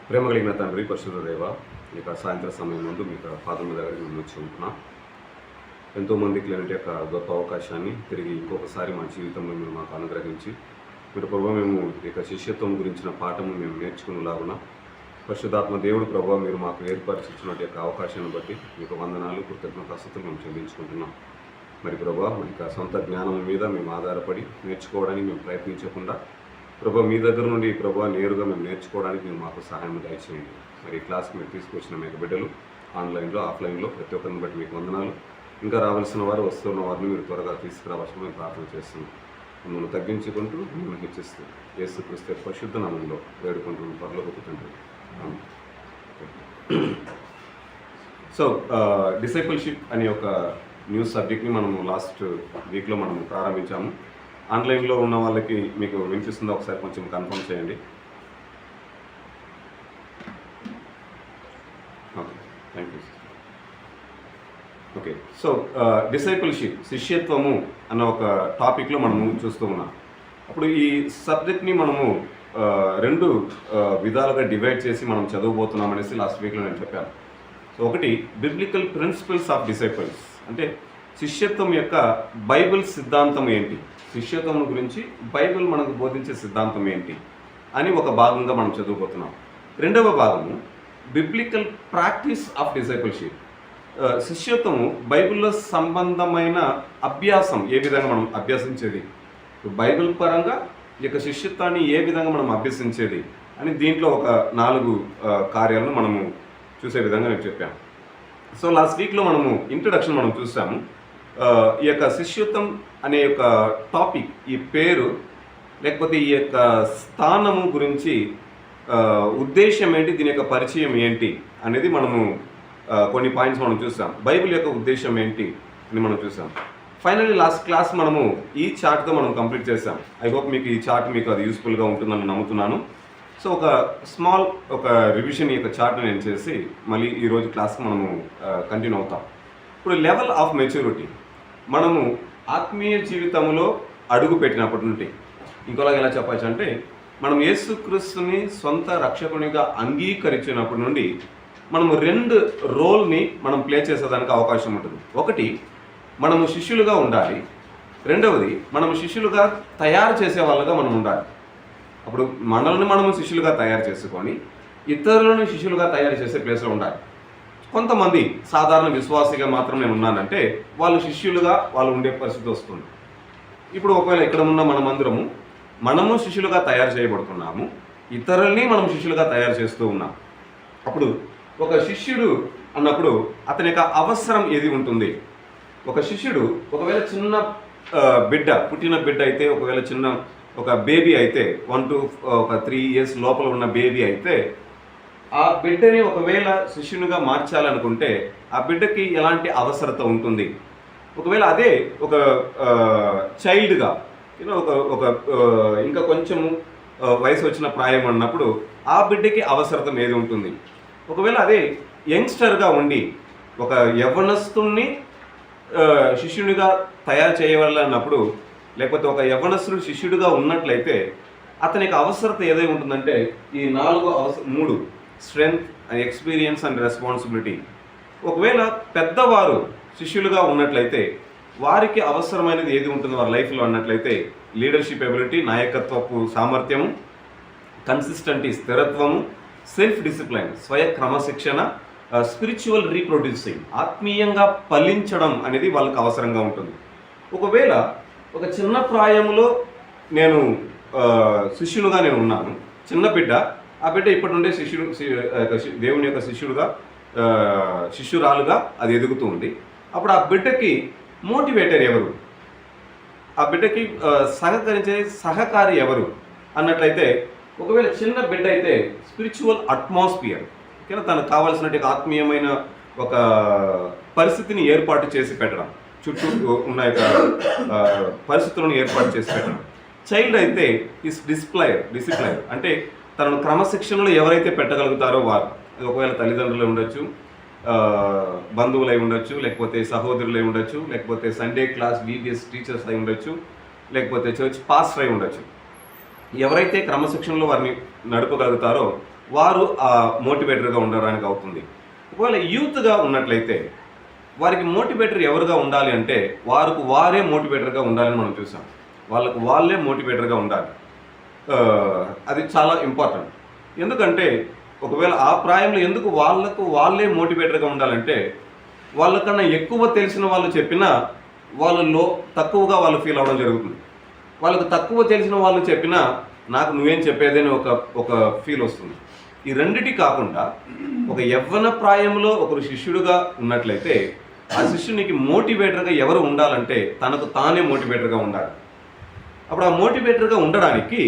ప్రేమ కలిగిన తండ్రి, పరిశుద్ధ దేవ, ఇక సాయంత్రం సమయం ముందు మీకు పాదముల దగ్గరికి మేము వచ్చి ఉంటున్నాం. ఎంతోమందికి లేని యొక్క గొప్ప అవకాశాన్ని తిరిగి ఇంకొకసారి మా జీవితంలో మీరు మాకు అనుగ్రహించి మీరు ప్రభావ మేము ఇక శిష్యత్వం గురించిన పాఠము మేము నేర్చుకునేలాగున పరిశుద్ధాత్మ దేవుడు ప్రభావ మీరు మాకు ఏర్పరిచినటువంటి యొక్క అవకాశాన్ని బట్టి మీకు వందనాలు, కృతజ్ఞతాస్తుతులు మేము చెల్లించుకుంటున్నాం. మరి ప్రభావ ఇక సొంత జ్ఞానం మీద మేము ఆధారపడి నేర్చుకోవడానికి మేము ప్రయత్నించకుండా ప్రభా మీ దగ్గర నుండి ప్రభా నేరుగా మేము నేర్చుకోవడానికి మీరు మాకు సహాయం దయచేయండి. మరి ఈ క్లాస్కి మీరు తీసుకొచ్చిన మీకు బిడ్డలు ఆన్లైన్లో, ఆఫ్లైన్లో ప్రతి ఒక్కరిని బట్టి మీకు వందనాలు. ఇంకా రావాల్సిన వారు, వస్తున్న వారిని మీరు త్వరగా తీసుకురావాల్సిన మేము ప్రార్థన చేస్తున్నాం. మిమ్మల్ని తగ్గించుకుంటూ మిమ్మల్ని హెచ్చిస్తూ యేసుక్రీస్తు పరిశుద్ధ నామంలో వేడుకుంటున్న పరలోకపు తండ్రి. సో డిసైపుల్షిప్ అనే ఒక న్యూస్ సబ్జెక్ట్ని మనము లాస్ట్ వీక్లో మనం ప్రారంభించాము. ఆన్లైన్లో ఉన్న వాళ్ళకి మీకు వినిపిస్తుందో ఒకసారి కొంచెం కన్ఫర్మ్ చేయండి. Okay, thank you. Okay, so discipleship, శిష్యత్వము అన్న ఒక టాపిక్లో మనము చూస్తూ ఉన్నాం. అప్పుడు ఈ సబ్జెక్ట్ని మనము రెండు విధాలుగా డివైడ్ చేసి మనం చదవబోతున్నాం అనేసి లాస్ట్ వీక్లో నేను చెప్పాను. సో ఒకటి బిబ్లికల్ ప్రిన్సిపల్స్ ఆఫ్ డిసైపుల్స్, అంటే శిష్యత్వం యొక్క బైబిల్ సిద్ధాంతం ఏంటి, శిష్యత్వం గురించి బైబిల్ మనకు బోధించే సిద్ధాంతం ఏంటి అని ఒక భాగంగా మనం చదువుకోతున్నాం. రెండవ భాగము బిబ్లికల్ ప్రాక్టీస్ ఆఫ్ డిసైపుల్షిప్, శిష్యత్వము బైబిల్లో సంబంధమైన అభ్యాసం, ఏ విధంగా మనం అభ్యసించేది, బైబిల్ పరంగా ఈ యొక్క శిష్యత్వాన్ని ఏ విధంగా మనం అభ్యసించేది అని దీంట్లో ఒక 4 కార్యాలను మనము చూసే విధంగా నేను చెప్పాను. సో లాస్ట్ వీక్లో మనము ఇంట్రడక్షన్ మనం చూసాము. ఈ యొక్క శిష్యత్వం అనే యొక్క టాపిక్, ఈ పేరు లేకపోతే ఈ యొక్క స్థానము గురించి ఉద్దేశం ఏంటి, దీని యొక్క పరిచయం ఏంటి అనేది మనము కొన్ని పాయింట్స్ మనం చూసాం. బైబిల్ యొక్క ఉద్దేశం ఏంటి అని మనం చూసాం. ఫైనల్లీ లాస్ట్ క్లాస్ మనము ఈ చార్ట్తో మనం కంప్లీట్ చేసాం. ఐ హోప్ మీకు ఈ చార్ట్ మీకు అది యూస్ఫుల్గా ఉంటుందని నమ్ముతున్నాను. సో ఒక స్మాల్ రివిజన్ ఈ యొక్క చార్ట్ నేను చేసి మళ్ళీ ఈరోజు క్లాస్కి మనము కంటిన్యూ అవుతాం. ఇప్పుడు లెవెల్ ఆఫ్ మెచ్యూరిటీ, మనము ఆత్మీయ జీవితంలో అడుగు పెట్టినప్పటి నుండి, ఇంకోలాగా ఎలా చెప్పచ్చు అంటే మనం యేసుక్రీస్తుని సొంత రక్షకునిగా అంగీకరించినప్పటి నుండి మనము 2 రోల్ని మనం ప్లే చేసేదానికి అవకాశం ఉంటుంది. ఒకటి, మనము శిష్యులుగా ఉండాలి. రెండవది, మనము శిష్యులుగా తయారు చేసే వాళ్ళగా మనం ఉండాలి. అప్పుడు మనల్ని మనము శిష్యులుగా తయారు చేసుకొని ఇతరులను శిష్యులుగా తయారు చేసే ప్లేస్లో ఉండాలి. కొంతమంది సాధారణ విశ్వాసిగా మాత్రం నేను ఉన్నానంటే వాళ్ళు శిష్యులుగా వాళ్ళు ఉండే పరిస్థితి వస్తుంది. ఇప్పుడు ఒకవేళ ఇక్కడ ఉన్న మనము శిష్యులుగా తయారు చేయబడుతున్నాము, ఇతరుల్ని మనం శిష్యులుగా తయారు చేస్తూ ఉన్నాం. అప్పుడు ఒక శిష్యుడు అన్నప్పుడు అతని యొక్క అవసరం ఏది ఉంటుంది. ఒక శిష్యుడు ఒకవేళ చిన్న బిడ్డ, పుట్టిన బిడ్డ అయితే, ఒకవేళ చిన్న ఒక బేబీ అయితే, 1 to 3 years లోపల ఉన్న బేబీ అయితే, ఆ బిడ్డని ఒకవేళ శిష్యునిగా మార్చాలనుకుంటే ఆ బిడ్డకి ఎలాంటి అవసరత ఉంటుంది. ఒకవేళ అదే ఒక చైల్డ్గా ఒక ఇంకా కొంచెము వయసు వచ్చిన ప్రాయం అన్నప్పుడు ఆ బిడ్డకి అవసరత ఏది ఉంటుంది. ఒకవేళ అదే యంగ్స్టర్గా ఉండి ఒక యవ్వనస్తుని శిష్యునిగా తయారు చేయవలన్నప్పుడు, లేకపోతే ఒక యవ్వనస్తుడు శిష్యుడిగా ఉన్నట్లయితే అతనికి అవసరత ఏదై ఉంటుందంటే ఈ 3 స్ట్రెంగ్త్, ఎక్స్పీరియన్స్ అండ్ రెస్పాన్సిబిలిటీ. ఒకవేళ పెద్దవారు శిష్యులుగా ఉన్నట్లయితే వారికి అవసరమైనది ఏది ఉంటుందో వారి లైఫ్లో అన్నట్లయితే లీడర్షిప్ ఎబిలిటీ, నాయకత్వపు సామర్థ్యము, కన్సిస్టెంటీ స్థిరత్వము, సెల్ఫ్ డిసిప్లైన్ స్వయ క్రమశిక్షణ, స్పిరిచువల్ రీప్రొడ్యూసింగ్ ఆత్మీయంగా ఫలించడం అనేది వాళ్ళకి అవసరంగా ఉంటుంది. ఒకవేళ ఒక చిన్న ప్రాయంలో నేను శిష్యులుగా నేను ఉన్నాను, చిన్న బిడ్డ, ఆ బిడ్డ ఇప్పటి నుండే దేవుని యొక్క శిష్యురాలుగా అది ఎదుగుతూ ఉంది. అప్పుడు ఆ బిడ్డకి మోటివేటర్ ఎవరు, ఆ బిడ్డకి సహకరించే సహకారి ఎవరు అన్నట్లయితే, ఒకవేళ చిన్న బిడ్డ అయితే స్పిరిచువల్ అట్మాస్ఫియర్, తనకు కావాల్సినట్టు ఆత్మీయమైన ఒక పరిస్థితిని ఏర్పాటు చేసి పెట్టడం, చుట్టూ ఉన్న యొక్క పరిస్థితులను ఏర్పాటు చేసి పెట్టడం. చైల్డ్ అయితే డిసిప్లైన్, అంటే తనను క్రమశిక్షణలో ఎవరైతే పెట్టగలుగుతారో వారు, ఒకవేళ తల్లిదండ్రులు ఉండొచ్చు, బంధువులు అయి ఉండొచ్చు, లేకపోతే సహోదరులు అయి ఉండొచ్చు, లేకపోతే సండే క్లాస్ VBS టీచర్స్ అయి ఉండొచ్చు, లేకపోతే చర్చ్ పాస్టర్ అయి ఉండొచ్చు. ఎవరైతే క్రమశిక్షణలో వారిని నడపగలుగుతారో వారు మోటివేటర్గా ఉండడానికి అవుతుంది. ఒకవేళ యూత్గా ఉన్నట్లయితే వారికి మోటివేటర్ ఎవరుగా ఉండాలి అంటే వారికి వారే మోటివేటర్గా ఉండాలని మనం చూసాం. వాళ్ళకు వాళ్ళే మోటివేటర్గా ఉండాలి. అది చాలా ఇంపార్టెంట్. ఎందుకంటే ఒకవేళ ఆ ప్రాయంలో ఎందుకు వాళ్ళకు వాళ్ళే మోటివేటర్గా ఉండాలంటే వాళ్ళకన్నా ఎక్కువ తెలిసిన వాళ్ళు చెప్పినా వాళ్ళలో తక్కువగా వాళ్ళు ఫీల్ అవ్వడం జరుగుతుంది. వాళ్ళకు తక్కువ తెలిసిన వాళ్ళు చెప్పినా నాకు నువ్వేం చెప్పేదని ఒక ఫీల్ వస్తుంది. ఈ రెండిటి కాకుండా ఒక యవ్వన ప్రాయంలో ఒకరు శిష్యుడుగా ఉన్నట్లయితే ఆ శిష్యునికి మోటివేటర్గా ఎవరు ఉండాలంటే తనకు తానే మోటివేటర్గా ఉండాలి. అప్పుడు ఆ మోటివేటర్గా ఉండడానికి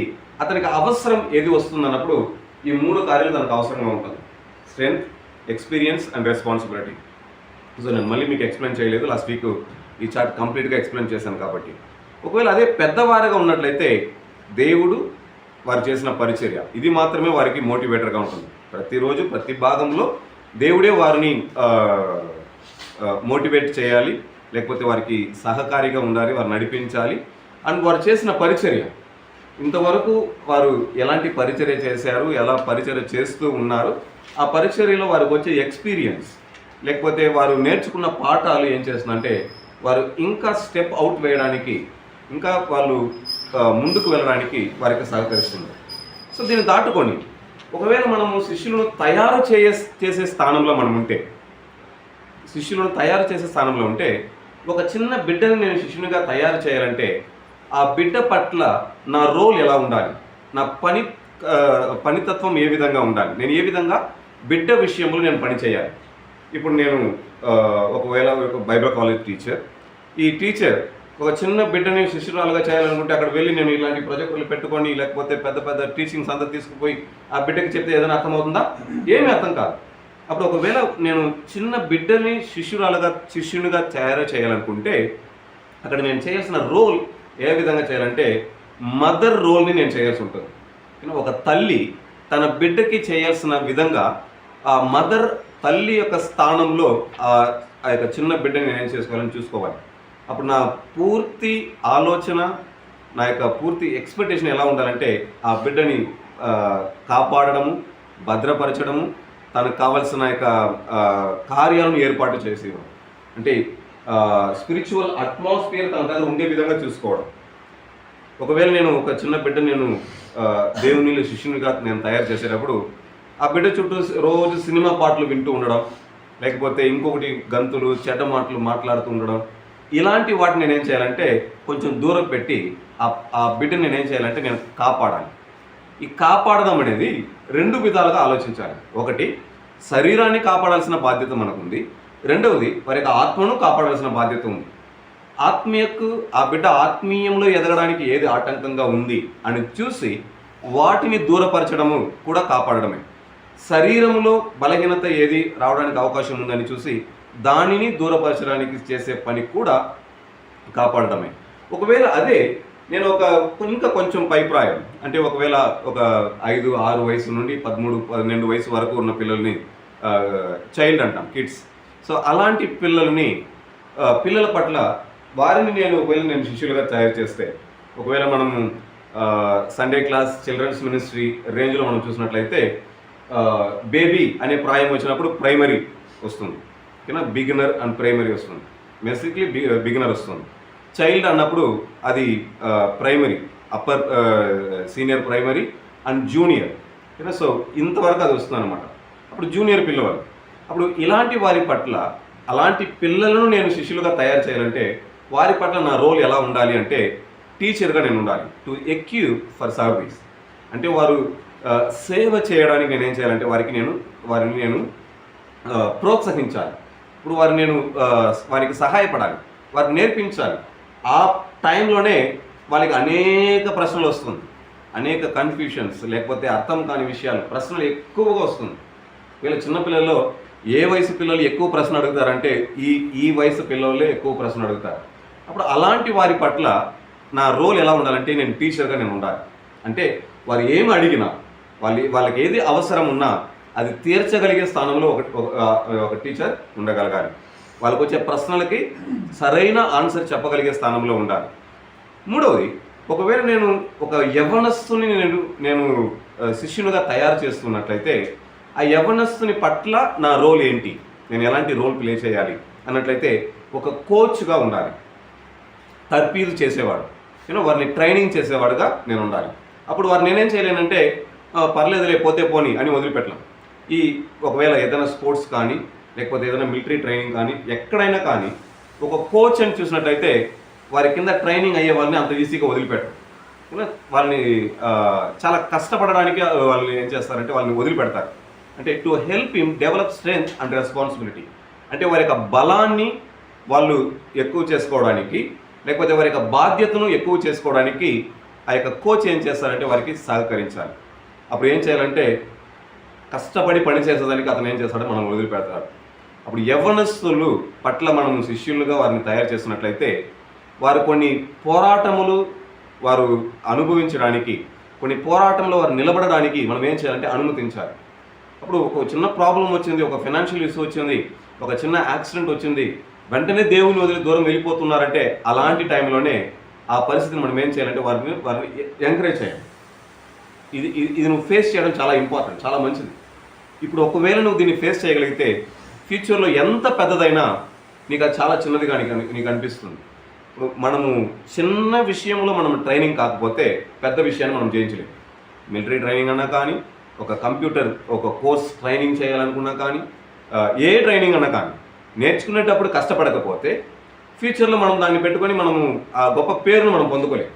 అతనికి అవసరం ఏది వస్తుంది అన్నప్పుడు ఈ 3 కార్యాలు తనకు అవసరంగా ఉంటుంది: strength, experience and responsibility. So నేను మళ్ళీ మీకు ఎక్స్ప్లెయిన్ చేయలేదు, లాస్ట్ వీక్ ఈ చార్ట్ కంప్లీట్గా ఎక్స్ప్లెయిన్ చేశాను కాబట్టి. ఒకవేళ అదే పెద్దవారిగా ఉన్నట్లయితే దేవుడు వారు చేసిన పరిచర్య ఇది మాత్రమే వారికి మోటివేటర్గా ఉంటుంది. ప్రతిరోజు ప్రతి భాగంలో దేవుడే వారిని మోటివేట్ చేయాలి, లేకపోతే వారికి సహకారిగా ఉండాలి, వారు నడిపించాలి. అండ్ వారు చేసిన పరిచర్య, ఇంతవరకు వారు ఎలాంటి పరిచర్య చేశారు, ఎలా పరిచర్య చేస్తూ ఉన్నారు, ఆ పరిచర్యలో వారికి వచ్చే ఎక్స్పీరియన్స్ లేకపోతే వారు నేర్చుకున్న పాఠాలు ఏం చేస్తుందంటే వారు ఇంకా స్టెప్ అవుట్ వేయడానికి, ఇంకా వాళ్ళు ముందుకు వెళ్ళడానికి వారికి సహకరిస్తుంది. సో దీన్ని దాటుకొని ఒకవేళ మనము శిష్యులను తయారు చేసే స్థానంలో మనం ఉంటే, శిష్యులను తయారు చేసే స్థానంలో ఉంటే ఒక చిన్న బిడ్డని నేను శిష్యునిగా తయారు చేయాలంటే ఆ బిడ్డ పట్ల నా రోల్ ఎలా ఉండాలి, నా పనితత్వం ఏ విధంగా ఉండాలి, నేను ఏ విధంగా బిడ్డ విషయంలో నేను పని చేయాలి. ఇప్పుడు నేను ఒకవేళ ఒక బైబిల్ కాలేజ్ టీచర్, ఈ టీచర్ ఒక చిన్న బిడ్డని శిష్యురాలుగా చేయాలనుకుంటే అక్కడ వెళ్ళి నేను ఇలాంటి ప్రాజెక్టులు పెట్టుకొని లేకపోతే పెద్ద పెద్ద టీచింగ్స్ అంతా తీసుకుపోయి ఆ బిడ్డకి చెప్తే ఏదైనా అర్థమవుతుందా? ఏమీ అర్థం కాదు. అప్పుడు ఒకవేళ నేను చిన్న బిడ్డని శిష్యునిగా తయారు చేయాలనుకుంటే అక్కడ నేను చేయాల్సిన రోల్ ఏ విధంగా చేయాలంటే మదర్ రోల్ని నేను చేయాల్సి ఉంటుంది. ఒక తల్లి తన బిడ్డకి చేయాల్సిన విధంగా ఆ మదర్ తల్లి యొక్క స్థానంలో ఆ యొక్క చిన్న బిడ్డని నేను ఏం చేసుకోవాలని చూసుకోవాలి. అప్పుడు నా పూర్తి ఆలోచన, నా యొక్క పూర్తి ఎక్స్పెక్టేషన్ ఎలా ఉండాలంటే ఆ బిడ్డని కాపాడడము, భద్రపరచడము, తనకు కావాల్సిన యొక్క కార్యాలను ఏర్పాటు చేసేవాడు. అంటే స్పిరిచువల్ అట్మాస్ఫియర్ తన దగ్గర ఉండే విధంగా చూసుకోవడం. ఒకవేళ నేను ఒక చిన్న బిడ్డ నేను దేవునిలో శిష్యునిగా నేను తయారు చేసేటప్పుడు ఆ బిడ్డ చుట్టూ రోజు సినిమా పాటలు వింటూ ఉండడం, లేకపోతే ఇంకొకటి గంతులు చెడ్డ మాటలు మాట్లాడుతూ ఉండడం, ఇలాంటి వాటిని నేనేం చేయాలంటే కొంచెం దూరం పెట్టి ఆ బిడ్డని నేనేం చేయాలంటే నేను కాపాడాలి. ఈ కాపాడడం అనేది 2 విధాలుగా ఆలోచించాలి. ఒకటి, శరీరాన్ని కాపాడాల్సిన బాధ్యత మనకుంది. రెండవది, వారి యొక్క ఆత్మను కాపాడాల్సిన బాధ్యత ఉంది. ఆ బిడ్డ ఆత్మీయంలో ఎదగడానికి ఏది ఆటంకంగా ఉంది అని చూసి వాటిని దూరపరచడము కూడా కాపాడడమే. శరీరంలో బలహీనత ఏది రావడానికి అవకాశం ఉందని చూసి దానిని దూరపరచడానికి చేసే పని కూడా కాపాడడమే. ఒకవేళ అదే నేను ఇంకా కొంచెం పైప్రాయం అంటే ఒకవేళ ఒక 5-6 వయసు నుండి 13-12 వయసు వరకు ఉన్న పిల్లల్ని చైల్డ్ అంటాం, కిడ్స్. సో అలాంటి పిల్లల పట్ల వారిని నేను శిష్యులుగా తయారు చేస్తే, ఒకవేళ మనము సండే క్లాస్ చిల్డ్రన్స్ మినిస్ట్రీ రేంజ్లో మనం చూసినట్లయితే బేబీ అనే ప్రాయం వచ్చినప్పుడు ప్రైమరీ వస్తుంది, ఓకేనా, బిగినర్ అండ్ ప్రైమరీ వస్తుంది. బేసిక్లీ బిగినర్ వస్తుంది. చైల్డ్ అన్నప్పుడు అది primary, upper senior primary and junior, ఓకేనా. సో ఇంతవరకు అది వస్తుంది అనమాట. అప్పుడు జూనియర్ పిల్లవాళ్ళు. అప్పుడు ఇలాంటి వారి పట్ల, అలాంటి పిల్లలను నేను శిష్యులుగా తయారు చేయాలంటే వారి పట్ల నా రోల్ ఎలా ఉండాలి అంటే టీచర్గా నేను ఉండాలి. టు ఎక్విప్ ఫర్ సర్వీస్, అంటే వారు సేవ చేయడానికి నేనేం చేయాలంటే వారిని నేను ప్రోత్సహించాలి. ఇప్పుడు వారికి సహాయపడాలి, వారికి నేర్పించాలి. ఆ టైంలోనే వాళ్ళకి అనేక ప్రశ్నలు వస్తుంది, అనేక కన్ఫ్యూషన్స్, లేకపోతే అర్థం కాని విషయాలు, ప్రశ్నలు ఎక్కువగా వస్తుంది. వీళ్ళ చిన్నపిల్లల్లో ఏ వయసు పిల్లలు ఎక్కువ ప్రశ్న అడుగుతారంటే ఈ వయసు పిల్లలే ఎక్కువ ప్రశ్న అడుగుతారు. అప్పుడు అలాంటి వారి పట్ల నా రోల్ ఎలా ఉండాలంటే నేను టీచర్గా నేను ఉండాలి. అంటే వారు ఏమి అడిగినా, వాళ్ళకి ఏది అవసరం ఉన్నా అది తీర్చగలిగే స్థానంలో ఒక టీచర్ ఉండగలగాలి. వాళ్ళకు వచ్చే ప్రశ్నలకి సరైన ఆన్సర్ చెప్పగలిగే స్థానంలో ఉండాలి. మూడవది, ఒకవేళ నేను ఒక యవ్వనస్తుని నేను శిష్యునిగా తయారు చేస్తున్నట్లయితే ఆ యవ్వనస్తుని పట్ల నా రోల్ ఏంటి, నేను ఎలాంటి రోల్ ప్లే చేయాలి అన్నట్లయితే ఒక కోచ్గా ఉండాలి, తర్ఫీదు చేసేవాడు, వారిని ట్రైనింగ్ చేసేవాడుగా నేను ఉండాలి. అప్పుడు వారు నేనేం చేయలేనంటే పర్లేదులే పోతే పోని అని వదిలిపెట్టలేం. ఒకవేళ ఏదైనా స్పోర్ట్స్ కానీ లేకపోతే ఏదైనా మిలిటరీ ట్రైనింగ్ కానీ ఎక్కడైనా కానీ ఒక కోచ్ అని చూసినట్లయితే వారి కింద ట్రైనింగ్ అయ్యే వాళ్ళని అంత ఈజీగా వదిలిపెట్టరు. వాళ్ళని చాలా కష్టపడడానికి వాళ్ళని ఏం చేస్తారంటే వాళ్ళని వదిలిపెడతారు. అంటే to help him develop strength and responsibility, అంటే వారి యొక్క బలాన్ని వాళ్ళు ఎక్కువ చేసుకోవడానికి లేకపోతే వారి యొక్క బాధ్యతను ఎక్కువ చేసుకోవడానికి ఆ యొక్క కోచ్ ఏం చేస్తారంటే వారికి సహకరించాలి. అప్పుడు ఏం చేయాలంటే కష్టపడి పని చేసేదానికి అతను ఏం చేస్తాడో మనం వదిలిపెడతాడు. అప్పుడు యవ్వనస్తులు పట్ల మనం శిష్యులుగా వారిని తయారు చేసినట్లయితే వారు కొన్ని పోరాటములు వారు అనుభవించడానికి, కొన్ని పోరాటంలో వారు నిలబడడానికి మనం ఏం చేయాలంటే అనుమతించాలి. అప్పుడు ఒక చిన్న ప్రాబ్లం వచ్చింది, ఒక ఫైనాన్షియల్ ఇష్యూ వచ్చింది, ఒక చిన్న యాక్సిడెంట్ వచ్చింది, వెంటనే దేవుని వదిలి దూరం వెళ్ళిపోతున్నారంటే అలాంటి టైంలోనే ఆ పరిస్థితిని మనం ఏం చేయాలంటే వారిని ఎంకరేజ్ చేయాలి. ఇది నువ్వు ఫేస్ చేయడం చాలా ఇంపార్టెంట్, చాలా మంచిది. ఇప్పుడు ఒకవేళ నువ్వు దీన్ని ఫేస్ చేయగలిగితే ఫ్యూచర్లో ఎంత పెద్దదైనా నీకు అది చాలా చిన్నదిగా నీకు అనిపిస్తుంది. ఇప్పుడు మనము చిన్న విషయంలో మనం ట్రైనింగ్ కాకపోతే పెద్ద విషయాన్ని మనం జయించలేము. మిలిటరీ ట్రైనింగ్ అన్నా కానీ, ఒక కంప్యూటర్ ఒక కోర్స్ ట్రైనింగ్ చేయాలనుకున్నా కానీ, ఏ ట్రైనింగ్ అన్నా కానీ నేర్చుకునేటప్పుడు కష్టపడకపోతే ఫ్యూచర్లో మనం దాన్ని పెట్టుకొని మనము ఆ గొప్ప పేరును మనం పొందుకోలేము.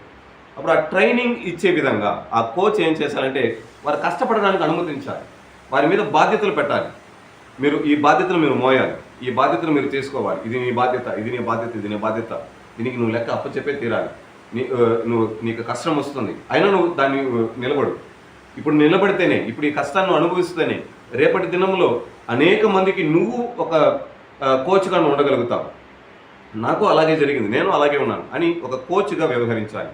అప్పుడు ఆ ట్రైనింగ్ ఇచ్చే విధంగా ఆ కోచ్ ఏం చేశారంటే వారు కష్టపడడానికి అనుమతించాలి, వారి మీద బాధ్యతలు పెట్టాలి. మీరు ఈ బాధ్యతలు మీరు మోయాలి, ఈ బాధ్యతలు మీరు తీసుకోవాలి, ఇది నీ బాధ్యత, ఇది నీ బాధ్యత, ఇది నీ బాధ్యత, దీనికి నువ్వు లెక్క అప్పచెప్పే తీరాలి. నీకు కష్టం వస్తుంది అయినా నువ్వు దాన్ని నిలబడు. ఇప్పుడు నిలబడితేనే, ఇప్పుడు ఈ కష్టాన్ని అనుభవిస్తేనే రేపటి దినంలో అనేక మందికి నువ్వు ఒక కోచ్గా ఉండగలుగుతావు. నాకు అలాగే జరిగింది, నేను అలాగే ఉన్నాను అని ఒక కోచ్గా వ్యవహరించాలి.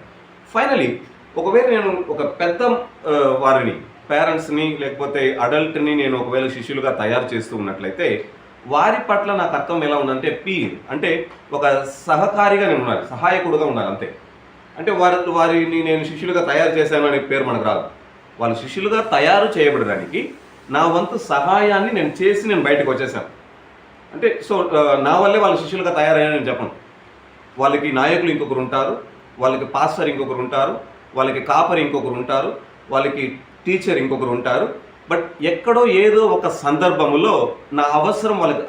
ఫైనలీ ఒకవేళ నేను ఒక పెద్ద వారిని, పేరెంట్స్ని లేకపోతే అడల్ట్ని నేను ఒకవేళ శిష్యులుగా తయారు చేస్తూ ఉన్నట్లయితే వారి పట్ల నా కర్తవ్యం ఎలా ఉందంటే పీర్, అంటే ఒక సహకారిగా నేను ఉండాలి, సహాయకుడుగా ఉండాలి అంతే. అంటే వారిని నేను శిష్యులుగా తయారు చేశాను అనే పేరు మనకు రాదు. వాళ్ళు శిష్యులుగా తయారు చేయబడడానికి నా వంతు సహాయాన్ని నేను బయటకు వచ్చేసాను. అంటే నా వల్లే వాళ్ళ శిష్యులుగా తయారయ్యానని నేను చెప్పను. వాళ్ళకి నాయకులు ఇంకొకరు ఉంటారు, వాళ్ళకి పాస్టర్ ఇంకొకరు ఉంటారు, వాళ్ళకి కాపరి ఇంకొకరు ఉంటారు, వాళ్ళకి టీచర్ ఇంకొకరు ఉంటారు. బట్ ఎక్కడో ఏదో ఒక సందర్భంలో నా అవసరం వాళ్ళకి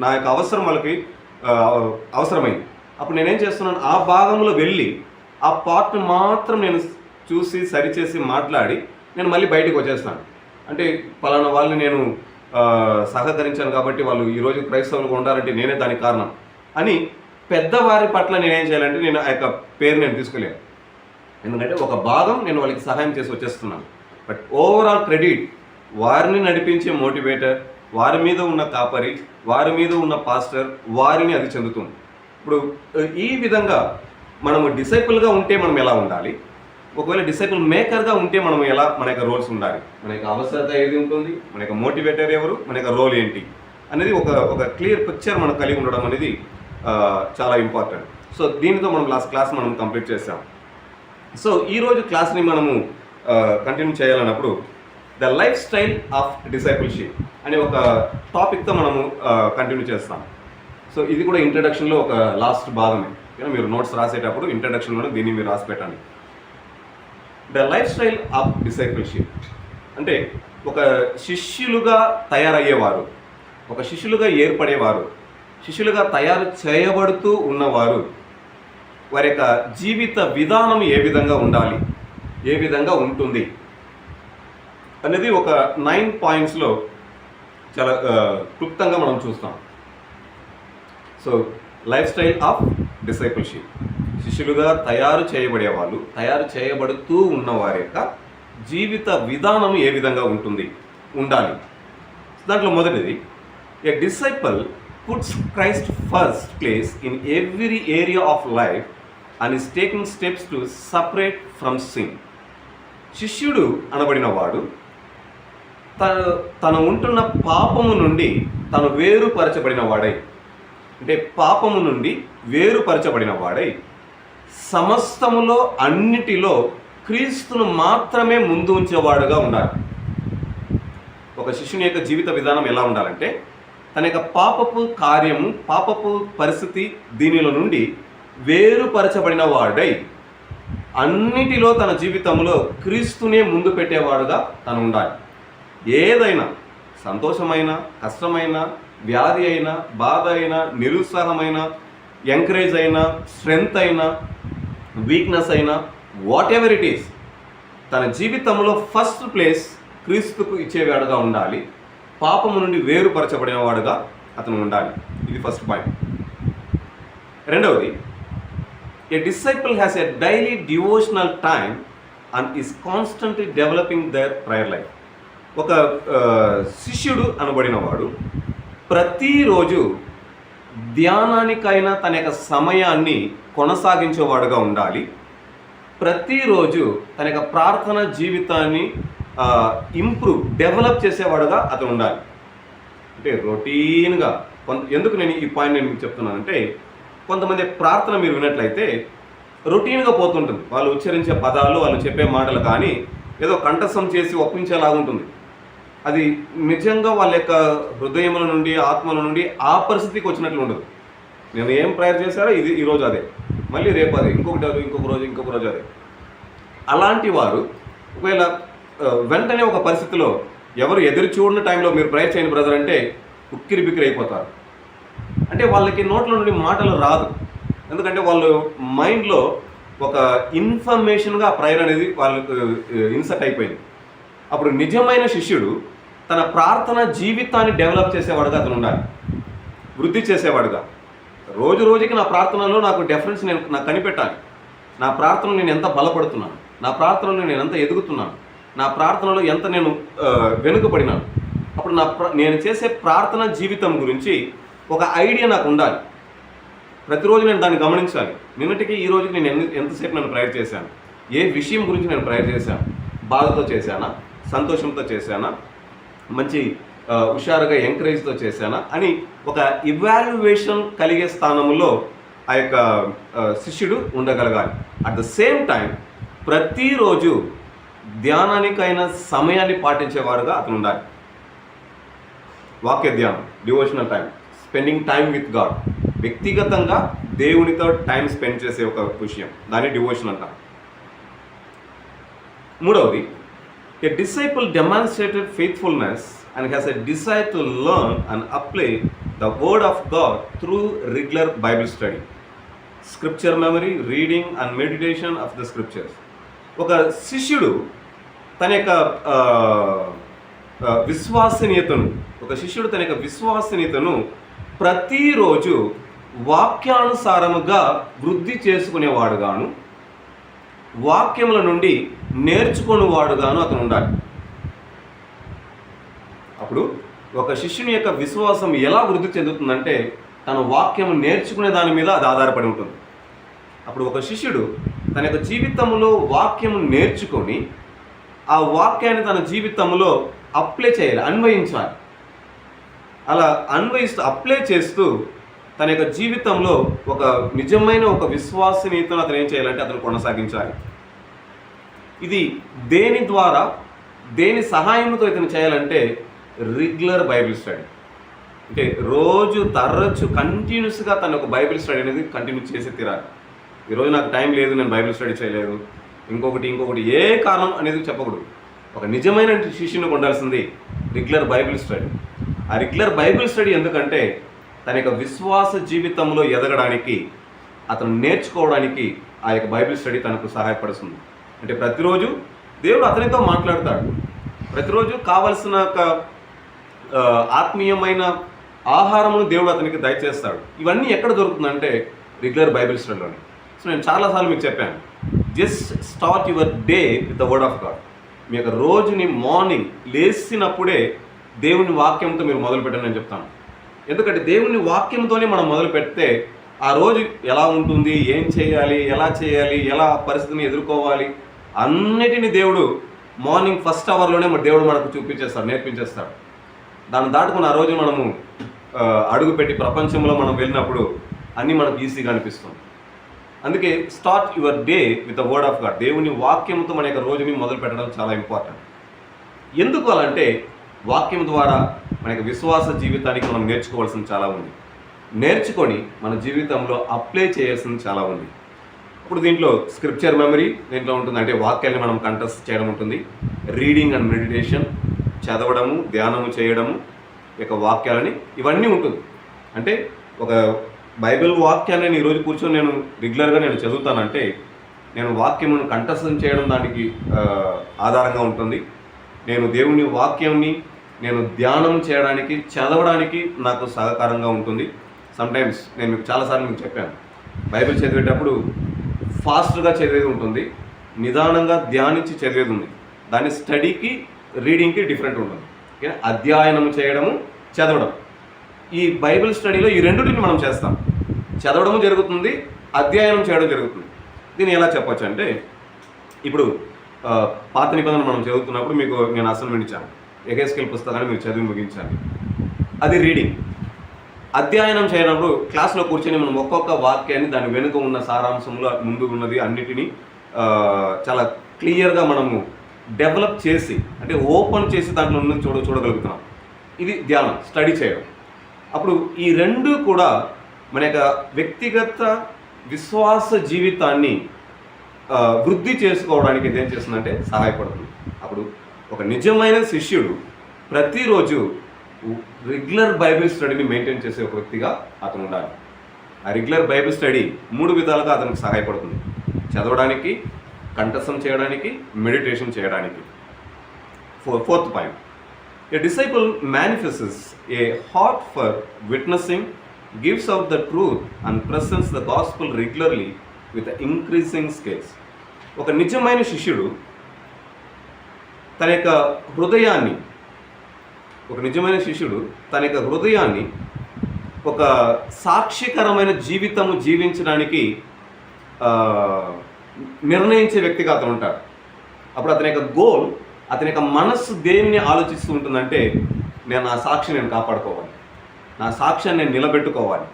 నా యొక్క అవసరం వాళ్ళకి అవసరమైంది. అప్పుడు నేనేం చేస్తున్నాను, ఆ భాగంలో వెళ్ళి ఆ పార్ట్ మాత్రం నేను చూసి సరిచేసి మాట్లాడి నేను మళ్ళీ బయటకు వచ్చేస్తాను. అంటే పలానా వాళ్ళని నేను సహకరించాను కాబట్టి వాళ్ళు ఈరోజు క్రైస్తవులుగా ఉండాలంటే నేనే దానికి కారణం అని పెద్దవారి పట్ల నేనేం చేయాలంటే నేను ఆ యొక్క పేరు నేను తీసుకోలేను. ఎందుకంటే ఒక భాగం నేను వాళ్ళకి సహాయం చేసి వచ్చేస్తున్నాను. బట్ ఓవరాల్ క్రెడిట్ వారిని నడిపించే మోటివేటర్, వారి మీద ఉన్న కాపరి, వారి మీద ఉన్న పాస్టర్, వారిని అది చెందుతుంది. ఇప్పుడు ఈ విధంగా మనము డిసైపుల్గా ఉంటే మనం ఎలా ఉండాలి, ఒకవేళ డిసైపుల్ మేకర్గా ఉంటే మనం ఎలా, మన యొక్క రోల్స్ ఉండాలి, మన యొక్క అవసరత ఏది ఉంటుంది, మన యొక్క మోటివేటర్ ఎవరు, మన యొక్క రోల్ ఏంటి అనేది ఒక క్లియర్ పిక్చర్ మనకు కలిగి ఉండడం అనేది చాలా ఇంపార్టెంట్. సో దీనితో మనం లాస్ట్ క్లాస్ మనం కంప్లీట్ చేసాం. సో ఈరోజు క్లాస్ని మనము కంటిన్యూ చేయాలన్నప్పుడు the lifestyle of discipleship అనే ఒక టాపిక్తో మనము కంటిన్యూ చేస్తాం. సో ఇది కూడా ఇంట్రడక్షన్లో ఒక లాస్ట్ భాగమే. మీరు నోట్స్ రాసేటప్పుడు ఇంట్రడక్షన్లోనే దీన్ని మీరు రాసి పెట్టండి. The lifestyle of discipleship అంటే ఒక శిష్యులుగా తయారయ్యేవారు, ఒక శిష్యులుగా ఏర్పడేవారు, శిష్యులుగా తయారు చేయబడుతూ ఉన్నవారు వారి యొక్క జీవిత విధానం ఏ విధంగా ఉండాలి, ఏ విధంగా ఉంటుంది అనేది ఒక 9 పాయింట్స్లో చాలా క్లుప్తంగా మనం చూస్తాం. So life style of discipleship, శిష్యులుగా తయారు చేయబడేవాళ్ళు, తయారు చేయబడుతూ ఉన్న వారి యొక్క జీవిత విధానం ఏ విధంగా ఉండాలి. దాంట్లో మొదటిది, ఏ disciple puts Christ first place in every area of life and is taking steps to separate from sin. శిష్యుడు అనబడిన వాడు తను ఉంటున్న పాపము నుండి తను వేరుపరచబడిన వాడై, అంటే పాపము నుండి వేరుపరచబడిన వాడై సమస్తములో అన్నిటిలో క్రీస్తును మాత్రమే ముందు ఉంచేవాడుగా ఉండాలి. ఒక శిష్యుని యొక్క జీవిత విధానం ఎలా ఉండాలంటే, తన యొక్క పాపపు కార్యము, పాపపు పరిస్థితి దీనిలో నుండి వేరుపరచబడిన వాడై అన్నిటిలో తన జీవితంలో క్రీస్తునే ముందు పెట్టేవాడుగా తను ఉండాలి. ఏదైనా సంతోషమైన, కష్టమైన, వ్యాధి అయినా, బాధ అయినా, నిరుత్సాహమైన, ఎంకరేజ్ అయినా, స్ట్రెంగ్త్ అయినా, వీక్నెస్ అయినా, వాట్ ఎవర్ ఇట్ ఈస్, తన జీవితంలో ఫస్ట్ ప్లేస్ క్రీస్తుకు ఇచ్చేవాడుగా ఉండాలి. పాపము నుండి వేరుపరచబడిన వాడుగా అతను ఉండాలి. ఇది ఫస్ట్ పాయింట్. రెండవది, a disciple has a daily devotional time and is constantly developing their prayer life. ఒక శిష్యుడు అనబడిన వాడు ప్రతిరోజు ధ్యానానికైనా తన యొక్క సమయాన్ని కొనసాగించేవాడుగా ఉండాలి. ప్రతిరోజు తన యొక్క ప్రార్థన జీవితాన్ని డెవలప్ చేసేవాడుగా అతను ఉండాలి. అంటే రొటీన్గా ఎందుకు నేను ఈ పాయింట్ మీకు చెప్తున్నానంటే, కొంతమంది ప్రార్థన మీరు విన్నట్లయితే రొటీన్గా పోతుంటుంది. వాళ్ళు ఉచ్చరించే పదాలు, వాళ్ళు చెప్పే మాటలు కానీ ఏదో కంఠస్థం చేసి ఒప్పించేలాగుంటుంది. అది నిజంగా వాళ్ళ యొక్క హృదయముల నుండి, ఆత్మల నుండి ఆ పరిస్థితికి వచ్చినట్లు ఉండదు. నేను ఏం ప్రేయర్ చేశారో ఇది ఈరోజు అదే, మళ్ళీ రేపు అదే, ఇంకొక రోజు అదే. అలాంటి వారు ఒకవేళ వెంటనే ఒక పరిస్థితిలో ఎవరు ఎదురు చూడని టైంలో మీరు ప్రేయర్ చేయని బ్రదర్ అంటే ఉక్కిరి బిక్కిరి అయిపోతారు. అంటే వాళ్ళకి నోట్ల నుండి మాటలు రాదు. ఎందుకంటే వాళ్ళు మైండ్లో ఒక ఇన్ఫర్మేషన్గా ప్రేయర్ అనేది వాళ్ళకు ఇన్సర్ట్ అయిపోయింది. అప్పుడు నిజమైన శిష్యుడు తన ప్రార్థన జీవితాన్ని డెవలప్ చేసేవాడుగా అతను ఉండాలి, వృద్ధి చేసేవాడుగా. రోజు రోజుకి నా ప్రార్థనలో నాకు డిఫరెన్స్ నాకు కనిపెట్టాలి. నా ప్రార్థనలో నేను ఎంత బలపడుతున్నాను, నా ప్రార్థనలో నేను ఎంత ఎదుగుతున్నాను, నా ప్రార్థనలో ఎంత నేను వెనుకబడినాను. అప్పుడు నేను చేసే ప్రార్థన జీవితం గురించి ఒక ఐడియా నాకు ఉండాలి. ప్రతిరోజు నేను దాన్ని గమనించాలి. నిన్నటికి ఈ రోజుకి నేను ఎంతసేపు నేను ప్రేయర్ చేశాను, ఏ విషయం గురించి నేను ప్రేయర్ చేశాను, బాధతో చేశానా, సంతోషంతో చేశానా, మంచి హుషారుగా ఎంకరేజ్తో చేశానా అని ఒక ఇవాల్యుయేషన్ కలిగే స్థానంలో ఆ యొక్క శిష్యుడు ఉండగలగాలి. అట్ ద సేమ్ టైం ప్రతిరోజు ధ్యానానికైనా సమయాన్ని పాటించేవారుగా అతను ఉండాలి. వాక్య ధ్యానం, devotional time, spending time with God, వ్యక్తిగతంగా దేవునితో టైం స్పెండ్ చేసే ఒక విషయం, దాన్ని డివోషన్ అంటారు. మూడవది, a disciple demonstrated faithfulness and has a desire to learn and apply the word of God through regular Bible study, scripture memory, reading and meditation of the scriptures. ఒక శిష్యుడు తన యొక్క విశ్వసనీయతను ప్రతిరోజు వాక్యానుసారముగా వృద్ధి చేసుకునేవాడుగాను, వాక్యముల నుండి నేర్చుకునేవాడుగాను అతను ఉండాలి. అప్పుడు ఒక శిష్యుని యొక్క విశ్వాసం ఎలా వృద్ధి చెందుతుందంటే, తన వాక్యము నేర్చుకునే దాని మీద అది ఆధారపడి ఉంటుంది. అప్పుడు ఒక శిష్యుడు తన యొక్క జీవితంలో వాక్యము నేర్చుకొని ఆ వాక్యాన్ని తన జీవితంలో అప్లై చేయాలి, అన్వయించాలి. అలా అప్లై చేస్తూ తన యొక్క జీవితంలో ఒక నిజమైన ఒక విశ్వసనీయతను అతను ఏం చేయాలంటే అతను కొనసాగించాలి. ఇది దేని ద్వారా, దేని సహాయంతో ఇతను చేయాలంటే రెగ్యులర్ బైబిల్ స్టడీ. అంటే రోజు తరచు కంటిన్యూస్గా తన ఒక బైబిల్ స్టడీ అనేది కంటిన్యూ చేసి తీరాలి. ఈరోజు నాకు టైం లేదు, నేను బైబిల్ స్టడీ చేయలేదు, ఇంకొకటి ఏ కారణం అనేది చెప్పకూడదు. ఒక నిజమైన శిష్యునికి ఉండాల్సింది రెగ్యులర్ బైబిల్ స్టడీ. ఆ రెగ్యులర్ బైబిల్ స్టడీ ఎందుకంటే తన యొక్క విశ్వాస జీవితంలో ఎదగడానికి, అతను నేర్చుకోవడానికి ఆ యొక్క బైబిల్ స్టడీ తనకు సహాయపడుతుంది. అంటే ప్రతిరోజు దేవుడు అతనితో మాట్లాడతాడు, ప్రతిరోజు కావలసిన ఒక ఆత్మీయమైన ఆహారమును దేవుడు అతనికి దయచేస్తాడు. ఇవన్నీ ఎక్కడ దొరుకుతుందంటే రెగ్యులర్ బైబిల్ స్టడీలోనే. సో నేను చాలాసార్లు మీకు చెప్పాను, just start your day with the word of God. మీ యొక్క రోజుని మార్నింగ్ లేచినప్పుడే దేవుని వాక్యంతో మీరు మొదలు పెట్టండి అని చెప్తాను. ఎందుకంటే దేవుని వాక్యంతోనే మనం మొదలు పెడితే ఆ రోజు ఎలా ఉంటుంది, ఏం చేయాలి, ఎలా పరిస్థితిని ఎదుర్కోవాలి అన్నిటినీ దేవుడు మార్నింగ్ ఫస్ట్ అవర్లోనే దేవుడు మనకు చూపించేస్తాడు, నేర్పించేస్తాడు. దాన్ని దాటుకుని ఆ రోజు మనము అడుగుపెట్టి ప్రపంచంలో మనం వెళ్ళినప్పుడు అన్నీ మనకు ఈజీగా అనిపిస్తుంది. అందుకే start your day with the word of God. దేవుని వాక్యంతో మన యొక్క రోజుని మొదలు పెట్టడం చాలా ఇంపార్టెంట్. ఎందుకు అలా అంటే వాక్యం ద్వారా మన యొక్క విశ్వాస జీవితానికి మనం నేర్చుకోవాల్సింది చాలా ఉంది. నేర్చుకొని మన జీవితంలో అప్లై చేయాల్సింది చాలా ఉంది. ఇప్పుడు దీంట్లో స్క్రిప్చర్ మెమరీ దీంట్లో ఉంటుంది, అంటే వాక్యాన్ని మనం కంఠస్థ చేయడం ఉంటుంది. రీడింగ్ అండ్ మెడిటేషన్, చదవడము, ధ్యానము చేయడము యొక్క వాక్యాలని ఇవన్నీ ఉంటుంది. అంటే ఒక బైబిల్ వాక్యాన్ని నేను ఈరోజు కూర్చొని నేను రెగ్యులర్గా నేను చదువుతానంటే నేను వాక్యమును కంఠస్థం చేయడం దానికి ఆధారంగా ఉంటుంది. నేను దేవుని వాక్యాన్ని నేను ధ్యానం చేయడానికి, చదవడానికి నాకు సహకారంగా ఉంటుంది. సమ్టైమ్స్ నేను మీకు చాలాసార్లు మీకు చెప్పాను, బైబిల్ చదివేటప్పుడు ఫాస్ట్గా చదివేది ఉంటుంది, నిదానంగా ధ్యానించి చదివేది ఉంది. దాని స్టడీకి రీడింగ్కి డిఫరెంట్ ఉంటుంది. ఓకే, అధ్యయనం చేయడము, చదవడం. ఈ బైబిల్ స్టడీలో ఈ రెండింటిని మనం చేస్తాం. చదవడము జరుగుతుంది, అధ్యయనం చేయడం జరుగుతుంది. దీన్ని ఎలా చెప్పచ్చు అంటే, ఇప్పుడు పాత నిబంధన మనం చదువుతున్నప్పుడు మీకు నేను అసైన్మెంట్ ఇచ్చాను, ఎహెజ్కేలు పుస్తకాన్ని మీరు చదివి ముగించాలి, అది రీడింగ్. అధ్యయనం చేయనప్పుడు క్లాస్లో కూర్చొని మనం ఒక్కొక్క వాక్యాన్ని దాని వెనుక ఉన్న సారాంశంలో ముందు ఉన్నది అన్నిటినీ చాలా క్లియర్గా మనము డెవలప్ చేసి, అంటే ఓపెన్ చేసి దాంట్లో ఉన్నది చూడగలుగుతున్నాం. ఇది ధ్యానం, స్టడీ చేయడం. అప్పుడు ఈ రెండు కూడా మన యొక్క వ్యక్తిగత విశ్వాస జీవితాన్ని వృద్ధి చేసుకోవడానికి ఏం చేస్తుందంటే సహాయపడుతుంది. అప్పుడు ఒక నిజమైన శిష్యుడు ప్రతిరోజు రెగ్యులర్ బైబిల్ స్టడీని మెయింటైన్ చేసే ఒక వ్యక్తిగా అతను ఉండాలి. ఆ రెగ్యులర్ బైబిల్ స్టడీ 3 విధాలుగా అతనికి సహాయపడుతుంది: చదవడానికి, కంఠస్థం చేయడానికి, మెడిటేషన్ చేయడానికి. Fourth point, a disciple manifests a heart for witnessing, gives out the truth and presents the gospel regularly with increasing scales. ఒక నిజమైన శిష్యుడు తన యొక్క హృదయాన్ని ఒక సాక్షికరమైన జీవితము జీవించడానికి నిర్ణయించే వ్యక్తిగా అతను ఉంటాడు. అప్పుడు అతని యొక్క గోల్, అతని యొక్క మనస్సు దేన్ని ఆలోచిస్తూ ఉంటుందంటే, నేను నా సాక్షిని నేను కాపాడుకోవాలి, నా సాక్ష్యాన్ని నేను నిలబెట్టుకోవాలి,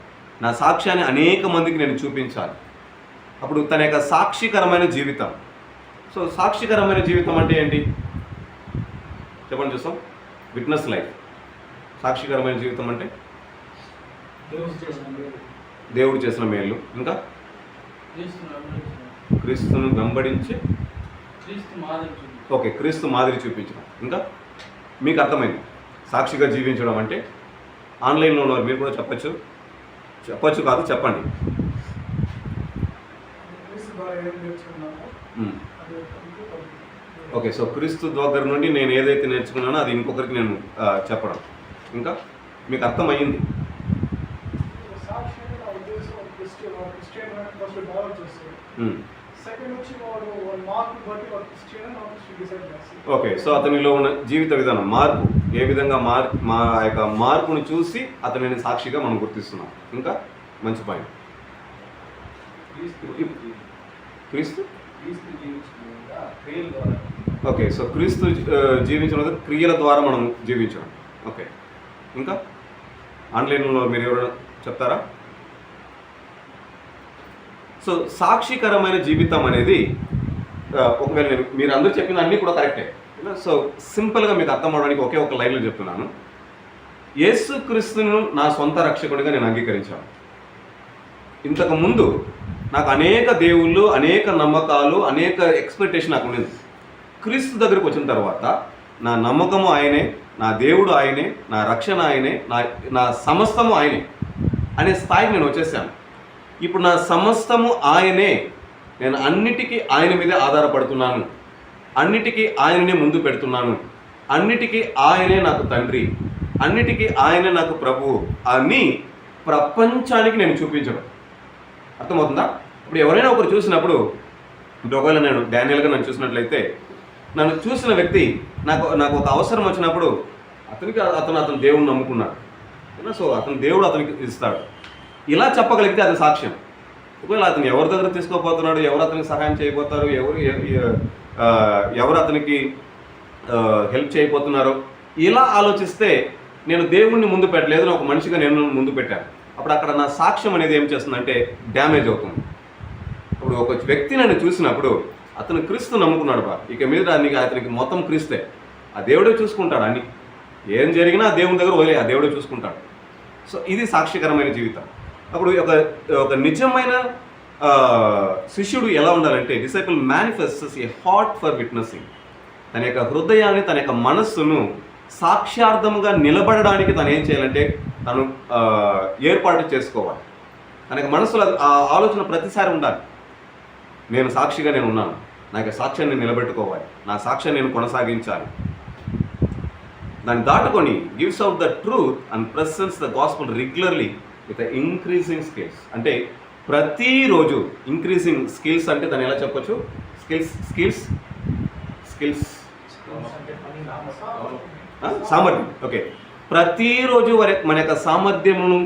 నా సాక్ష్యాన్ని అనేక మందికి నేను చూపించాలి. అప్పుడు తన యొక్క సాక్షికరమైన జీవితం. సో సాక్షికరమైన జీవితం అంటే ఏంటి చెప్పండి చూస్తాం. Witness life. సాక్షికరమైన జీవితం అంటే దేవుడు చేసిన మేలు, ఇంకా క్రీస్తును వెంబడించి ఓకే క్రీస్తు మాదిరి చూపించడం, ఇంకా మీకు అర్థమైంది. సాక్షిగా జీవించడం అంటే ఆన్లైన్లో ఉన్నవారు మీరు కూడా చెప్పచ్చు కాదు చెప్పండి. ఓకే, సో క్రీస్తు దగ్గర నుండి నేను ఏదైతే నేర్చుకున్నానో అది ఇంకొకరికి నేను చెప్పడం, ఇంకా మీకు అర్థమయ్యింది. ఓకే, సో అతనిలో ఉన్న జీవిత విధానం మార్పు, ఏ విధంగా మా యొక్క మార్పును చూసి అతనిని సాక్షిగా మనం గుర్తిస్తున్నాం. ఇంకా మంచి పాయింట్. క్రీస్తు ఓకే, సో క్రీస్తు జీవించడం క్రియల ద్వారా మనం జీవించడం. ఓకే, ఇంకా ఆన్లైన్లో మీరు ఎవరైనా చెప్తారా? సో సాక్షికరమైన జీవితం అనేది ఒకవేళ మీరు అందరూ చెప్పిన అన్నీ కూడా కరెక్టే. సో సింపుల్గా మీకు అర్థం అవడానికి ఒకే ఒక లైన్లో చెప్తున్నాను. యేసుక్రీస్తును నా సొంత రక్షకుడిగా నేను అంగీకరించాను. ఇంతకుముందు నాకు అనేక దేవుళ్ళు, అనేక నమ్మకాలు, అనేక ఎక్స్పెక్టేషన్ నాకు ఉండేది. క్రీస్తు దగ్గరికి వచ్చిన తర్వాత నా నమ్మకము ఆయనే, నా దేవుడు ఆయనే, నా రక్షణ ఆయనే, నా సమస్తము ఆయనే అనే స్థాయికి నేను వచ్చేసాను. ఇప్పుడు నా సమస్తము ఆయనే, నేను అన్నిటికీ ఆయన మీదే ఆధారపడుతున్నాను, అన్నిటికీ ఆయననే ముందు పెడుతున్నాను, అన్నిటికీ ఆయనే నాకు తండ్రి, అన్నిటికీ ఆయనే నాకు ప్రభువు అని ప్రపంచానికి నేను చూపించడం. అర్థమవుతుందా? ఇప్పుడు ఎవరైనా ఒకరు చూసినప్పుడు, ఇప్పుడు ఒకవేళ నేను డానియల్గా నన్ను చూసినట్లయితే, నన్ను చూసిన వ్యక్తి నాకు ఒక అవసరం వచ్చినప్పుడు అతను దేవుడిని నమ్ముకున్నాడు, సో అతను దేవుడు అతనికి ఇస్తాడు, ఇలా చెప్పగలిగితే అది సాక్ష్యం. ఒకవేళ అతను ఎవరి దగ్గర తీసుకోపోతున్నాడు, ఎవరు అతనికి సహాయం చేయబోతారు, ఎవరు అతనికి హెల్ప్ చేయబోతున్నారో ఇలా ఆలోచిస్తే నేను దేవుణ్ణి ముందు పెట్టలేదు, ఒక మనిషిగా నేను ముందు పెట్టాను. అప్పుడు అక్కడ నా సాక్ష్యం అనేది ఏం చేస్తుందంటే డ్యామేజ్ అవుతుంది. ఇప్పుడు ఒక వ్యక్తి నన్ను చూసినప్పుడు అతను క్రీస్తు నమ్ముకున్నాడు బా, ఇక మీద అతనికి మొత్తం క్రీస్తే, ఆ దేవుడే చూసుకుంటాడు అన్ని, ఏం జరిగినా ఆ దేవుని దగ్గర వదిలే, ఆ దేవుడే చూసుకుంటాడు. సో ఇది సాక్షికరమైన జీవితం. అప్పుడు ఒక నిజమైన శిష్యుడు ఎలా ఉండాలంటే, disciple manifests a heart for witnessing. తన యొక్క హృదయాన్ని, తన యొక్క మనస్సును సాక్ష్యార్థంగా నిలబడడానికి తను ఏం చేయాలంటే తను ఏర్పాటు చేసుకోవాలి. తన యొక్క మనస్సులో ఆ ఆలోచన ప్రతిసారి ఉండాలి, నేను సాక్షిగా నేను ఉన్నాను, నా యొక్క సాక్ష్యాన్ని నిలబెట్టుకోవాలి, నా సాక్ష్యాన్ని నేను కొనసాగించాలి. దాన్ని దాటుకొని gives out the truth and presence the gospel regularly with increasing skills. అంటే ప్రతిరోజు ఇంక్రీజింగ్ స్కిల్స్ అంటే దాన్ని ఎలా చెప్పొచ్చు, స్కిల్స్ సామర్థ్యం. ఓకే, ప్రతిరోజు మన యొక్క సామర్థ్యమును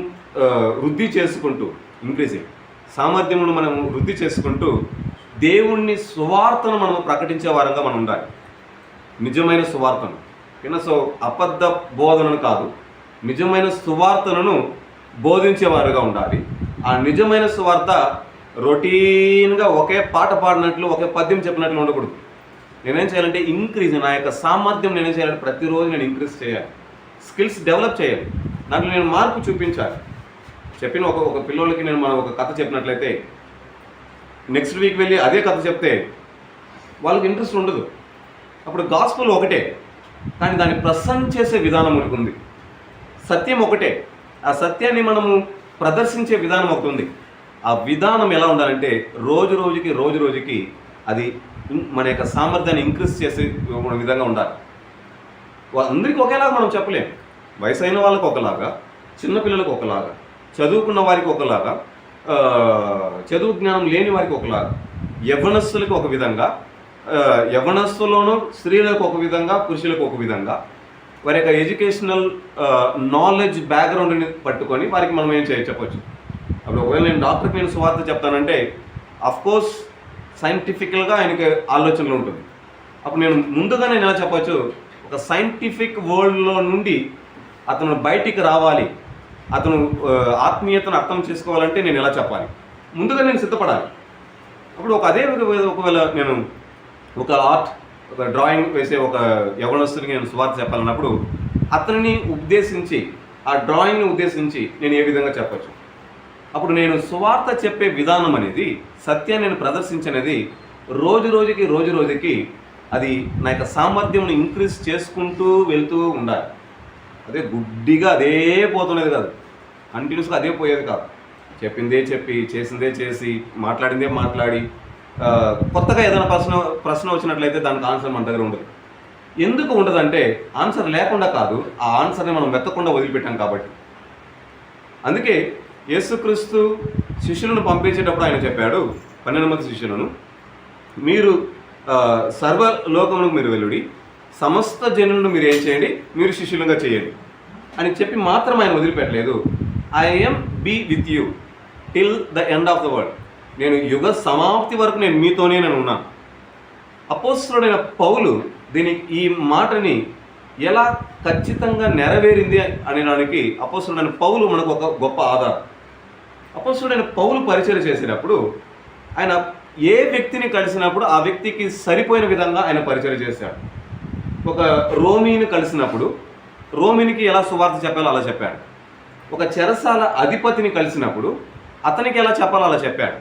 వృద్ధి చేసుకుంటూ, ఇంక్రీజింగ్ సామర్థ్యమును మనం వృద్ధి చేసుకుంటూ దేవుణ్ణి సువార్తను మనం ప్రకటించే వారంగా మనం ఉండాలి. నిజమైన సువార్తను, సో అబద్ధ బోధనను కాదు, నిజమైన సువార్తను బోధించేవారుగా ఉండాలి. ఆ నిజమైన సువార్త రొటీన్గా ఒకే పాట పాడినట్లు, ఒకే పద్యం చెప్పినట్లు ఉండకూడదు. నేనేం చేయాలంటే ఇంక్రీజ్, నా యొక్క సామర్థ్యం నేనేం చేయాలంటే ప్రతిరోజు నేను ఇంక్రీజ్ చేయాలి, స్కిల్స్ డెవలప్ చేయాలి, దాంట్లో నేను మార్పు చూపించాలి. చెప్పిన ఒక పిల్లలకి మనం ఒక కథ చెప్పినట్లయితే నెక్స్ట్ వీక్ వెళ్ళి అదే కథ చెప్తే వాళ్ళకి ఇంట్రెస్ట్ ఉండదు. అప్పుడు గాస్పెల్ ఒకటే, కానీ దాన్ని ప్రసంట్ చేసే విధానం ఒకటి ఉంది. సత్యం ఒకటే, ఆ సత్యాన్ని మనము ప్రదర్శించే విధానం ఒకటి ఉంది. ఆ విధానం ఎలా ఉండాలంటే రోజు రోజుకి అది మన యొక్క సామర్థ్యాన్ని ఇంక్రీజ్ చేసే విధంగా ఉండాలి. అందరికీ ఒకేలాగా మనం చెప్పలేం. వయసు అయిన వాళ్ళకి ఒకలాగా, చిన్నపిల్లలకు ఒకలాగా, చదువుకున్న వారికి ఒకలాగా, చదువు జ్ఞానం లేని వారికి ఒకలాగా, యవ్వనస్తులకు ఒక విధంగా, యవ్వనస్తుల్లోనూ స్త్రీలకు ఒక విధంగా, పురుషులకు ఒక విధంగా, వారి యొక్క ఎడ్యుకేషనల్ నాలెడ్జ్ బ్యాక్గ్రౌండ్ని పట్టుకొని వారికి మనం ఏం చెప్పొచ్చు. అప్పుడు ఒకవేళ నేను డాక్టర్ పైన సువార్త చెప్తానంటే అఫ్కోర్స్ సైంటిఫికల్గా ఆయనకి ఆలోచనలు ఉంటుంది. అప్పుడు నేను ముందుగా నేను ఎలా చెప్పచ్చు, ఒక సైంటిఫిక్ వరల్డ్లో నుండి అతను బయటికి రావాలి, అతను ఆత్మీయతను అర్థం చేసుకోవాలంటే నేను ఎలా చెప్పాలి, ముందుగా నేను సిద్ధపడాలి. అప్పుడు ఒకవేళ నేను ఒక ఆర్ట్, ఒక డ్రాయింగ్ వేసే ఒక యవ్వనస్తుడికి నేను సువార్త చెప్పాలన్నప్పుడు అతనిని ఉద్దేశించి, ఆ డ్రాయింగ్ని ఉద్దేశించి నేను ఏ విధంగా చెప్పచ్చు. అప్పుడు నేను సువార్త చెప్పే విధానం అనేది, సత్యాన్ని నేను ప్రదర్శించినది రోజు రోజుకి అది నా యొక్క సామర్థ్యంను ఇంక్రీజ్ చేసుకుంటూ వెళ్తూ ఉండాలి. అదే గుడ్డిగా అదే పోతున్నది కాదు, కంటిన్యూస్గా అదే పోయేది కాదు. చెప్పిందే చెప్పి, చేసిందే చేసి, మాట్లాడిందే మాట్లాడి, కొత్తగా ఏదైనా ప్రశ్న వచ్చినట్లయితే దానికి ఆన్సర్ మన దగ్గర ఉండదు. ఎందుకు ఉండదంటే ఆన్సర్ లేకుండా కాదు, ఆ ఆన్సర్ని మనం వెతకుండా వదిలిపెట్టాం కాబట్టి. అందుకే యేసుక్రీస్తు శిష్యులను పంపించేటప్పుడు ఆయన చెప్పాడు, 12 మంది శిష్యులను, మీరు సర్వలోకములకు మీరు వెళ్ళుడి, సమస్త జనులను మీరు ఏం చేయండి, మీరు శిష్యులుగా చేయండి అని చెప్పి మాత్రం ఆయన వదిలిపెట్టలేదు. I'm be with you till the end of the world. నేను యుగ సమాప్తి వరకు నేను మీతోనే నేను ఉన్నాను. అపోస్తలుడైన పౌలు ఈ మాటని ఎలా ఖచ్చితంగా నెరవేరింది అనడానికి అపోస్తలుడైన పౌలు మనకు ఒక గొప్ప ఆధారం. అపోస్తలుడైన పౌలు పరిచయం చేసేటప్పుడు ఆయన ఏ వ్యక్తిని కలిసినప్పుడు ఆ వ్యక్తికి సరిపోయిన విధంగా ఆయన పరిచయం చేశాడు. ఒక రోమీని కలిసినప్పుడు రోమినికి ఎలా సువార్త చెప్పాలో అలా చెప్పాడు. ఒక చెరసాల అధిపతిని కలిసినప్పుడు అతనికి ఎలా చెప్పాలో అలా చెప్పాడు.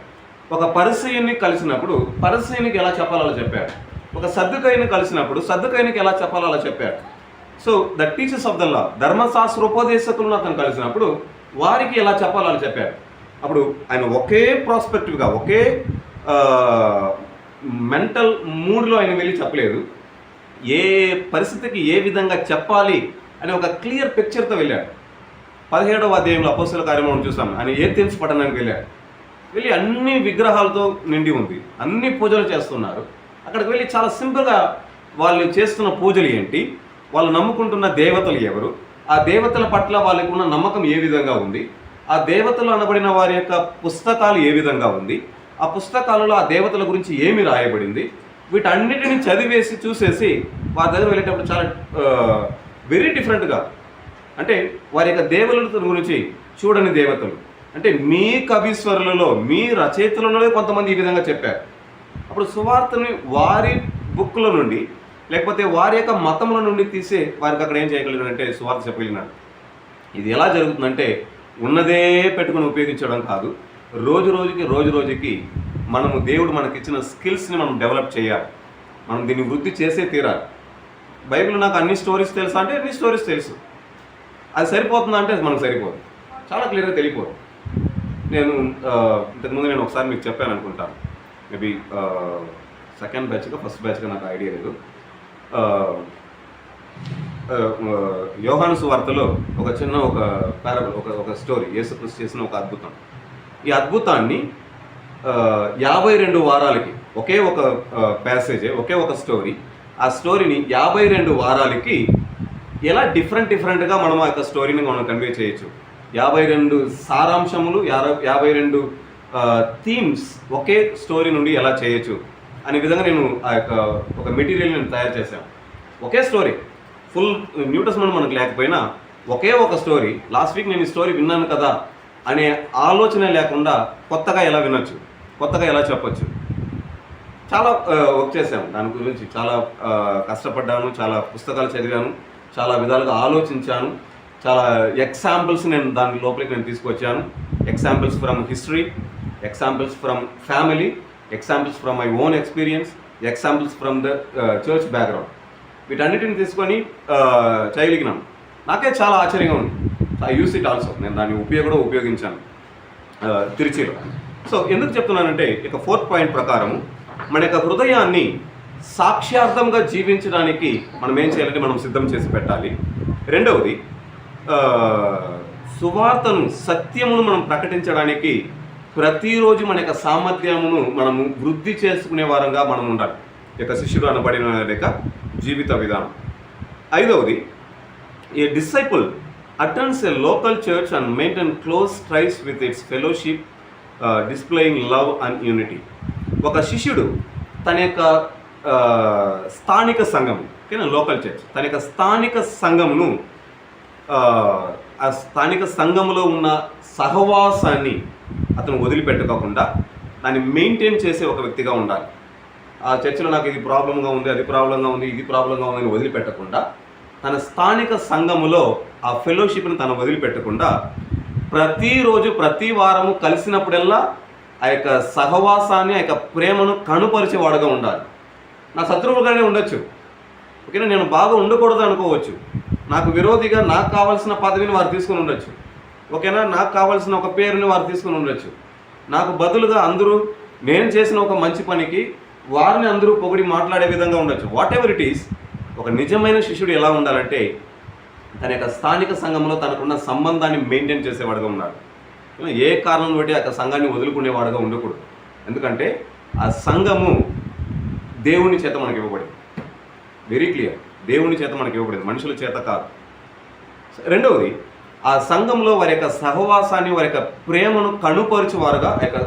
ఒక పరిసయ్యుని కలిసినప్పుడు పరిసయ్యునికి ఎలా చెప్పాలో అలా చెప్పాడు. ఒక సద్దుకైని కలిసినప్పుడు సద్దుకైనికి ఎలా చెప్పాలో అలా చెప్పాడు. So the teachers of the law, ధర్మశాస్త్రోపదేశకులను అతను కలిసినప్పుడు వారికి ఎలా చెప్పాలో అలా చెప్పాడు. అప్పుడు ఆయన ఒకే ప్రాస్పెక్టివ్గా, ఒకే మెంటల్ మూడ్లో ఆయన వెళ్ళి చెప్పలేదు. ఏ పరిస్థితికి ఏ విధంగా చెప్పాలి అని ఒక క్లియర్ పిక్చర్తో వెళ్ళాడు. 17వ అధ్యాయంలో అపోస్తలుల కార్యము మనం చూసాం. ఆయన ఏథెన్స్ పట్టణానికి వెళ్ళాడు. వెళ్ళి అన్ని విగ్రహాలతో నిండి ఉంది, అన్ని పూజలు చేస్తున్నారు. అక్కడికి వెళ్ళి చాలా సింపుల్గా వాళ్ళు చేస్తున్న పూజలు ఏంటి, వాళ్ళు నమ్ముకుంటున్న దేవతలు ఎవరు, ఆ దేవతల పట్ల వాళ్ళకు ఉన్న నమ్మకం ఏ విధంగా ఉంది, ఆ దేవతలు అనబడిన వారి యొక్క పుస్తకాలు ఏ విధంగా ఉంది, ఆ పుస్తకాలలో ఆ దేవతల గురించి ఏమి రాయబడింది, వీటన్నిటిని చదివేసి చూసేసి వారి దగ్గర వెళ్ళేటప్పుడు చాలా వెరీ డిఫరెంట్గా, అంటే వారి యొక్క దేవతల గురించి చూడని దేవతలు, అంటే మీ కవీశ్వరులలో, మీ రచయితలలో కొంతమంది ఈ విధంగా చెప్పారు. అప్పుడు సువార్తని వారి బుక్ల నుండి లేకపోతే వారి యొక్క మతంలో నుండి తీసే వారికి అక్కడ ఏం చేయగలిగినారంటే సువార్త చెప్పగలిగినారు. ఇది ఎలా జరుగుతుందంటే ఉన్నదే పెట్టుకుని ఉపయోగించడం కాదు, రోజు రోజుకి మనము దేవుడు మనకిచ్చిన స్కిల్స్ని మనం డెవలప్ చేయాలి. మనం దీన్ని వృద్ధి చేసే తీరాలి. బైబిల్ నాకు అన్ని స్టోరీస్ తెలుసా అంటే అన్ని స్టోరీస్ తెలుసు. అది సరిపోతుందా అంటే అది మనకు సరిపోదు, చాలా క్లియర్గా తెలియపోదు. నేను ఇంతకుముందు నేను ఒకసారి మీకు చెప్పాను అనుకుంటాను, మేబీ సెకండ్ బ్యాచ్గా ఫస్ట్ బ్యాచ్గా నాకు ఐడియా లేదు. యోహాను సువార్తలో ఒక చిన్న పారబుల్, ఒక స్టోరీ, యేసుక్రీస్తు చేసిన ఒక అద్భుతం. ఈ అద్భుతాన్ని 52 వారాలకి ఒకే ఒక ప్యాసేజే, ఒకే ఒక స్టోరీ, ఆ స్టోరీని 52 వారాలకి ఎలా డిఫరెంట్గా మనం ఆ యొక్క స్టోరీని మనం కన్వే చేయొచ్చు. 52 సారాంశములు, 52 థీమ్స్ ఒకే స్టోరీ నుండి ఎలా చేయొచ్చు అనే విధంగా నేను ఆ యొక్క ఒక మెటీరియల్ నేను తయారు చేశాను. ఒకే స్టోరీ, ఫుల్ న్యూ టెస్టమెంట్ మనకు లేకపోయినా ఒకే ఒక స్టోరీ. లాస్ట్ వీక్ నేను ఈ స్టోరీ విన్నాను కదా అనే ఆలోచన లేకుండా కొత్తగా ఎలా వినొచ్చు, కొత్తగా ఎలా చెప్పచ్చు, చాలా వర్క్ చేశాను. దాని గురించి చాలా కష్టపడ్డాను, చాలా పుస్తకాలు చదివాను, చాలా విధాలుగా ఆలోచించాను, చాలా ఎగ్జాంపుల్స్ నేను దాని లోపలికి నేను తీసుకొచ్చాను. Examples from history, examples from family, examples from my own experience, examples from the church background. వీటన్నిటిని తీసుకొని చేయగలిగినాను. నాకే చాలా ఆశ్చర్యంగా ఉంది. ఐ యూస్ ఇట్ ఆల్సో, నేను దాన్ని ఉపయోగించాను తిరుచిలో. సో ఎందుకు చెప్తున్నానంటే ఇక 4th పాయింట్ ప్రకారం మన యొక్క హృదయాన్ని సాక్ష్యార్థంగా జీవించడానికి మనం ఏం చేయాలంటే మనం సిద్ధం చేసి పెట్టాలి. రెండవది, సువార్తను, సత్యమును మనం ప్రకటించడానికి ప్రతిరోజు మన యొక్క సామర్థ్యమును మనము వృద్ధి చేసుకునే వారంగా మనం ఉండాలి. ఇక శిష్యుడు అనబడిన యొక్క జీవిత విధానం. ఐదవది, a disciple attends a local church and maintain close ties with its fellowship, displaying love and unity. ఒక శిష్యుడు తన యొక్క స్థానిక సంఘం, లోకల్ చర్చ్, తన యొక్క స్థానిక సంఘమును, ఆ స్థానిక సంఘములో ఉన్న సహవాసాన్ని అతను వదిలిపెట్టుకోకుండా దాన్ని మెయింటైన్ చేసే ఒక వ్యక్తిగా ఉండాలి. ఆ చర్చిలో నాకు ఇది ప్రాబ్లంగా ఉంది, అది ప్రాబ్లంగా ఉంది, ఇది ప్రాబ్లంగా ఉంది అని వదిలిపెట్టకుండా తన స్థానిక సంఘములో ఆ ఫెలోషిప్ని తను వదిలిపెట్టకుండా ప్రతిరోజు, ప్రతి వారము కలిసినప్పుడల్లా ఆ యొక్క సహవాసాన్ని, ఆ యొక్క ప్రేమను కనుపరిచేవాడుగా ఉండాలి. నా శత్రువులుగానే ఉండొచ్చు, ఓకేనా, నేను బాగా ఉండకూడదు అనుకోవచ్చు, నాకు విరోధిగా నాకు కావాల్సిన పదవిని వారు తీసుకుని ఉండొచ్చు, ఓకేనా, నాకు కావాల్సిన ఒక పేరుని వారు తీసుకుని ఉండొచ్చు, నాకు బదులుగా అందరూ నేను చేసిన ఒక మంచి పనికి వారిని అందరూ పొగిడి మాట్లాడే విధంగా ఉండొచ్చు. వాట్ ఎవర్ ఇట్ ఈస్, ఒక నిజమైన శిష్యుడు ఎలా ఉండాలంటే తన యొక్క స్థానిక సంఘంలో తనకున్న సంబంధాన్ని మెయింటైన్ చేసేవాడుగా ఉన్నాడు. ఏ కారణం బట్టి ఆ సంఘాన్ని వదులుకునేవాడుగా ఉండకూడదు. ఎందుకంటే ఆ సంఘము దేవుని చేత మనకి ఇవ్వబడింది. వెరీ క్లియర్, దేవుని చేత మనకి ఇవ్వబడింది, మనుషుల చేత కాదు. రెండవది, ఆ సంఘంలో వారి యొక్క సహవాసాన్ని, వారి యొక్క ప్రేమను కనుపరిచేవారుగా ఆ యొక్క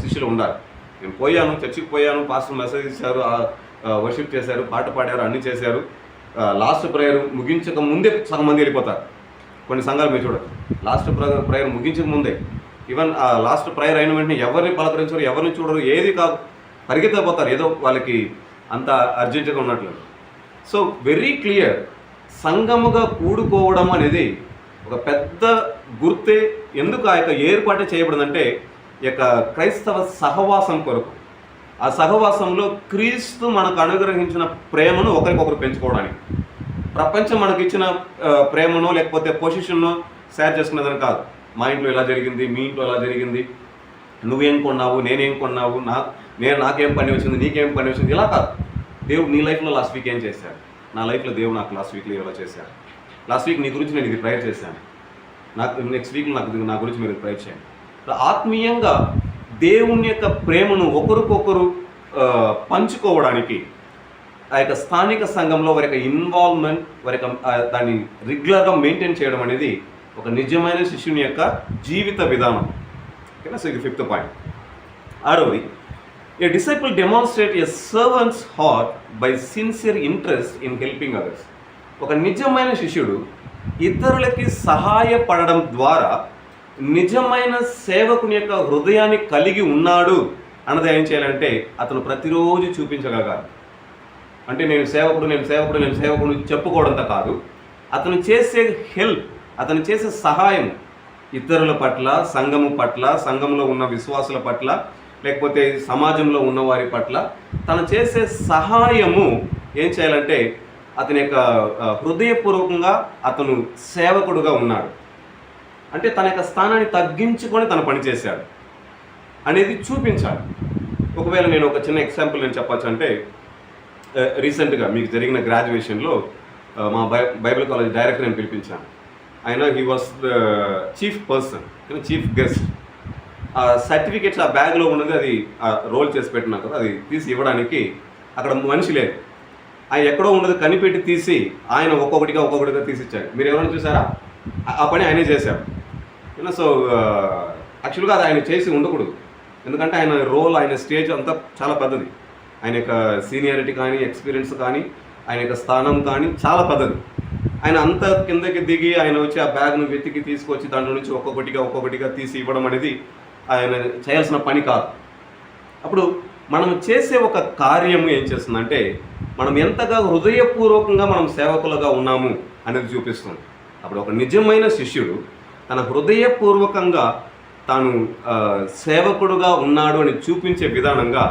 శిష్యులు ఉండాలి. నేను పోయాను, చర్చికి పోయాను, పాస్టర్ మెసేజ్ ఇచ్చారు, వర్షిప్ చేశారు, పాట పాడారు, అన్నీ చేశారు, లాస్ట్ ప్రేయర్ ముగించక ముందే సగం మంది వెళ్ళిపోతారు. కొన్ని సంఘాలు మీరు చూడరు, లాస్ట్ ప్రేయర్ ముగించక ముందే, ఈవెన్ ఆ లాస్ట్ ప్రేయర్ అయిన వెంటనే ఎవరిని పలకరించరు, ఎవరిని చూడరు, ఏది కాదు, పరిగెత్తపోతారు, ఏదో వాళ్ళకి అంత అర్జెంటుగా ఉన్నట్లు. సో వెరీ క్లియర్, సంఘముగా కూడుకోవడం అనేది ఒక పెద్ద గుర్తే. ఎందుకు ఆ యొక్క ఏర్పాటే చేయబడిందంటే ఈ యొక్క క్రైస్తవ సహవాసం కొరకు. ఆ సహవాసంలో క్రీస్తు మనకు అనుగ్రహించిన ప్రేమను ఒకరికొకరు పెంచుకోవడానికి. ప్రపంచం మనకి ఇచ్చిన ప్రేమనో లేకపోతే పొజిషన్నో షేర్ చేసుకునేదని కాదు. మా ఇంట్లో ఎలా జరిగింది, మీ ఇంట్లో ఎలా జరిగింది, నువ్వేం కొన్నావు, నేనేం కొన్నావు, నాకేం పని వచ్చింది, నీకేం పని వచ్చింది, ఇలా కాదు. దేవుడు నీ లైఫ్లో లాస్ట్ వీక్ ఏం చేశాడు, నా లైఫ్లో దేవుడు నాకు లాస్ట్ వీక్లో ఎలా చేశాడు, లాస్ట్ వీక్ నీ గురించి నేను ఇది ప్రేయర్ చేశాను, నాకు నెక్స్ట్ వీక్ నా గురించి మీరు ప్రేయర్ చేయండి. ఆత్మీయంగా దేవుని యొక్క ప్రేమను ఒకరికొకరు పంచుకోవడానికి ఆ యొక్క స్థానిక సంఘంలో వారి యొక్క ఇన్వాల్వ్మెంట్, వారి యొక్క దాన్ని రెగ్యులర్గా మెయింటైన్ చేయడం అనేది ఒక నిజమైన శిష్యుని యొక్క జీవిత విధానం. ఓకేనా, సో ఇది 5th పాయింట్. ఆరవది, ఏ disciple demonstrate A servants heart by sincere interest in helping others. ఒక నిజమైన శిష్యుడు ఇతరులకి సహాయపడడం ద్వారా నిజమైన సేవకుని యొక్క హృదయాన్ని కలిగి ఉన్నాడు అన్నది ఏం చేయాలంటే అతను ప్రతిరోజు చూపించగలగాలి. అంటే నేను సేవకుడు చెప్పుకోవడంతో కాదు, అతను చేసే హెల్ప్, అతను చేసే సహాయం ఇతరుల పట్ల, సంఘము పట్ల, సంఘంలో ఉన్న విశ్వాసుల పట్ల, లేకపోతే సమాజంలో ఉన్న వారి పట్ల తను చేసే సహాయము ఏం చేయాలంటే అతని యొక్క హృదయపూర్వకంగా అతను సేవకుడుగా ఉన్నాడు, అంటే తన యొక్క స్థానాన్ని తగ్గించుకొని తన పని చేశాడు అనేది చూపించాలి. ఒకవేళ నేను ఒక చిన్న ఎగ్జాంపుల్ నేను చెప్పచ్చు అంటే, రీసెంట్గా మీకు జరిగిన గ్రాడ్యుయేషన్లో మా బైబిల్ కాలేజ్ డైరెక్టర్ నేను పిలిపించాను. ఆయన he was the chief person, chief guest. ఆ సర్టిఫికేట్స్ ఆ బ్యాగ్లో ఉన్నది, అది రోల్ చేసి పెట్టినా కదా, అది తీసి ఇవ్వడానికి అక్కడ మనిషి లేదు. ఆయన ఎక్కడో ఉన్నది కనిపెట్టి తీసి ఆయన ఒక్కొక్కటిగా తీసిచ్చాడు. మీరు ఎవరైనా చూసారా? ఆ పని ఆయనే చేశారు. సో యాక్చువల్గా అది ఆయన చేసి ఉండకూడదు, ఎందుకంటే ఆయన రోల్, ఆయన స్టేజ్ అంతా చాలా పెద్దది. ఆయన యొక్క సీనియారిటీ కానీ, ఎక్స్పీరియన్స్ కానీ, ఆయన యొక్క స్థానం కానీ చాలా పెద్దది. ఆయన అంత కిందకి దిగి ఆయన వచ్చి ఆ బ్యాగ్ను వెతికి తీసుకొచ్చి దాంట్లో నుంచి ఒక్కొక్కటిగా తీసి ఇవ్వడం అనేది ఆయన చేయాల్సిన పని కాదు. అప్పుడు మనం చేసే ఒక కార్యము ఏం చేస్తుందంటే మనం ఎంతగా హృదయపూర్వకంగా మనం సేవకులుగా ఉన్నాము అనేది చూపిస్తుంది. అప్పుడు ఒక నిజమైన శిష్యుడు తన హృదయపూర్వకంగా తాను సేవకుడుగా ఉన్నాడు అని చూపించే విధానంగా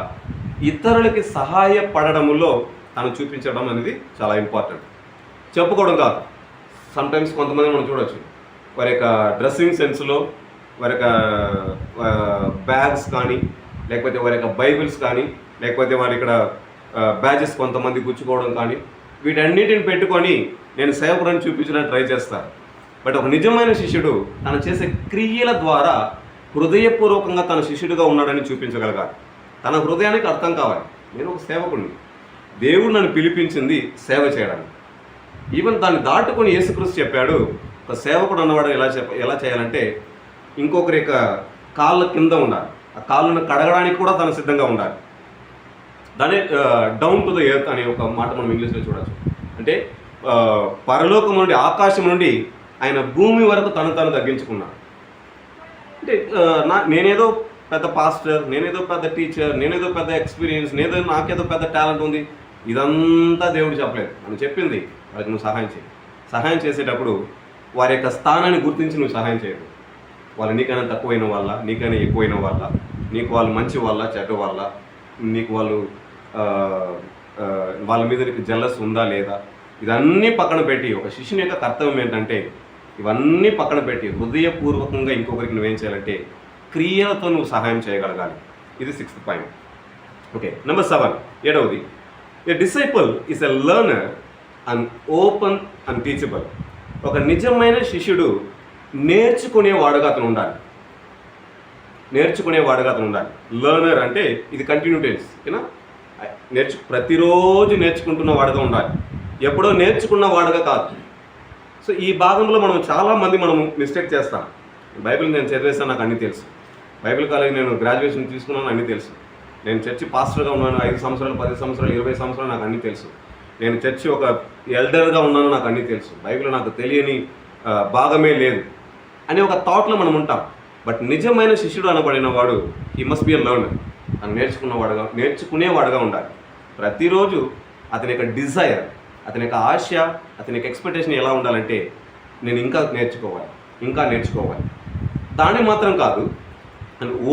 ఇతరులకి సహాయపడడంలో తను చూపించడం అనేది చాలా ఇంపార్టెంట్. చెప్పుకోవడం కాదు. సమ్టైమ్స్ కొంతమంది మనం చూడవచ్చు, వారి యొక్క డ్రెస్సింగ్ సెన్స్లో వారి యొక్క బ్యాగ్స్ కానీ, లేకపోతే వారి యొక్క బైబిల్స్ కానీ, లేకపోతే వారి ఇక్కడ బ్యాజెస్ కొంతమంది గుచ్చుకోవడం కానీ, వీటన్నిటిని పెట్టుకొని నేను సేవకుడిని చూపించడానికి ట్రై చేస్తాను. బట్ ఒక నిజమైన శిష్యుడు తను చేసే క్రియల ద్వారా హృదయపూర్వకంగా తన శిష్యుడిగా ఉన్నాడని చూపించగలగాలి. తన హృదయానికి అర్థం కావాలి, నేను ఒక సేవకుడిని, దేవుడు నన్ను పిలిపించింది సేవ చేయడానికి. ఈవెన్ దాన్ని దాటుకొని యేసుక్రీస్తు చెప్పాడు, ఒక సేవకుడు అన్నవాడు ఎలా చేయాలంటే ఇంకొకరి యొక్క కాళ్ళ కింద ఉండాలి, ఆ కాళ్ళను కడగడానికి కూడా తను సిద్ధంగా ఉండాలి. దాన్ని డౌన్ టు ద ఎర్త్ అనే ఒక మాట మనం ఇంగ్లీష్లో చూడవచ్చు. అంటే పరలోకం నుండి, ఆకాశం నుండి ఆయన భూమి వరకు తను తగ్గించుకున్నాడు. అంటే నేనేదో పెద్ద పాస్టర్, నేనేదో పెద్ద టీచర్, నేనేదో పెద్ద ఎక్స్పీరియన్స్, నాకేదో పెద్ద టాలెంట్ ఉంది, ఇదంతా దేవుడు చెప్పలేదు. అని చెప్పింది వాళ్ళకి నువ్వు సహాయం చేసేటప్పుడు వారి యొక్క స్థానాన్ని గుర్తించి నువ్వు సహాయం చేయదు. వాళ్ళు నీకైనా తక్కువైన వాళ్ళ, నీకైనా ఎక్కువైన వాళ్ళ, నీకు వాళ్ళు మంచి వాళ్ళ, చెడ్డ వాళ్ళ, నీకు వాళ్ళు వాళ్ళ మీద నీకు జెల్లస్ ఉందా లేదా, ఇదన్నీ పక్కన పెట్టి ఒక శిష్యుని యొక్క కర్తవ్యం ఏంటంటే ఇవన్నీ పక్కన పెట్టి హృదయపూర్వకంగా ఇంకొకరికి నువ్వేం చేయాలంటే క్రియలతో నువ్వు సహాయం చేయగలగాలి. ఇది 6th పాయింట్. ఓకే, నెంబర్ 7, 7వది, a disciple is a learner and open and teachable. ఒక నిజమైన శిష్యుడు నేర్చుకునేవాడుగా అతను ఉండాలి. లెర్నర్ అంటే ఇది కంటిన్యూ టెన్స్, ఓకేనా? ప్రతిరోజు నేర్చుకుంటున్న వాడుగా ఉండాలి, ఎప్పుడో నేర్చుకున్న వాడుగా కాదు. సో ఈ భాగంలో చాలామంది మిస్టేక్ చేస్తాం. బైబిల్ నేను చదివేస్తాను, నాకు అన్నీ తెలుసు. బైబిల్ కాలేజ్ నేను గ్రాడ్యుయేషన్ తీసుకున్నాను, అన్నీ తెలుసు. నేను చర్చి పాస్టర్గా ఉన్నాను 5 సంవత్సరాలు, 10 సంవత్సరాలు, 20 సంవత్సరాలు, నాకు అన్నీ తెలుసు. నేను చర్చి ఒక ఎల్డర్గా ఉన్నాను, నాకు అన్నీ తెలుసు. బైబిల్ నాకు తెలియని భాగమే లేదు అనే ఒక థాట్లో మనం ఉంటాం. బట్ నిజమైన శిష్యుడు అనబడిన వాడు he must be a learner. తను నేర్చుకునేవాడుగా ఉండాలి. ప్రతిరోజు అతని యొక్క డిజైర్, అతని యొక్క ఆశ, అతని యొక్క ఎక్స్పెక్టేషన్ ఎలా ఉండాలంటే నేను ఇంకా నేర్చుకోవాలి. దాన్ని మాత్రం కాదు,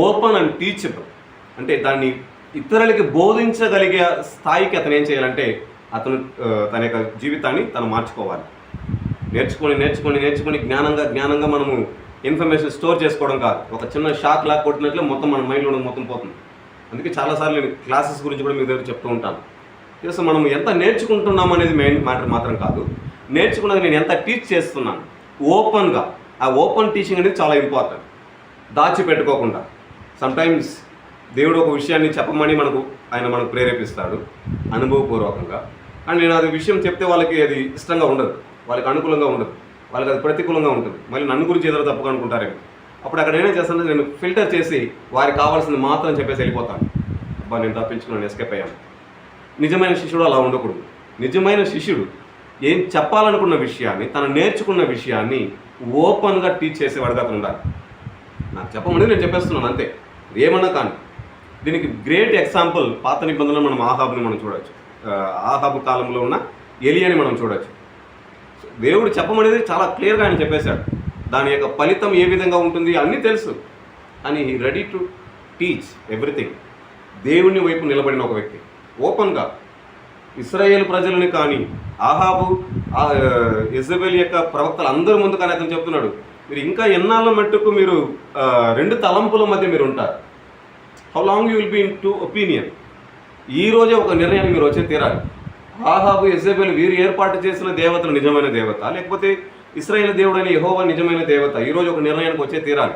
ఓపెన్ అండ్ టీచబుల్, అంటే దాన్ని ఇతరులకి బోధించగలిగే స్థాయికి అతను ఏం చేయాలంటే అతను తన యొక్క జీవితాన్ని తను మార్చుకోవాలి. నేర్చుకొని జ్ఞానంగా మనము ఇన్ఫర్మేషన్ స్టోర్ చేసుకోవడం కాదు. ఒక చిన్న షాక్ లాగా కొట్టినట్లు మొత్తం మన మైండ్లో మొత్తం పోతుంది. అందుకే చాలాసార్లు నేను క్లాసెస్ గురించి కూడా మీ దగ్గర చెప్తూ ఉంటాను. సో మనం ఎంత నేర్చుకుంటున్నాం అనేది మెయిన్ మ్యాటర్ మాత్రం కాదు, నేర్చుకున్నది నేను ఎంత టీచ్ చేస్తున్నాను ఓపెన్గా. ఆ ఓపెన్ టీచింగ్ అనేది చాలా ఇంపార్టెంట్. దాచిపెట్టుకోకుండా. సమ్టైమ్స్ దేవుడు ఒక విషయాన్ని చెప్పమని ఆయన మనకు ప్రేరేపిస్తాడు అనుభవపూర్వకంగా. అండ్ నేను అది విషయం చెప్తే వాళ్ళకి అది ఇష్టంగా ఉండదు, వాళ్ళకి అనుకూలంగా ఉండదు, వాళ్ళకి అది ప్రతికూలంగా ఉంటుంది. మళ్ళీ నన్ను గురించి ఏదో తప్పుగా అనుకుంటారేమో. అప్పుడు అక్కడ ఏమైనా చేస్తానంటే నేను ఫిల్టర్ చేసి వారికి కావాల్సింది మాత్రం చెప్పేసి వెళ్ళిపోతాను. నేను తప్పించుకున్నాను, ఎస్కేప్ అయ్యాను. నిజమైన శిష్యుడు అలా ఉండకూడదు. నిజమైన శిష్యుడు ఏం చెప్పాలనుకున్న విషయాన్ని, తను నేర్చుకున్న విషయాన్ని ఓపెన్గా టీచ్ చేసేవాడుగా ఉండాలి. నాకు చెప్పమని నేను చెప్పేస్తున్నాను అంతే, ఏమన్నా కానీ. దీనికి గ్రేట్ ఎగ్జాంపుల్ పాత నిబంధనలో మనం ఆహాబుని మనం చూడవచ్చు. ఆహాబు కాలంలో ఉన్న ఎలియాని మనం చూడవచ్చు. దేవుడు చెప్పమనేది చాలా క్లియర్గా ఆయన చెప్పేశాడు. దాని యొక్క ఫలితం ఏ విధంగా ఉంటుంది అన్నీ తెలుసు, అని he ready to teach everything. దేవుని వైపు నిలబడిన ఒక వ్యక్తి ఓపెన్గా ఇశ్రాయేల్ ప్రజలని కానీ ఆహాబు యెజబెల్ యొక్క ప్రవక్తలు అందరి ముందు కానీ అతను చెప్తున్నాడు, మీరు ఇంకా ఎన్నాళ్ళ మట్టుకు మీరు రెండు తలంపుల మధ్య మీరు ఉంటారు. How long you will be in two opinion. ఈ రోజే ఒక నిర్ణయానికి మీరు వచ్చే తీరాలి. ఆహాబు యెజబెల్ వీరు ఏర్పాటు చేసిన దేవతలు నిజమైన దేవత, లేకపోతే ఇశ్రాయేల్ దేవుడైన యెహోవా నిజమైన దేవత, ఈరోజు ఒక నిర్ణయానికి వచ్చే తీరాలి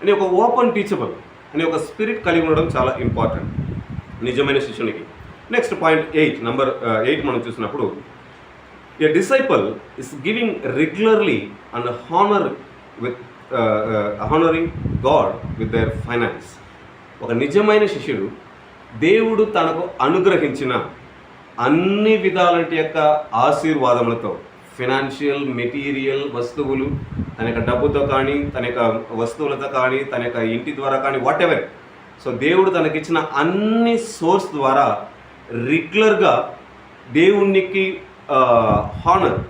అని ఒక ఓపెన్ టీచబుల్ అనే ఒక స్పిరిట్ కలిగి ఉండడం చాలా ఇంపార్టెంట్ నిజమైన శిష్యునికి. నెక్స్ట్ పాయింట్ 8, నంబర్ 8 మనం చూసినప్పుడు, ఏ disciple is giving regularly and honouring God with their finance. ఒక నిజమైన శిష్యుడు దేవుడు తనకు అనుగ్రహించిన అన్ని విధాలంటి యొక్క ఆశీర్వాదములతో, ఫినాన్షియల్, మెటీరియల్ వస్తువులు, తన యొక్క డబ్బుతో కానీ, తన యొక్క వస్తువులతో కానీ, తన యొక్క ఇంటి ద్వారా కానీ, వాట్ ఎవర్. సో దేవుడు తనకిచ్చిన అన్ని సోర్స్ ద్వారా రెగ్యులర్గా దేవునికి హానర్,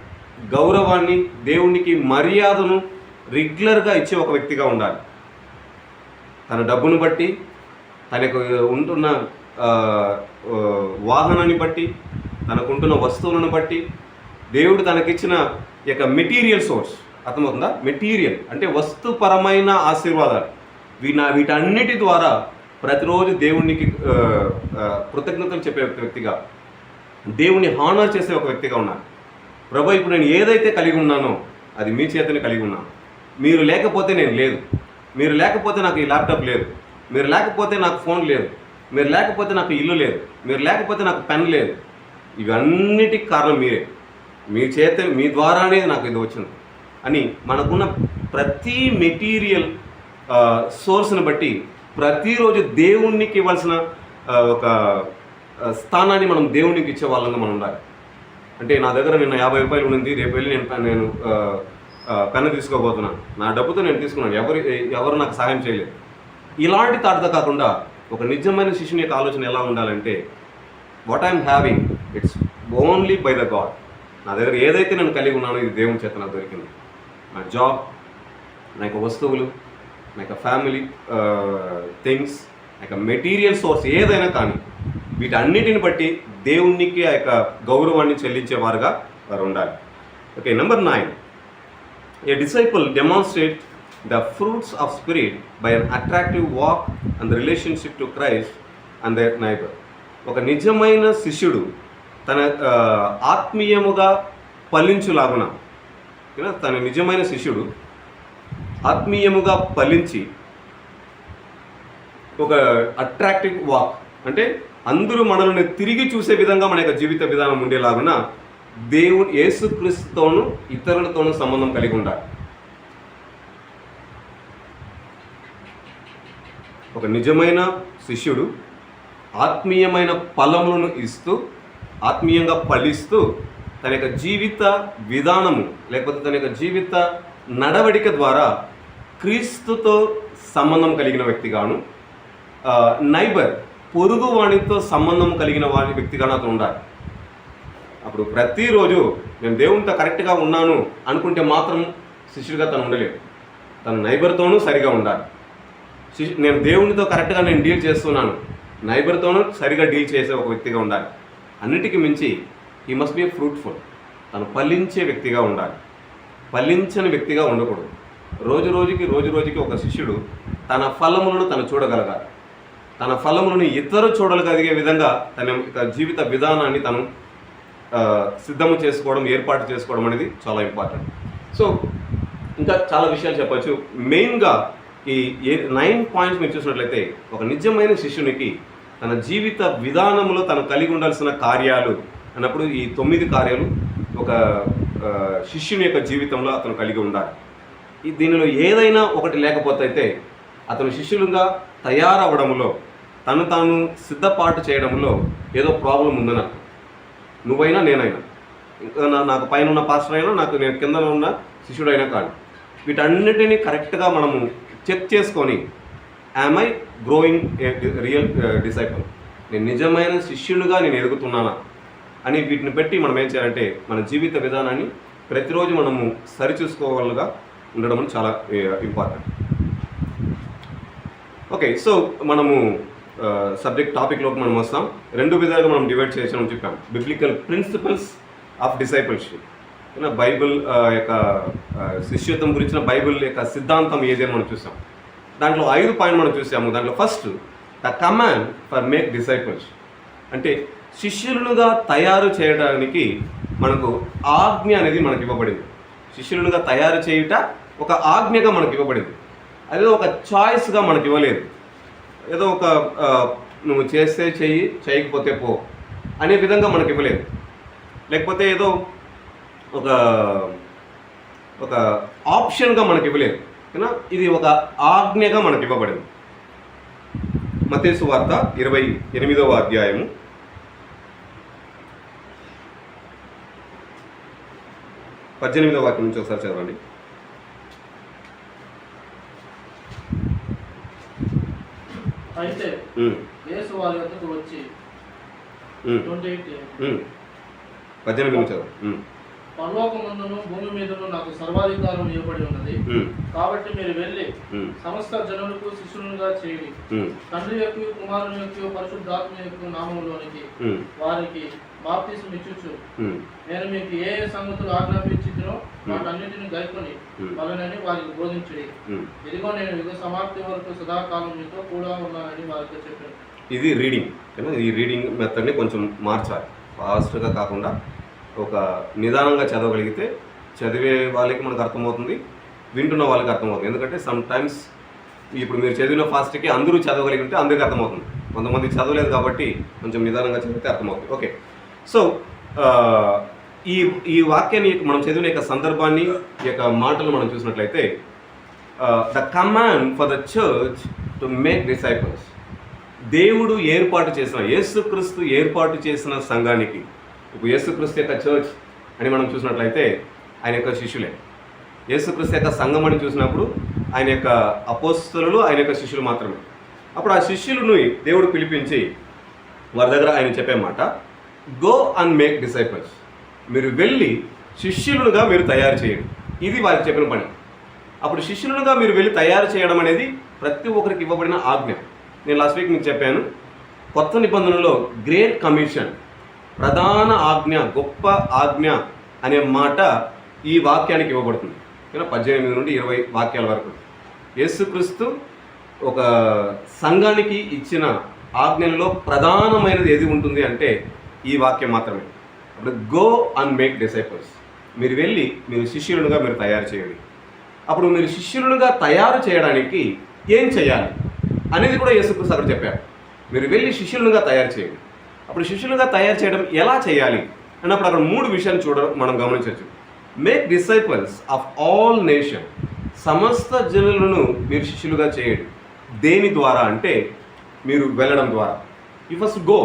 గౌరవాన్ని, దేవునికి మర్యాదను రెగ్యులర్గా ఇచ్చే ఒక వ్యక్తిగా ఉండాలి. తన డబ్బును బట్టి, తనకు ఉంటున్న వాహనాన్ని బట్టి, తనకుంటున్న వస్తువులను బట్టి, దేవుడు తనకిచ్చిన యొక్క మెటీరియల్ సోర్స్, అర్థమవుతుందా? మెటీరియల్ అంటే వస్తుపరమైన ఆశీర్వాదాలు, వీటన్నిటి ద్వారా ప్రతిరోజు దేవునికి కృతజ్ఞతలు చెప్పే వ్యక్తిగా, దేవుని హానర్ చేసే ఒక వ్యక్తిగా ఉన్నాను. ప్రభు, ఇప్పుడు నేను ఏదైతే కలిగి ఉన్నానో అది మీ చేతనే కలిగి ఉన్నాను. మీరు లేకపోతే నేను లేదు, మీరు లేకపోతే నాకు ఈ ల్యాప్టాప్ లేదు, మీరు లేకపోతే నాకు ఫోన్ లేదు, మీరు లేకపోతే నాకు ఇల్లు లేదు, మీరు లేకపోతే నాకు పెన్ లేదు. ఇవన్నిటికి కారణం మీరే, మీ ద్వారానే నాకు ఇది వచ్చింది అని మనకున్న ప్రతి మెటీరియల్ సోర్స్ని బట్టి ప్రతిరోజు దేవునికి ఇవ్వాల్సిన ఒక స్థానాన్ని మనం దేవునికి ఇచ్చే వాళ్ళంగా మనం ఉండాలి. అంటే నా దగ్గర నిన్న 50 రూపాయలు ఉంది, రేపు వెళ్ళి నేను పెన్ను తీసుకోబోతున్నాను, నా డబ్బుతో నేను తీసుకున్నాను, ఎవరు నాకు సహాయం చేయలేదు. ఇలాంటి తాటతో కాకుండా ఒక నిజమైన శిష్యుని యొక్క ఆలోచన ఎలా ఉండాలంటే, what I'm having it's only by the God. నా దగ్గర ఏదైతే నేను కలిగి ఉన్నానో ఇది దేవుని చేత నాకు దొరికింది. నా జాబ్, నా యొక్క వస్తువులు, నా యొక్క ఫ్యామిలీ థింగ్స్, నా యొక్క మెటీరియల్ సోర్స్ ఏదైనా కానీ వీటన్నిటిని బట్టి దేవునికి ఆ యొక్క గౌరవాన్ని చెల్లించేవారుగా వారు ఉండాలి. Okay, number 9, A disciple demonstrate the fruits of spirit by an attractive walk and the relationship to Christ and their neighbor. ఒక నిజమైన శిష్యుడు తన ఆత్మీయముగా ఫలించులాగున, తన నిజమైన శిష్యుడు ఆత్మీయముగా ఫలించి ఒక అట్రాక్టివ్ వాక్ అంటే అందరూ మనల్ని తిరిగి చూసే విధంగా మన యొక్క జీవిత విధానం ఉండేలాగున దేవుడు యేసుక్రీస్తుతోనూ ఇతరులతోనూ సంబంధం కలిగి ఉండాలి. ఒక నిజమైన శిష్యుడు ఆత్మీయమైన ఫలములను ఇస్తూ, ఆత్మీయంగా ఫలిస్తూ, తన యొక్క జీవిత విధానము లేకపోతే తన యొక్క జీవిత నడవడిక ద్వారా క్రీస్తుతో సంబంధం కలిగిన వ్యక్తిగాను, నైబర్ పొరుగు వాణితో సంబంధం కలిగిన వ్యక్తిగాను అతను ఉండాలి. అప్పుడు ప్రతిరోజు నేను దేవునితో కరెక్ట్గా ఉన్నాను అనుకుంటే మాత్రం శిష్యుడిగా తను ఉండలేదు. తన నైబర్తోనూ సరిగా ఉండాలి. నేను దేవునితో కరెక్ట్గా నేను డీల్ చేస్తున్నాను, నైబర్తోనూ సరిగా డీల్ చేసే ఒక వ్యక్తిగా ఉండాలి. అన్నిటికీ మించి హీ మస్ట్ బి ఫ్రూట్ఫుల్, తను ఫలించే వ్యక్తిగా ఉండాలి, ఫలించని వ్యక్తిగా ఉండకూడదు. రోజు రోజుకి ఒక శిష్యుడు తన ఫలములను తను చూడగలగాలి, తన ఫలములను ఇతరు చూడగలిగే విధంగా తన జీవిత విధానాన్ని తను సిద్ధము చేసుకోవడం, ఏర్పాటు చేసుకోవడం అనేది చాలా ఇంపార్టెంట్. సో ఇంకా చాలా విషయాలు చెప్పచ్చు. మెయిన్గా ఈ 9 పాయింట్స్ మీరు చూసినట్లయితే ఒక నిజమైన శిష్యునికి తన జీవిత విధానంలో తను కలిగి ఉండాల్సిన కార్యాలు అన్నప్పుడు ఈ 9 కార్యాలు ఒక శిష్యుని యొక్క జీవితంలో అతను కలిగి ఉండాలి. దీనిలో ఏదైనా ఒకటి లేకపోతే అయితే అతను శిష్యులుగా తయారవడంలో, తాను సిద్ధపాటు చేయడంలో ఏదో ప్రాబ్లం ఉందని అర్థం. నువ్వైనా నేనైనా, నాకు పైన ఉన్న పాస్టర్ అయినా, నేను కింద ఉన్న శిష్యుడైనా కానీ వీటన్నిటినీ కరెక్ట్గా మనము చెక్ చేసుకొని am I growing A real disciple, నేను నిజమైన శిష్యునిగా నేను ఎదుగుతున్నానా అని వీటిని బట్టి మనం ఏం చేయాలంటే మన జీవిత విధానాన్ని ప్రతిరోజు మనము సరిచూసుకోవాలిగా ఉండడం చాలా ఇంపార్టెంట్. ఓకే, సో మనము సబ్జెక్ట్ టాపిక్లోకి మనం వస్తాం. 2 విధాలుగా మనం డివైడ్ చేసామని చెప్పాం. Biblical principles of discipleship, Bible యొక్క శిష్యత్వం గురించిన బైబిల్ యొక్క సిద్ధాంతం ఏదని మనం చూసాం. దాంట్లో 5 పాయింట్ మనం చూసాము. దాంట్లో first the command for make disciples, అంటే శిష్యులుగా తయారు చేయడానికి మనకు ఆజ్ఞ అనేది మనకి ఇవ్వబడింది. శిష్యులుగా తయారు చేయుట ఒక ఆజ్ఞగా మనకి ఇవ్వబడింది. అదే ఒక చాయిస్గా మనకి ఇవ్వలేదు. ఏదో ఒక నువ్వు చేస్తే చెయ్యి, చేయకపోతే పో అనే విధంగా మనకి ఇవ్వలేదు. లేకపోతే ఏదో ఒక ఒక ఆప్షన్గా మనకి ఇవ్వలేదు. ఇది ఒక ఆజ్ఞగా మనకి ఇవ్వబడింది. మత్తయి సువార్త 28వ అధ్యాయము 18వ వాక్యం నుంచి ఒకసారి చదవండి. అయితే యేసు వారి వద్దకు వచ్చి 18 నుంచి చదవండి. పరలోకమందును భూమి మీదను నాకు సర్వాధికారం ఇవ్వబడి ఉన్నది, కాబట్టి మీరు వెళ్ళి సమస్త జనులకు శిష్యులుగా చేయండి, తండ్రి యొక్క కుమారుని యొక్క పరిశుద్ధాత్మ యొక్క నామములోనికి వారికి బాప్తిసం ఇచ్చుచు నేను మీకు ఏ ఏ సంగతులు ఆజ్ఞాపించినో వాటన్నిటిని గైకొని వాళ్ళని వారికి బోధించుడి. ఇదిగో నేను యుగ సమాప్తి వరకు సదాకాలం మీతో కూడా ఉన్నానని వారికి చెప్పాను. ఇది రీడింగ్. ఈ రీడింగ్ మెథడ్ని కొంచెం మార్చాలి. ఫాస్ట్గా కాకుండా ఒక నిదానంగా చదవగలిగితే చదివే వాళ్ళకి మనకు అర్థమవుతుంది, వింటున్న వాళ్ళకి అర్థమవుతుంది. ఎందుకంటే సమ్ టైమ్స్ ఇప్పుడు మీరు చదివిన ఫాస్ట్కి అందరూ చదవగలిగితే అందరికీ అర్థమవుతుంది. కొంతమంది చదవలేదు కాబట్టి కొంచెం నిదానంగా చదివితే అర్థమవుతుంది. ఓకే, సో ఈ వాక్యాన్ని మనం చదివిన యొక్క సందర్భాన్ని, ఈ యొక్క మాటలు మనం చూసినట్లయితే the command for the church to make disciples, దేవుడు ఏర్పాటు చేసిన, యేసుక్రీస్తు ఏర్పాటు చేసిన సంఘానికి, ఇప్పుడు యేసుక్రీస్తు యొక్క చర్చ్ అని మనం చూసినట్లయితే ఆయన యొక్క శిష్యులే. యేసుక్రీస్తు యొక్క సంఘం అని చూసినప్పుడు ఆయన యొక్క అపోస్తలులు, ఆయన యొక్క శిష్యులు మాత్రమే. అప్పుడు ఆ శిష్యులను దేవుడు పిలిపించి వారి దగ్గర ఆయన చెప్పే మాట, గో అండ్ మేక్ డిసైపుల్స్, మీరు వెళ్ళి శిష్యులుగా మీరు తయారు చేయండి. ఇది వారికి చెప్పిన పని. అప్పుడు శిష్యులుగా మీరు వెళ్ళి తయారు చేయడం అనేది ప్రతి ఒక్కరికి ఇవ్వబడిన ఆజ్ఞ. నేను లాస్ట్ వీక్ మీకు చెప్పాను, కొత్త నిబంధనలో గ్రేట్ కమిషన్, ప్రధాన ఆజ్ఞ, గొప్ప ఆజ్ఞ అనే మాట ఈ వాక్యానికి ఇవ్వబడుతుంది. 18 నుండి 20 వాక్యాల వరకు యేసుక్రీస్తు ఒక సంఘానికి ఇచ్చిన ఆజ్ఞల్లో ప్రధానమైనది ఏది ఉంటుంది అంటే ఈ వాక్యం మాత్రమే. అప్పుడు గో అండ్ మేక్ డిసైపుల్స్, మీరు వెళ్ళి మీరు శిష్యులుగా మీరు తయారు చేయండి. అప్పుడు మీరు శిష్యులుగా తయారు చేయడానికి ఏం చేయాలి అనేది కూడా యేసుక్రీస్తు అక్కడ చెప్పారు. మీరు వెళ్ళి శిష్యులుగా తయారు చేయండి. అప్పుడు శిష్యులుగా తయారు చేయడం ఎలా చేయాలి అన్నప్పుడు అక్కడ 3 విషయాలు చూడడం మనం గమనించవచ్చు. Make disciples of all nation, సమస్త జనులను మీరు శిష్యులుగా చేయండి. దేని ద్వారా అంటే మీరు వెళ్ళడం ద్వారా. You first go.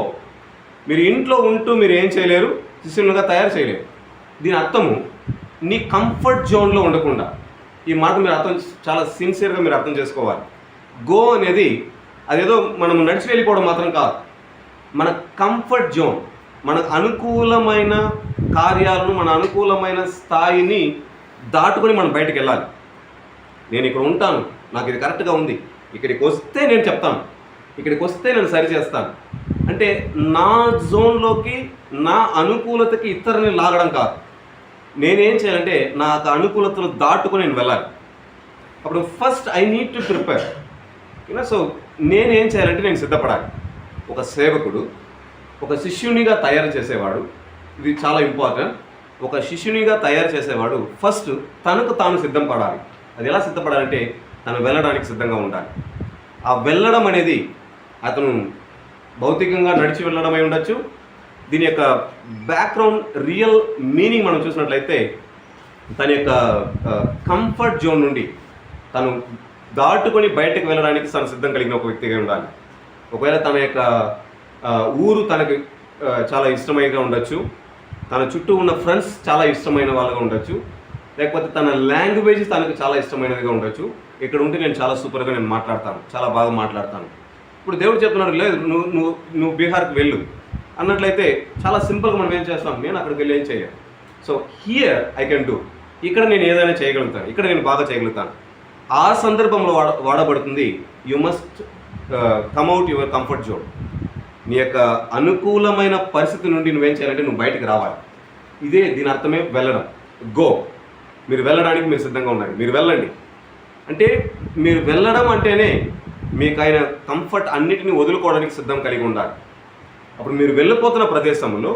మీరు ఇంట్లో ఉంటూ మీరు ఏం చేయలేరు, శిష్యులుగా తయారు చేయలేరు. దీని అర్థము నీ కంఫర్ట్ జోన్లో ఉండకుండా, ఈ మాట మీరు చాలా సిన్సియర్గా మీరు అర్థం చేసుకోవాలి. గో అనేది అదేదో మనం నడిచి వెళ్ళిపోవడం మాత్రం కాదు. మన కంఫర్ట్ జోన్, మనకు అనుకూలమైన కార్యాలను, మన అనుకూలమైన స్థాయిని దాటుకొని మనం బయటకు వెళ్ళాలి. నేను ఇక్కడ ఉంటాను, నాకు ఇది కరెక్ట్గా ఉంది, ఇక్కడికి వస్తే నేను చెప్తాను, ఇక్కడికి వస్తే నేను సరి చేస్తాను అంటే నా జోన్లోకి, నా అనుకూలతకి ఇతరుని లాగడం కాదు. నేనేం చేయాలంటే నాకు అనుకూలతను దాటుకొని నేను వెళ్ళాలి. అప్పుడు first I need to prepare. So నేనేం చేయాలంటే నేను సిద్ధపడాలి. ఒక సేవకుడు ఒక శిష్యునిగా తయారు చేసేవాడు, ఇది చాలా ఇంపార్టెంట్. ఒక శిష్యునిగా తయారు చేసేవాడు ఫస్ట్ తనకు తాను సిద్ధం పడాలి. అది ఎలా సిద్ధపడాలంటే తను వెళ్ళడానికి సిద్ధంగా ఉండాలి. ఆ వెళ్ళడం అనేది అతను భౌతికంగా నడిచి వెళ్ళడం అయి ఉండొచ్చు. దీని యొక్క బ్యాక్గ్రౌండ్, రియల్ మీనింగ్ మనం చూసినట్లయితే తన యొక్క కంఫర్ట్ జోన్ నుండి తను దాటుకొని బయటకు వెళ్ళడానికి తను సిద్ధం కలిగిన ఒక వ్యక్తిగా ఉండాలి. ఒకవేళ తన యొక్క ఊరు తనకి చాలా ఇష్టమైనగా ఉండొచ్చు, తన చుట్టూ ఉన్న ఫ్రెండ్స్ చాలా ఇష్టమైన వాళ్ళగా ఉండొచ్చు, లేకపోతే తన లాంగ్వేజ్ తనకు చాలా ఇష్టమైనదిగా ఉండొచ్చు, ఇక్కడ ఉంటే నేను చాలా సూపర్గా నేను మాట్లాడతాను, చాలా బాగా మాట్లాడతాను. ఇప్పుడు దేవుడు చెప్తున్నాడు, లేదు నువ్వు బీహార్కి వెళ్ళు అన్నట్లయితే చాలా సింపుల్గా మనం ఏం చేస్తాం, నేను అక్కడికి వెళ్ళి ఏం చేయాలి. So here I can do, ఇక్కడ నేను ఏదైనా చేయగలుగుతాను, ఇక్కడ నేను బాగా చేయగలుగుతాను. ఆ సందర్భంలో వాడబడుతుంది you must come out your comfort zone. నీ యొక్క అనుకూలమైన పరిస్థితి నుండి నువ్వేం చేయాలంటే నువ్వు బయటికి రావాలి. ఇదే దీని అర్థమే వెళ్ళడం. గో, మీరు వెళ్ళడానికి మీరు సిద్ధంగా ఉండండి, మీరు వెళ్ళండి. అంటే మీరు వెళ్ళడం అంటేనే మీకు ఆయన కంఫర్ట్ అన్నిటిని వదులుకోవడానికి సిద్ధం కలిగి ఉండాలి. అప్పుడు మీరు వెళ్ళిపోతున్న ప్రదేశంలో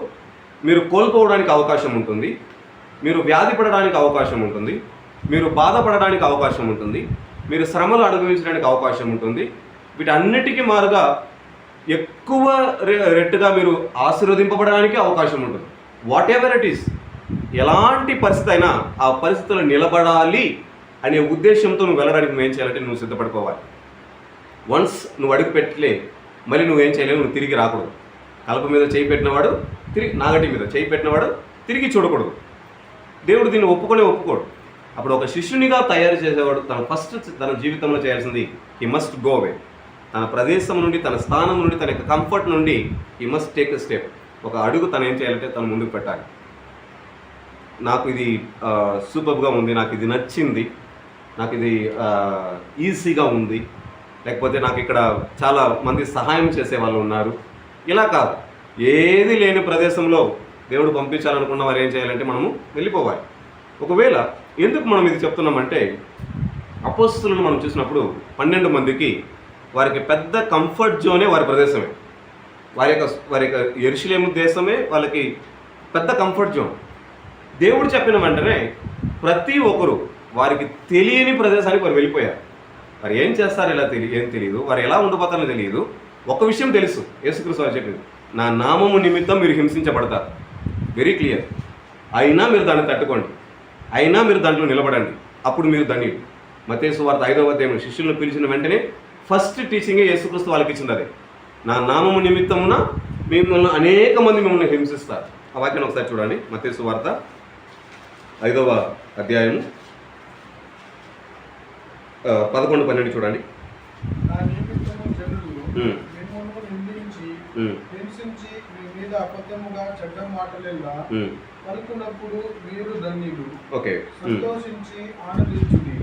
మీరు కోల్పోవడానికి అవకాశం ఉంటుంది, మీరు వ్యాధి పడడానికి అవకాశం ఉంటుంది, మీరు బాధపడడానికి అవకాశం ఉంటుంది, మీరు శ్రమలు అనుభవించడానికి అవకాశం ఉంటుంది. వీటన్నిటికీ మారుగా ఎక్కువ రెట్టుగా మీరు ఆశీర్వదింపబడడానికి అవకాశం ఉంటుంది. వాట్ ఎవర్ ఇట్ ఈస్, ఎలాంటి పరిస్థితి అయినా ఆ పరిస్థితుల్లో నిలబడాలి అనే ఉద్దేశంతో నువ్వు వెళ్ళడానికి నువ్వేం చేయాలంటే నువ్వు సిద్ధపడిపోవాలి. వన్స్ నువ్వు అడుగు పెట్టలే మళ్ళీ నువ్వేం చేయలేవు, నువ్వు తిరిగి రాకూడదు. కలప మీద చేయి పెట్టినవాడు తిరిగి, నాగటి మీద చేయి పెట్టినవాడు తిరిగి చూడకూడదు. దేవుడు దీన్ని ఒప్పుకోడు. అప్పుడు ఒక శిష్యునిగా తయారు చేసేవాడు తన జీవితంలో చేయాల్సింది హీ మస్ట్ గో అవే. తన ప్రదేశం నుండి, తన స్థానం నుండి, తన యొక్క కంఫర్ట్ నుండి he must take a step. ఒక అడుగు తను ఏం చేయాలంటే తను ముందుకు పెట్టాలి. నాకు ఇది సూపర్గా ఉంది, నాకు ఇది నచ్చింది, నాకు ఇది ఈజీగా ఉంది, లేకపోతే నాకు ఇక్కడ చాలా మంది సహాయం చేసే వాళ్ళు ఉన్నారు, ఇలా కాదు. ఏది లేని ప్రదేశంలో దేవుడు పంపించాలనుకున్న వారు ఏం చేయాలంటే మనము వెళ్ళిపోవాలి. ఒకవేళ ఎందుకు మనం ఇది చెప్తున్నామంటే, అపోస్తలులను మనం చూసినప్పుడు 12 మందికి వారికి పెద్ద కంఫర్ట్ జోనే వారి ప్రదేశమే. వారి యొక్క యెరూషలేము దేశమే వాళ్ళకి పెద్ద కంఫర్ట్ జోన్. దేవుడు చెప్పిన వెంటనే ప్రతి ఒక్కరు వారికి తెలియని ప్రదేశానికి వారు వెళ్ళిపోయారు. వారు ఏం చేస్తారు ఏం తెలియదు, వారు ఎలా ఉండిపోతారో తెలియదు. ఒక విషయం తెలుసు, యేసుక్రీస్తు వారు చెప్పింది, నా నామము నిమిత్తం మీరు హింసించబడతారు. Very clear. అయినా మీరు దాన్ని తట్టుకోండి, అయినా మీరు దాంట్లో నిలబడండి, అప్పుడు మీరు ధన్యుడు. మత్తయి సువార్త 5వ అధ్యాయం శిష్యులను పిలిచిన వెంటనే ఫస్ట్ టీచింగే యేసుక్రీస్తు వాళ్ళకి ఇచ్చింది అదే, నా నామము నిమిత్తమున మిమ్మల్ని అనేక మంది మిమ్మల్ని హింసిస్తారు. ఆ వాక్యాన్ని ఒకసారి చూడండి. మత్తయి సువార్త 5వ అధ్యాయము 11-12 చూడండి. హింసించి మీ మీద అబద్ధముగా చెడ్డ మాటలెల్లా పలుకున్నప్పుడు మీరు ధన్యులు. సంతోషించి ఆనందించుడి,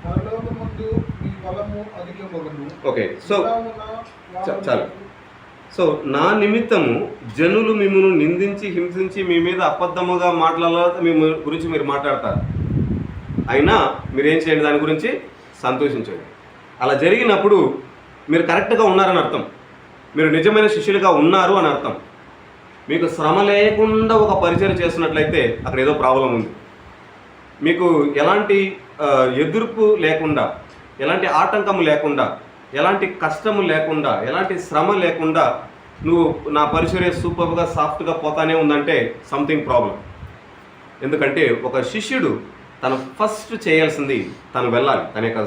పరలోకమందు మీ ఫలము అధికమగును. ఓకే, సో చాలు. సో నా నిమిత్తము జనులు మిమ్మల్ని నిందించి హింసించి మీ మీద అబద్ధముగా మీ గురించి మీరు మాట్లాడతారు, అయినా మీరేం చేయండి, దాని గురించి సంతోషించండి. అలా జరిగినప్పుడు మీరు కరెక్ట్గా ఉన్నారని అర్థం, మీరు నిజమైన శిష్యులుగా ఉన్నారు అని అర్థం. మీకు శ్రమ లేకుండా ఒక పరిచయం చేస్తున్నట్లయితే అక్కడ ఏదో ప్రాబ్లం ఉంది. మీకు ఎలాంటి ఎదుర్పు లేకుండా, ఎలాంటి ఆటంకము లేకుండా, ఎలాంటి కష్టము లేకుండా, ఎలాంటి శ్రమ లేకుండా నువ్వు నా పరిచర్య సూపర్గా సాఫ్ట్గా పోతానే ఉందంటే సంథింగ్ ప్రాబ్లం. ఎందుకంటే ఒక శిష్యుడు తను ఫస్ట్ చేయాల్సింది తను వెళ్ళాలి, తన యొక్క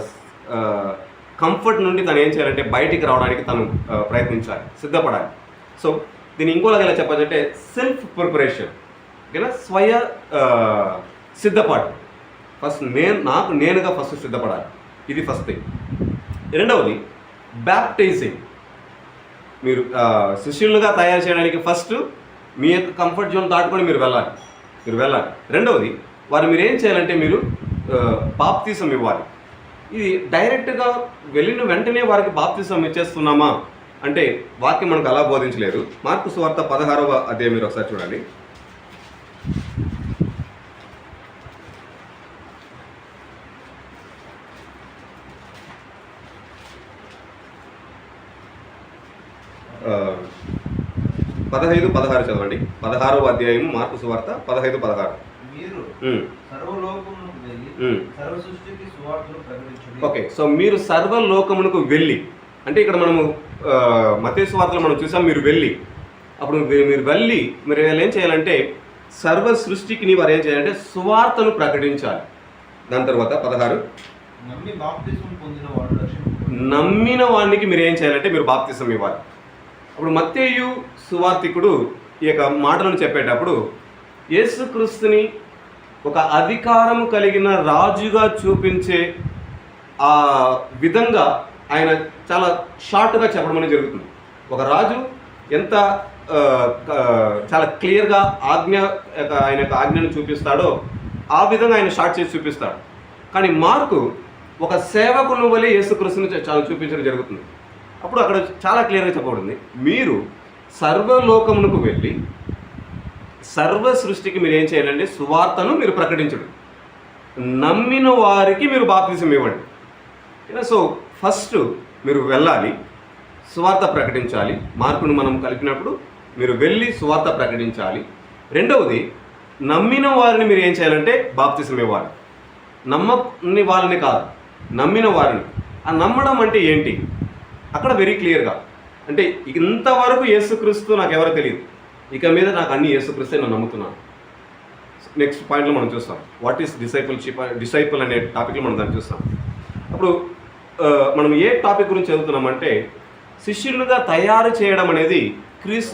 కంఫర్ట్ నుండి తను ఏం చేయాలంటే బయటికి రావడానికి తను ప్రయత్నించాలి, సిద్ధపడాలి. సో దీన్ని ఇంకోలాగా ఎలా చెప్పాలంటే సెల్ఫ్ ప్రిపరేషన్, ఓకేనా, స్వయ సిద్ధపాటు. ఫస్ట్ నేనుగా ఫస్ట్ సిద్ధపడాలి, ఇది ఫస్ట్ థింగ్. రెండవది బ్యాప్టైజింగ్. మీరు శిష్యులుగా తయారు చేయడానికి ఫస్ట్ మీ యొక్క కంఫర్ట్ జోన్ దాటుకొని మీరు వెళ్ళాలి. రెండవది మీరు ఏం చేయాలంటే మీరు బాప్తిసం ఇవ్వాలి. ఇది డైరెక్ట్గా వెళ్ళిన వెంటనే వారికి బాప్తిసం ఇచ్చేస్తున్నామా అంటే వాక్యం మనకు అలా బోధించలేదు. మార్కు సువార్త 16వ అధ్యాయం మీరు ఒకసారి చూడండి. పదహైదు 16 చదవండి. 16వ అధ్యాయం మార్కు సువార్త 15-16. ఓకే, సో మీరు సర్వలోకమునకు వెళ్ళి అంటే ఇక్కడ మనము మత్తయి సువార్తలో మనం చూసాం, మీరు వెళ్ళి. అప్పుడు మీరు వెళ్ళి మీరు ఏం చేయాలంటే సర్వ సృష్టికి వారు ఏం చేయాలంటే సువార్తను ప్రకటించాలి. దాని తర్వాత 16, నమ్మిన వానికి మీరు ఏం చేయాలంటే మీరు బాప్తిసం ఇవ్వాలి. అప్పుడు మత్తయి సువార్తికుడు ఈ యొక్క మాటలను చెప్పేటప్పుడు యేసుక్రీస్తుని ఒక అధికారం కలిగిన రాజుగా చూపించే ఆ విధంగా ఆయన చాలా షార్ట్గా చెప్పడం అనేది జరుగుతుంది. ఒక రాజు ఎంత చాలా క్లియర్గా ఆయన యొక్క ఆజ్ఞను చూపిస్తాడో ఆ విధంగా ఆయన షార్ట్ చేసి చూపిస్తాడు. కానీ మార్కు ఒక సేవకుని వలె యేసుక్రీస్తుని చాలా చూపించడం జరుగుతుంది. అప్పుడు అక్కడ చాలా క్లియర్గా చెప్పబడింది, మీరు సర్వలోకమునకు వెళ్ళి సర్వ సృష్టికి మీరు ఏం చేయాలంటే సువార్తను మీరు ప్రకటించడం, నమ్మిన వారికి మీరు బాప్తిసం ఇవ్వండి. సో ఫస్ట్ మీరు వెళ్ళాలి, సువార్త ప్రకటించాలి. మార్కును మనం కలిపినప్పుడు మీరు వెళ్ళి సువార్త ప్రకటించాలి. రెండవది, నమ్మిన వారిని మీరు ఏం చేయాలంటే బాప్తిసం ఇవ్వాలి. నమ్మని వాళ్ళని కాదు, నమ్మిన వారిని. ఆ నమ్మడం అంటే ఏంటి అక్కడ వెరీ క్లియర్గా, అంటే ఇంతవరకు యేసుక్రీస్తు నాకు ఎవరో తెలియదు, ఇక మీద నాకు అన్ని యేసుక్రీస్తే నేను నమ్ముతున్నాను. నెక్స్ట్ పాయింట్లో మనం చూస్తాం వాట్ ఈస్ డిసైపుల్ అనే టాపిక్లో మనం దాన్ని చూస్తాం. అప్పుడు మనం ఏ టాపిక్ గురించి చదువుతున్నామంటే శిష్యులుగా తయారు చేయడం అనేది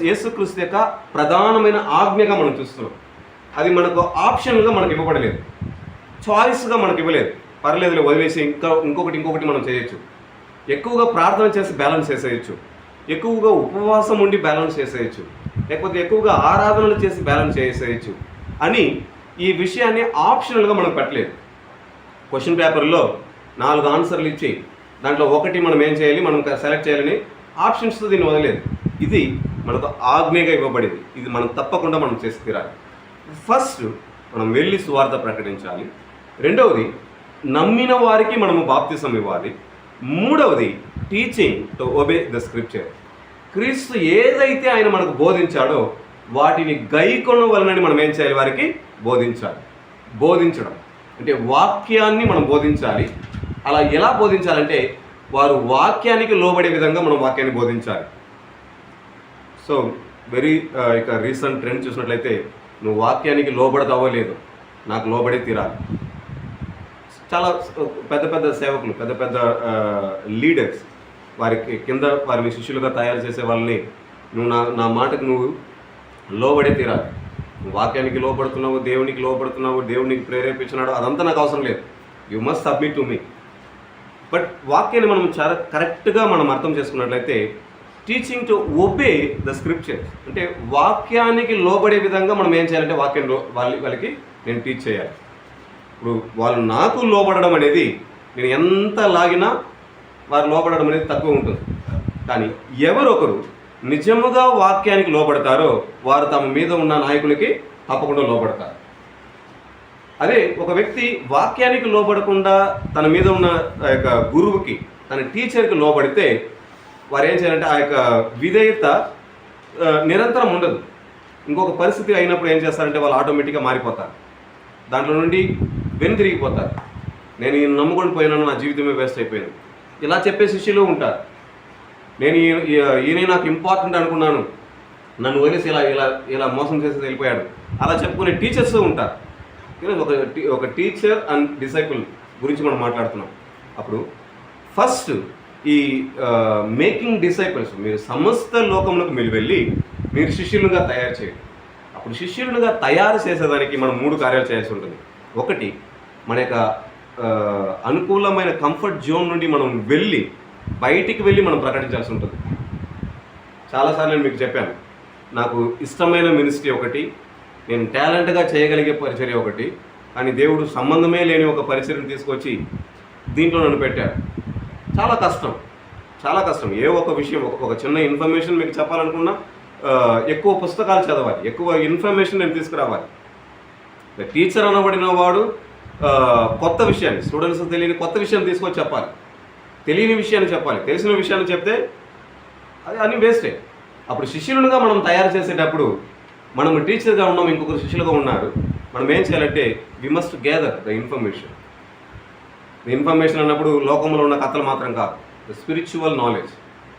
యేసుక్రీస్తు యొక్క ప్రధానమైన ఆజ్ఞగా మనం చూస్తున్నాం. అది మనకు ఆప్షన్గా మనకు ఇవ్వబడలేదు, చాయిస్గా మనకు ఇవ్వలేదు. పర్లేదులే వదిలేసి ఇంకొకటి మనం చేయొచ్చు. ఎక్కువగా ప్రార్థన చేసి బ్యాలెన్స్ చేసేయచ్చు, ఎక్కువగా ఉపవాసం ఉండి బ్యాలెన్స్ చేసేయచ్చు, లేకపోతే ఎక్కువగా ఆరాధనలు చేసి బ్యాలెన్స్ చేసేయచ్చు అని ఈ విషయాన్ని ఆప్షనల్గా మనం పెట్టలేదు. క్వశ్చన్ పేపర్లో 4 ఆన్సర్లు ఇచ్చి దాంట్లో ఒకటి మనం ఏం చేయాలి, మనం సెలెక్ట్ చేయాలని ఆప్షన్స్తో దీన్ని వదలేదు. ఇది మనకు ఆజ్ఞగా ఇవ్వబడింది, ఇది మనం తప్పకుండా మనం చేసి తీరాలి. ఫస్ట్ మనం వెళ్ళి సువార్త ప్రకటించాలి. రెండవది, నమ్మిన వారికి మనము బాప్తిసం ఇవ్వాలి. మూడవది, teaching to obey the scripture. క్రీస్తు ఏదైతే ఆయన మనకు బోధించాడో వాటిని గైకొనవలనని మనం ఏం చేయాలి, వారికి బోధించడం అంటే వాక్యాన్ని మనం బోధించాలి. అలా ఎలా బోధించాలంటే వారు వాక్యానికి లోబడే విధంగా మనం వాక్యాన్ని బోధించాలి. సో వెరీ ఇక రీసెంట్ ట్రెండ్ చూసినట్లయితే నువ్వు వాక్యానికి లోబడతావో లేదు, నాకు లోబడే తీరాలి. చాలా పెద్ద సేవకులు, పెద్ద లీడర్స్, వారికి కింద వారిని శిష్యులుగా తయారు చేసే వాళ్ళని నువ్వు నా మాటకు నువ్వు లోబడే తీరాలి. నువ్వు వాక్యానికి లోపడుతున్నావు, దేవునికి లోపడుతున్నావు, దేవునికి ప్రేరేపించినాడు, అదంతా నాకు అవసరం లేదు. You must submit to me. But వాక్యాన్ని మనం చాలా కరెక్ట్గా మనం అర్థం చేసుకున్నట్లయితే teaching to obey the scriptures అంటే వాక్యానికి లోబడే విధంగా మనం ఏం చేయాలంటే వాక్యంలో వాళ్ళకి నేను టీచ్ చేయాలి. ఇప్పుడు వాళ్ళు నాకు లోబడడం అనేది, నేను ఎంత లాగినా వారు లోబడడం అనేది తక్కువ ఉంటుంది. కానీ ఎవరొకరు నిజముగా వాక్యానికి లోబడతారో వారు తమ మీద ఉన్న నాయకులకి తప్పకుండా లోబడతారు. అదే ఒక వ్యక్తి వాక్యానికి లోబడకుండా తన మీద ఉన్న ఆ యొక్క గురువుకి, తన టీచర్కి లోబడితే వారు ఏం చేయాలంటే ఆ యొక్క విధేయత నిరంతరం ఉండదు. ఇంకొక పరిస్థితి అయినప్పుడు ఏం చేస్తారంటే వాళ్ళు ఆటోమేటిక్గా మారిపోతారు, దాంట్లో నుండి వెనుతిరిగిపోతారు. నేను ఈయన నమ్ముకొని పోయినాను, నా జీవితమే వేస్ట్ అయిపోయింది, ఇలా చెప్పే శిష్యులు ఉంటారు. నేను ఈయన నాకు ఇంపార్టెంట్ అనుకున్నాను, నన్ను వదిలేసి ఇలా మోసం చేసి వెళ్ళిపోయాడు, అలా చెప్పుకునే టీచర్స్ ఉంటారు. ఒక టీచర్ అండ్ డిసైపుల్ గురించి మనం మాట్లాడుతున్నాం. అప్పుడు ఫస్ట్ ఈ మేకింగ్ డిసైపుల్స్, మీరు సమస్త లోకంలోకి మీరు వెళ్ళి మీరు శిష్యులుగా తయారు చేయండి. అప్పుడు శిష్యులుగా తయారు చేసేదానికి మనం 3 కార్యాలు చేయాల్సి ఉంటుంది. ఒకటి, మన యొక్క అనుకూలమైన కంఫర్ట్ జోన్ నుండి మనం బయటికి వెళ్ళి మనం ప్రకటించాల్సి ఉంటుంది. చాలాసార్లు నేను మీకు చెప్పాను, నాకు ఇష్టమైన మినిస్ట్రీ ఒకటి, నేను టాలెంట్గా చేయగలిగే పరిచర్య ఒకటి, కానీ దేవుడు సంబంధమే లేని ఒక పరిచర్యను తీసుకొచ్చి దీంట్లో నన్ను పెట్టాడు. చాలా కష్టం. ఏ ఒక విషయం, ఒక చిన్న ఇన్ఫర్మేషన్ మీకు చెప్పాలనుకున్నా ఎక్కువ పుస్తకాలు చదవాలి, ఎక్కువ ఇన్ఫర్మేషన్ నేను తీసుకురావాలి. టీచర్ అనబడిన వాడు కొత్త విషయాన్ని, స్టూడెంట్స్ తెలియని కొత్త విషయాన్ని తీసుకొచ్చి చెప్పాలి, తెలియని విషయాన్ని చెప్పాలి. తెలిసిన విషయాన్ని చెప్తే అది అన్నీ వేస్టే. అప్పుడు శిష్యులుగా మనం తయారు చేసేటప్పుడు మనం టీచర్గా ఉన్నాం, ఇంకొకరు శిష్యులుగా ఉన్నారు, మనం ఏం చేయాలంటే we must gather the information అన్నప్పుడు లోకంలో ఉన్న కథలు మాత్రం కాదు, the spiritual knowledge,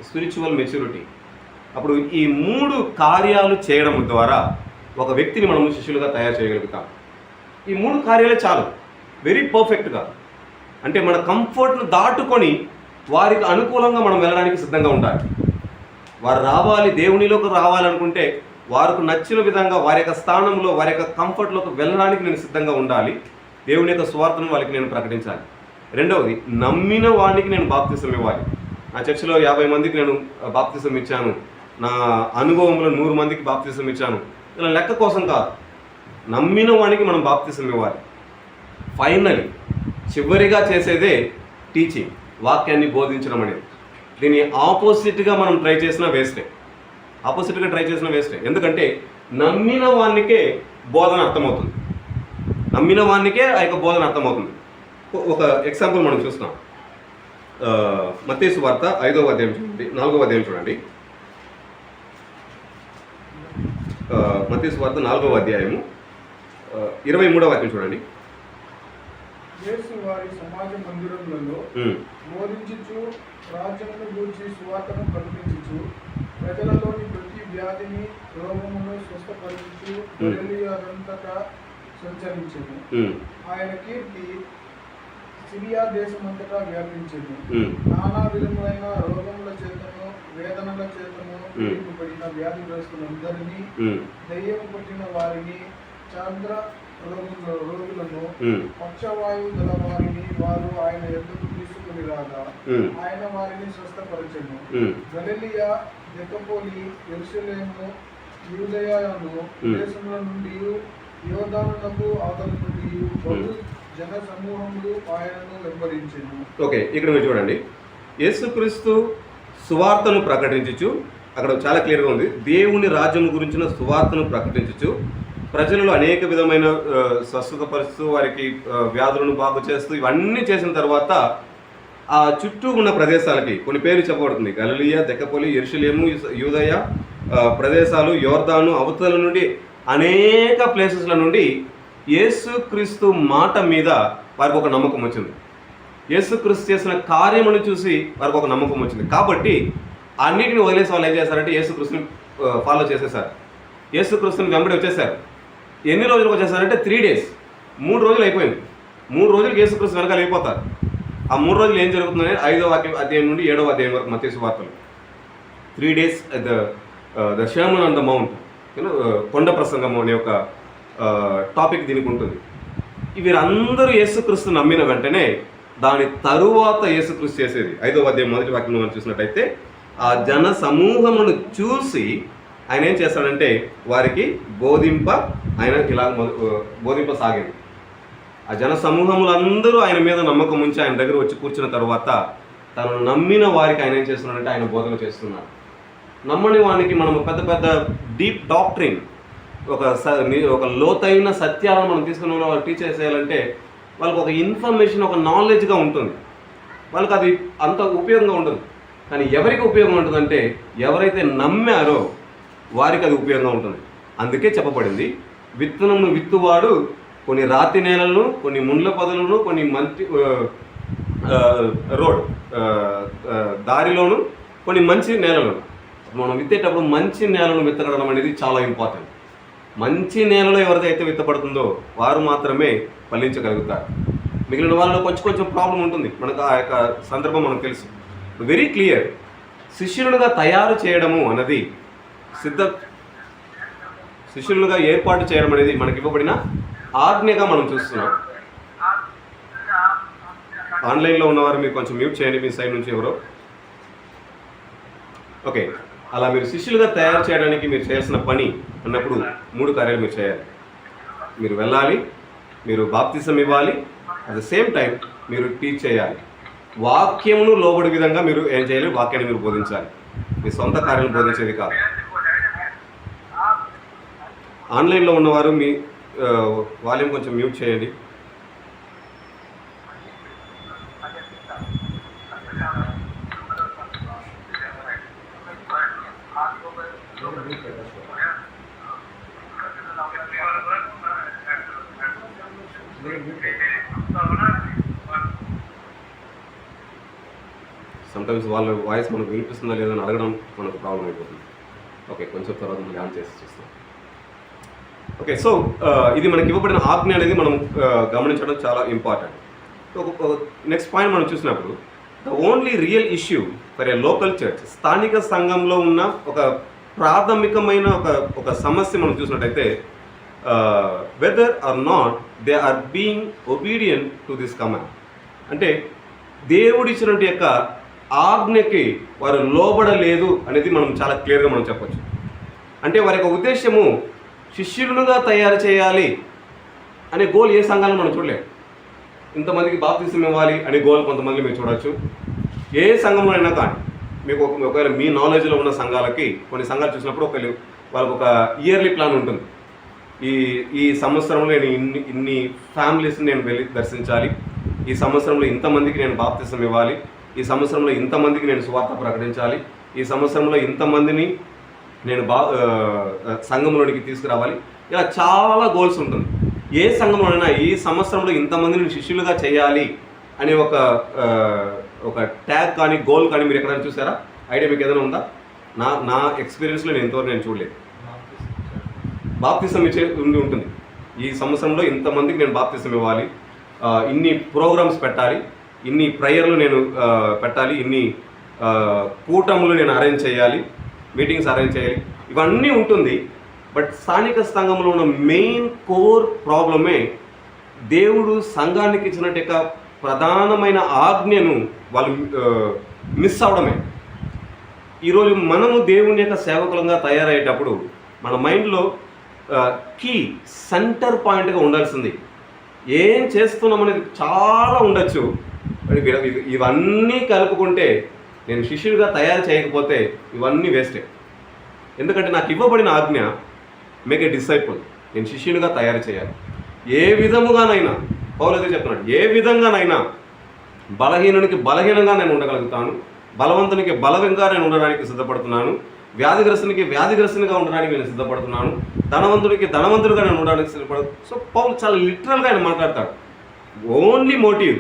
spiritual maturity. అప్పుడు ఈ 3 కార్యాలు చేయడం ద్వారా ఒక వ్యక్తిని మనము శిష్యులుగా తయారు చేయగలుగుతాం. ఈ 3 కార్యాలే చాలు, వెరీ పర్ఫెక్ట్గా. అంటే మన కంఫర్ట్ను దాటుకొని వారికి అనుకూలంగా మనం వెళ్ళడానికి సిద్ధంగా ఉండాలి. వారు రావాలి, దేవునిలోకి రావాలనుకుంటే వారికి నచ్చిన విధంగా వారి యొక్క స్థానంలో, వారి యొక్క కంఫర్ట్లోకి వెళ్ళడానికి నేను సిద్ధంగా ఉండాలి. దేవుని యొక్క స్వార్థను వాళ్ళకి నేను ప్రకటించాలి. రెండవది, నమ్మిన వాడికి నేను బాప్తిసం ఇవ్వాలి. నా చర్చిలో 50 మందికి నేను బాప్తిసం ఇచ్చాను, నా అనుభవంలో 100 మందికి బాప్తిసం ఇచ్చాను, ఇలా లెక్క కోసం కాదు. నమ్మిన వాడికి మనం బాప్తిసం ఇవ్వాలి. ఫైనలీ చివరిగా చేసేదే టీచింగ్, వాక్యాన్ని బోధించడం అనేది. దీని ఆపోజిట్గా మనం ట్రై చేసినా వేస్టే. ఎందుకంటే నమ్మిన వానికే బోధన అర్థమవుతుంది. నమ్మిన వానికే ఆ యొక్క బోధన అర్థమవుతుంది. ఒక ఎగ్జాంపుల్ మనం చూస్తాం. మత్తయి సువార్త 5వ అధ్యాయం చూడండి, 4వ అధ్యాయం చూడండి. మత్తయి సువార్త 4వ అధ్యాయము 23వ వాక్యం చూడండి. యేసు వారి సమాజ మందిరములలో బోధించుచు, రాజ్యమును గూర్చి సువార్తను ప్రకటించుచు, ప్రజలలోని ప్రతి వ్యాధిని, రోగమును స్వస్థపరచుచు గలిలయయంతటా సంచరించెను. ఆయన కీర్తి సిరియా దేశమంతటా వ్యాపించెను. నానా విధములైన రోగముల చేతను, వేదనల చేతను పీడింపబడిన వ్యాధిగ్రస్తులందరినీ, దయ్యము పట్టిన వారిని, చంద్ర రోగులను, పక్షవాయువు గల వారిని వారు ఆయన యొద్దకు తీసుకుని రాగా ఆయన వారిని స్వస్థపరచెను. గలిలయ, దెకపొలి, యెరూషలేము, యూదయను దేశముల నుండి, యోర్దానునకు అవతల నుండి బహు జన సమూహములు ఆయనను వెంబడించెను. ఓకే, ఇక్కడ మీరు చూడండి. యేసుక్రీస్తు సువార్తను ప్రకటించుచు, అక్కడ చాలా క్లియర్గా ఉంది, దేవుని రాజ్యం గురించిన సువార్తను ప్రకటించుచు, ప్రజలలో అనేక విధమైన స్వస్థతపరుస్తూ, వారికి వ్యాధులను బాగు చేస్తూ, ఇవన్నీ చేసిన తర్వాత ఆ చుట్టూ ఉన్న ప్రదేశాలకి కొన్ని పేర్లు చెప్పబడుతుంది. గలిలయ, దెకపొలి, యెరూషలేము, యూదయ ప్రదేశాలు, యోర్దాను అవతల నుండి అనేక ప్లేసెస్ల నుండి యేసుక్రీస్తు మాట మీద వారికి ఒక నమ్మకం వచ్చింది. యేసుక్రీస్తు చేసిన కార్యమును చూసి వారికి ఒక నమ్మకం వచ్చింది. కాబట్టి అన్నిటిని వదిలేసి వాళ్ళు ఏం చేశారంటే యేసుక్రీస్తుని ఫాలో చేసేసారు, యేసుక్రీస్తుని వెంబడి వచ్చేసారు. ఎన్ని రోజులకు వచ్చేసారంటే 3 days, 3 రోజులు అయిపోయింది. 3 రోజులకి యేసుక్రీస్తు వెనకాల అయిపోతారు. ఆ 3 రోజులు ఏం జరుగుతుందని 5వ అధ్యాయం నుండి 7వ అధ్యాయం వరకు మత్తయి సువార్తలు 3 days the sermon on the mount, కొండ ప్రసంగము అనే ఒక టాపిక్ దీనికి ఉంటుంది. వీరందరూ యేసుక్రీస్తు నమ్మిన వెంటనే దాని తరువాత యేసుక్రీస్తు చేసేది 5వ అధ్యాయం 1వ వాక్యం మనం చూసినట్టయితే, ఆ జన సమూహమును చూసి ఆయన ఏం చేస్తాడంటే వారికి బోధింపసాగింది. ఆ జన సమూహములందరూ ఆయన మీద నమ్మకం ఉంచి ఆయన దగ్గర వచ్చి కూర్చున్న తర్వాత తను నమ్మిన వారికి ఆయన ఏం చేస్తున్నాడంటే ఆయన బోధన చేస్తున్నారు. నమ్మని వానికి మనం పెద్ద పెద్ద డీప్ డాక్ట్రిన్, ఒక లోతైన సత్యాలను మనం తీసుకున్న వాళ్ళు టీచ్ చేసేయాలంటే వాళ్ళకి ఒక ఇన్ఫర్మేషన్, ఒక నాలెడ్జ్గా ఉంటుంది. వాళ్ళకి అది అంత ఉపయోగంగా ఉండదు. కానీ ఎవరికి ఉపయోగం ఉంటుందంటే ఎవరైతే నమ్మారో వారికి అది ఉపయోగంగా ఉంటుంది. అందుకే చెప్పబడింది, విత్తనమును విత్తువాడు కొన్ని రాతి నేలలను, కొన్ని ముండ్ల పొదలను, కొన్ని మంచి దారిలోను, కొన్ని మంచి నేలలను. మనం విత్తేటప్పుడు మంచి నేలను విత్తడం అనేది చాలా ఇంపార్టెంట్. మంచి నేలలో ఎవరిదైతే విత్తపడుతుందో వారు మాత్రమే ఫలించగలుగుతారు. మిగిలిన వాళ్ళలో కొంచెం ప్రాబ్లం ఉంటుంది. మనకు ఆ యొక్క సందర్భం మనకు తెలుసు. Very clear. శిష్యులుగా తయారు చేయడము అన్నది శిష్యులుగా ఏర్పాటు చేయడం అనేది మనకి ఇవ్వబడిన ఆజ్ఞగా మనం చూస్తున్నాం. ఆన్లైన్లో ఉన్నవారు మీరు కొంచెం మ్యూట్ చేయండి మీ సైడ్ నుంచి ఎవరో. ఓకే, అలా మీరు శిష్యులుగా తయారు చేయడానికి మీరు చేయాల్సిన పని అన్నప్పుడు 3 కార్యాలు మీరు చేయాలి. మీరు వెళ్ళాలి, మీరు బాప్తిసం ఇవ్వాలి, అట్ ద సేమ్ టైం మీరు టీచ్ చేయాలి. వాక్యమును లోబడి విధంగా మీరు ఏం చేయాలి, వాక్యాన్ని మీరు బోధించాలి. మీ సొంత కార్యాలను బోధించేది కాదు. ఆన్లైన్లో ఉన్నవారు మీ వాల్యూమ్ కొంచెం మ్యూట్ చేయండి. సమ్టైమ్స్ వాళ్ళ వాయిస్ మనకు వినిపిస్తుందా లేదని అడగడం మనకు ప్రాబ్లం అయిపోతుంది. ఓకే, కొంచెం తర్వాత మనం ఆన్ చేసి చూస్తాం. ఓకే, సో ఇది మనకి ఇవ్వబడిన ఆజ్ఞ అనేది మనం గమనించడం చాలా ఇంపార్టెంట్. నెక్స్ట్ పాయింట్ మనం చూసినప్పుడు the only real issue for a local church, స్థానిక సంఘంలో ఉన్న ఒక ప్రాథమికమైన ఒక సమస్య మనం చూసినట్టయితే whether or not they are being obedient to this command. అంటే దేవుడిచ్చినటువంటి యొక్క ఆజ్ఞకి వారు లోబడలేదు అనేది మనం చాలా క్లియర్గా మనం చెప్పొచ్చు. అంటే వారి యొక్క ఉద్దేశము శిష్యులుగా తయారు చేయాలి అనే గోల్ ఏ సంఘాలను మనం చూడలేము. ఇంతమందికి బాప్తిసం ఇవ్వాలి అనే గోల్ కొంతమంది మీరు చూడొచ్చు. ఏ సంఘంలో అయినా కానీ మీకు ఒకవేళ మీ నాలెడ్జ్లో ఉన్న సంఘాలకి కొన్ని సంఘాలు చూసినప్పుడు వాళ్ళకు ఒక ఇయర్లీ ప్లాన్ ఉంటుంది. ఈ సంవత్సరంలో నేను ఇన్ని ఫ్యామిలీస్ని నేను వెళ్ళి దర్శించాలి, ఈ సంవత్సరంలో ఇంతమందికి నేను బాప్తిసం ఇవ్వాలి, ఈ సంవత్సరంలో ఇంతమందికి నేను సువార్త ప్రకటించాలి, ఈ సంవత్సరంలో ఇంతమందిని నేను సంఘంలోనికి తీసుకురావాలి. ఇలా చాలా గోల్స్ ఉంటుంది. ఏ సంఘంలోనైనా ఈ సంవత్సరంలో ఇంతమందిని శిష్యులుగా చేయాలి అనే ఒక ట్యాగ్ కానీ గోల్ కానీ మీరు ఎక్కడైనా చూసారా? ఐడియా మీకు ఏదైనా ఉందా? నా ఎక్స్పీరియన్స్లో నేను ఇంతవరకు నేను చూడలేదు. బాప్తిసం ఇచ్చే ఉంటుంది. ఈ సంవత్సరంలో ఇంతమందికి నేను బాప్తిసం ఇవ్వాలి, ఇన్ని ప్రోగ్రామ్స్ పెట్టాలి, ఇన్ని ప్రేయర్లు నేను పెట్టాలి, ఇన్ని కూటములు నేను అరేంజ్ చేయాలి, మీటింగ్స్ అరేంజ్ చేయాలి, ఇవన్నీ ఉంటుంది. బట్ స్థానిక సంఘంలో ఉన్న మెయిన్ కోర్ ప్రాబ్లమే దేవుడు సంఘానికి ఇచ్చినట్టు ప్రధానమైన ఆజ్ఞను వాళ్ళు మిస్ అవడమే. ఈరోజు మనము దేవుని యొక్క సేవకులంగా తయారయ్యేటప్పుడు మన మైండ్లో కీ సెంటర్ పాయింట్గా ఉండాల్సింది ఏం చేస్తున్నాం అనేది చాలా ఉండొచ్చు. ఇవన్నీ కలుపుకుంటే నేను శిష్యుడిగా తయారు చేయకపోతే ఇవన్నీ వేస్టే. ఎందుకంటే నాకు ఇవ్వబడిన ఆజ్ఞ మేక్ ఏ డిసైపుల్, నేను శిష్యునిగా తయారు చేయాలి. ఏ విధముగానైనా పౌలు అదే చెప్తున్నాడు, ఏ విధంగానైనా బలహీనునికి బలహీనంగా నేను ఉండగలుగుతాను, బలవంతునికి బలవంగా నేను ఉండడానికి సిద్ధపడుతున్నాను, వ్యాధిగ్రస్తునికి వ్యాధిగ్రస్తునిగా ఉండడానికి నేను సిద్ధపడుతున్నాను, ధనవంతుడికి ధనవంతుడిగా నేను ఉండడానికి సిద్ధపడుతున్నాను. సో పౌలు చాలా లిటరల్గా ఆయన మాట్లాడతాడు. Only motive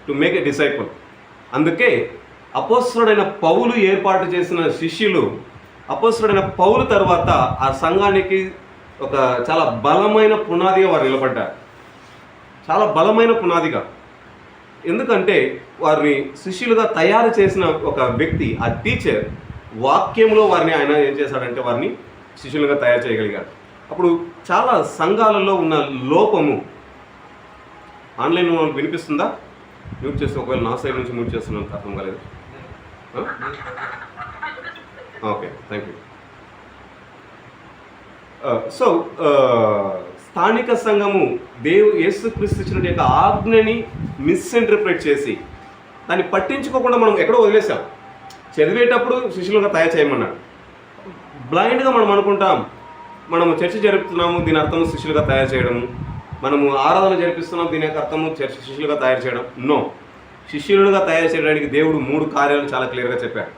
to make a disciple. అందుకే అపోస్తలుడైన పౌలు ఏర్పాటు చేసిన శిష్యులు అపోస్తలుడైన పౌలు తర్వాత ఆ సంఘానికి ఒక చాలా బలమైన పునాదిగా వారు నిలబడ్డారు. చాలా బలమైన పునాదిగా. ఎందుకంటే వారిని శిష్యులుగా తయారు చేసిన ఒక వ్యక్తి, ఆ టీచర్ వాక్యంలో వారిని ఆయన ఏం చేశాడంటే వారిని శిష్యులుగా తయారు చేయగలిగాడు. అప్పుడు చాలా సంఘాలలో ఉన్న లోపము ఆన్లైన్లో వాళ్ళకి వినిపిస్తుందా? మ్యూట్ చేస్తే ఒకవేళ నా సైడ్ నుంచి మ్యూట్ చేస్తున్నాను అర్థం కాలేదు. Okay, thank you. సో స్థానిక సంఘము యేసుక్రీస్తు ఇచ్చిన యొక్క ఆజ్ఞని మిస్ఇంటర్ప్రిట్ చేసి దాన్ని పట్టించుకోకుండా మనం ఎక్కడో వదిలేసాం. చదివేటప్పుడు శిష్యులుగా తయారు చేయమన్నాడు. బ్లైండ్గా మనం అనుకుంటాం మనము చర్చ జరుపుతున్నాము, దీని అర్థము శిష్యులుగా తయారు చేయడము, మనము ఆరాధన జరిపిస్తున్నాం, దీని యొక్క అర్థము శిష్యులుగా తయారు చేయడం. నో, శిష్యులుగా తయారు చేయడానికి దేవుడు 3 కార్యాలు చాలా క్లియర్గా చెప్పాడు.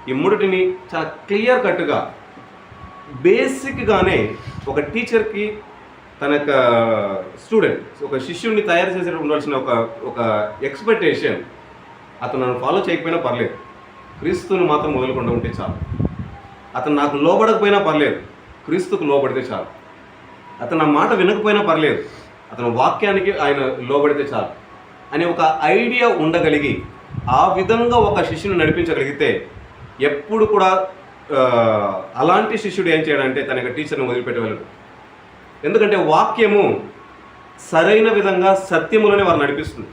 ఈ 3టిని చాలా క్లియర్ కట్గా బేసిక్గానే ఒక టీచర్కి తన యొక్క స్టూడెంట్ ఒక శిష్యుడిని తయారు చేసేటప్పుడు ఉండాల్సిన ఒక ఎక్స్పెక్టేషన్, అతను నన్ను ఫాలో చేయకపోయినా పర్లేదు, క్రీస్తుని మాత్రం మొదలుకుండా ఉంటే చాలు, అతను నాకు లోబడకపోయినా పర్లేదు, క్రీస్తుకు లోబడితే చాలు, అతను నా మాట వినకపోయినా పర్లేదు, అతను వాక్యానికి ఆయన లోబడితే చాలు అనే ఒక ఐడియా ఉండగలిగి ఆ విధంగా ఒక శిష్యుని నడిపించగలిగితే ఎప్పుడు కూడా అలాంటి శిష్యుడు ఏం చేయడంటే తన యొక్క టీచర్ని వదిలిపెట్టగలడు. ఎందుకంటే వాక్యము సరైన విధంగా సత్యములోనే వారు నడిపిస్తుంది.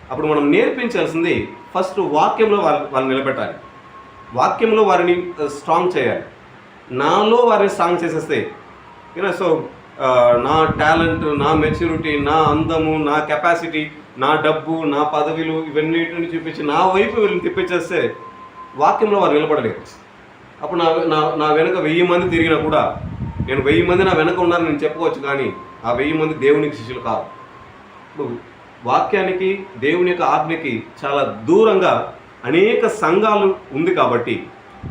అప్పుడు మనం నేర్పించాల్సింది ఫస్ట్ వాక్యంలో వాళ్ళని నిలబెట్టాలి, వాక్యంలో వారిని స్ట్రాంగ్ చేయాలి. నాలో వారిని స్ట్రాంగ్ చేసేస్తే సో నా టాలెంట్, నా మెచ్యూరిటీ, నా అందము, నా కెపాసిటీ, నా డబ్బు, నా పదవిలు ఇవన్నిటిని చూపించి నా వైపు వీళ్ళని తిప్పించేస్తే వాక్యంలో వారు నిలబడలేరు. అప్పుడు నా వెనక 1000 మంది తిరిగినా కూడా నేను 1000 మంది నా వెనక ఉన్నారని నేను చెప్పుకోవచ్చు, కానీ ఆ 1000 మంది దేవునికి శిష్యులు కాదు. ఇప్పుడు వాక్యానికి దేవుని యొక్క ఆజ్ఞకి చాలా దూరంగా అనేక సంఘాలు ఉంది. కాబట్టి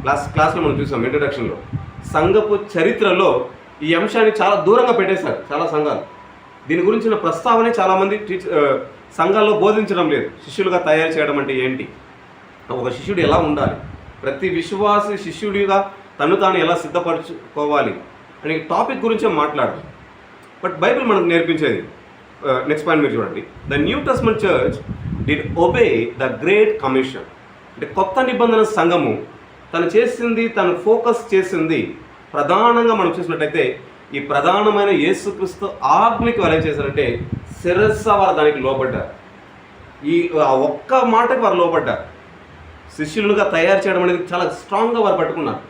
క్లాస్లో మనం చూసాం ఇంట్రడక్షన్లో, సంఘపు చరిత్రలో ఈ అంశాన్ని చాలా దూరంగా పెట్టేశారు చాలా సంఘాలు. దీని గురించిన ప్రస్తావనే చాలామంది సంఘాల్లో బోధించడం లేదు. శిష్యులుగా తయారు చేయడం అంటే ఏంటి, ఒక శిష్యుడు ఎలా ఉండాలి, ప్రతి విశ్వాసి శిష్యుడిగా తను తాను ఎలా సిద్ధపరచుకోవాలి అనే టాపిక్ గురించే మాట్లాడాలి. బట్ బైబిల్ మనకు నేర్పించేది నెక్స్ట్ పాయింట్ మీరు చూడండి. The new testament church did obey the great commission. అంటే కొత్త నిబంధన సంఘము తను ఫోకస్ చేసింది ప్రధానంగా మనం చూసినట్టయితే ఈ ప్రధానమైన యేసుక్రీస్తు ఆజ్ఞకి వారు ఏం చేశారంటే శిరస్స వారు దానికి లోబడ్డారు. ఆ ఒక్క మాటకి వారు లోపడ్డారు. శిష్యులుగా తయారు చేయడం అనేది చాలా స్ట్రాంగ్గా వారు పట్టుకున్నారు.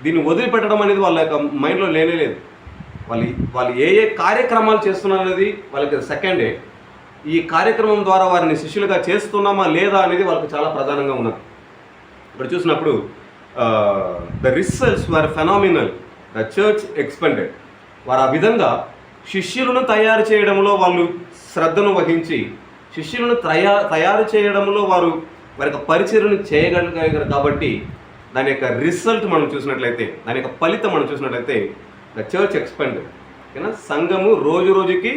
దీన్ని వదిలిపెట్టడం అనేది వాళ్ళ యొక్క మైండ్లో లేనేలేదు. వాళ్ళు ఏ కార్యక్రమాలు చేస్తున్నారు అనేది వాళ్ళకి సెకండే. ఈ కార్యక్రమం ద్వారా వారిని శిష్యులుగా చేస్తున్నామా లేదా అనేది వాళ్ళకి చాలా ప్రధానంగా ఉన్నది. ఇక్కడ చూసినప్పుడు the results were phenomenal, the church expended. వారు ఆ విధంగా శిష్యులను తయారు చేయడంలో వాళ్ళు శ్రద్ధను వహించి శిష్యులను తయారు చేయడంలో వారి యొక్క పరిచర్యను చేయగలిగారు. కాబట్టి దాని యొక్క రిజల్ట్ మనం చూసినట్లయితే, దాని యొక్క ఫలితం మనం చూసినట్లయితే ద చర్చ్ ఎక్స్పెండెడ్. ఓకేనా, సంఘము రోజు రోజుకి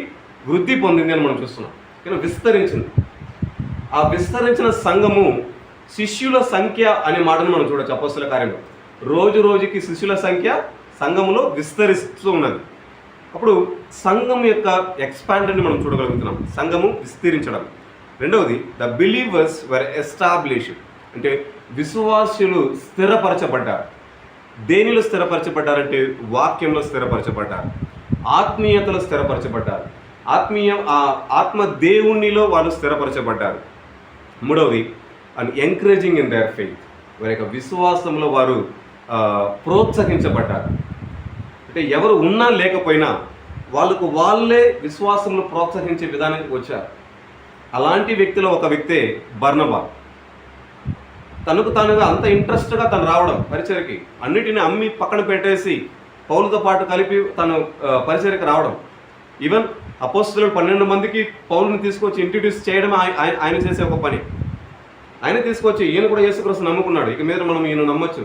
వృద్ధి పొందింది అని మనం చూస్తున్నాం. ఓకేనా, విస్తరించింది. ఆ విస్తరించిన సంఘము శిష్యుల సంఖ్య అనే మాటను మనం చూడవచ్చు అపోస్తల కార్యంలో. రోజు రోజుకి శిష్యుల సంఖ్య సంఘములో విస్తరిస్తూ ఉన్నది. అప్పుడు సంఘం యొక్క ఎక్స్పాండెడ్ని మనం చూడగలుగుతున్నాం, సంఘము విస్తరించడం. రెండవది, ద బిలీవర్స్ వర్ ఎస్టాబ్లిష్డ్, అంటే విశ్వాసులు స్థిరపరచబడ్డారు. దేనిలో స్థిరపరచబడ్డారంటే వాక్యంలో స్థిరపరచబడ్డారు, ఆత్మీయతలో స్థిరపరచబడ్డారు, ఆత్మ దేవునిలో వాళ్ళు స్థిరపరచబడ్డారు. మూడవది, and encouraging in their faith, వారి యొక్క విశ్వాసంలో వారు ప్రోత్సహించబడ్డారు. అంటే ఎవరు ఉన్నా లేకపోయినా వాళ్ళే విశ్వాసంలో ప్రోత్సహించే విధానానికి వచ్చారు. అలాంటి వ్యక్తిలో ఒక వ్యక్తే బర్నబా. తనకు తానుగా అంత ఇంట్రెస్ట్గా తను రావడం పరిచర్యకి, అన్నిటిని అమ్మి పక్కన పెట్టేసి పౌలుతో పాటు కలిపి తను పరిచర్యకి రావడం. ఈవెన్ అపోస్తలులు 12 మందికి పౌలుని తీసుకొచ్చి ఇంట్రడ్యూస్ చేయడం ఆయన చేసే ఒక పని. ఆయన తీసుకొచ్చి ఈయన కూడా యేసుక్రీస్తు నమ్ముకున్నాడు, ఇక మీద మనం ఈయన నమ్మొచ్చు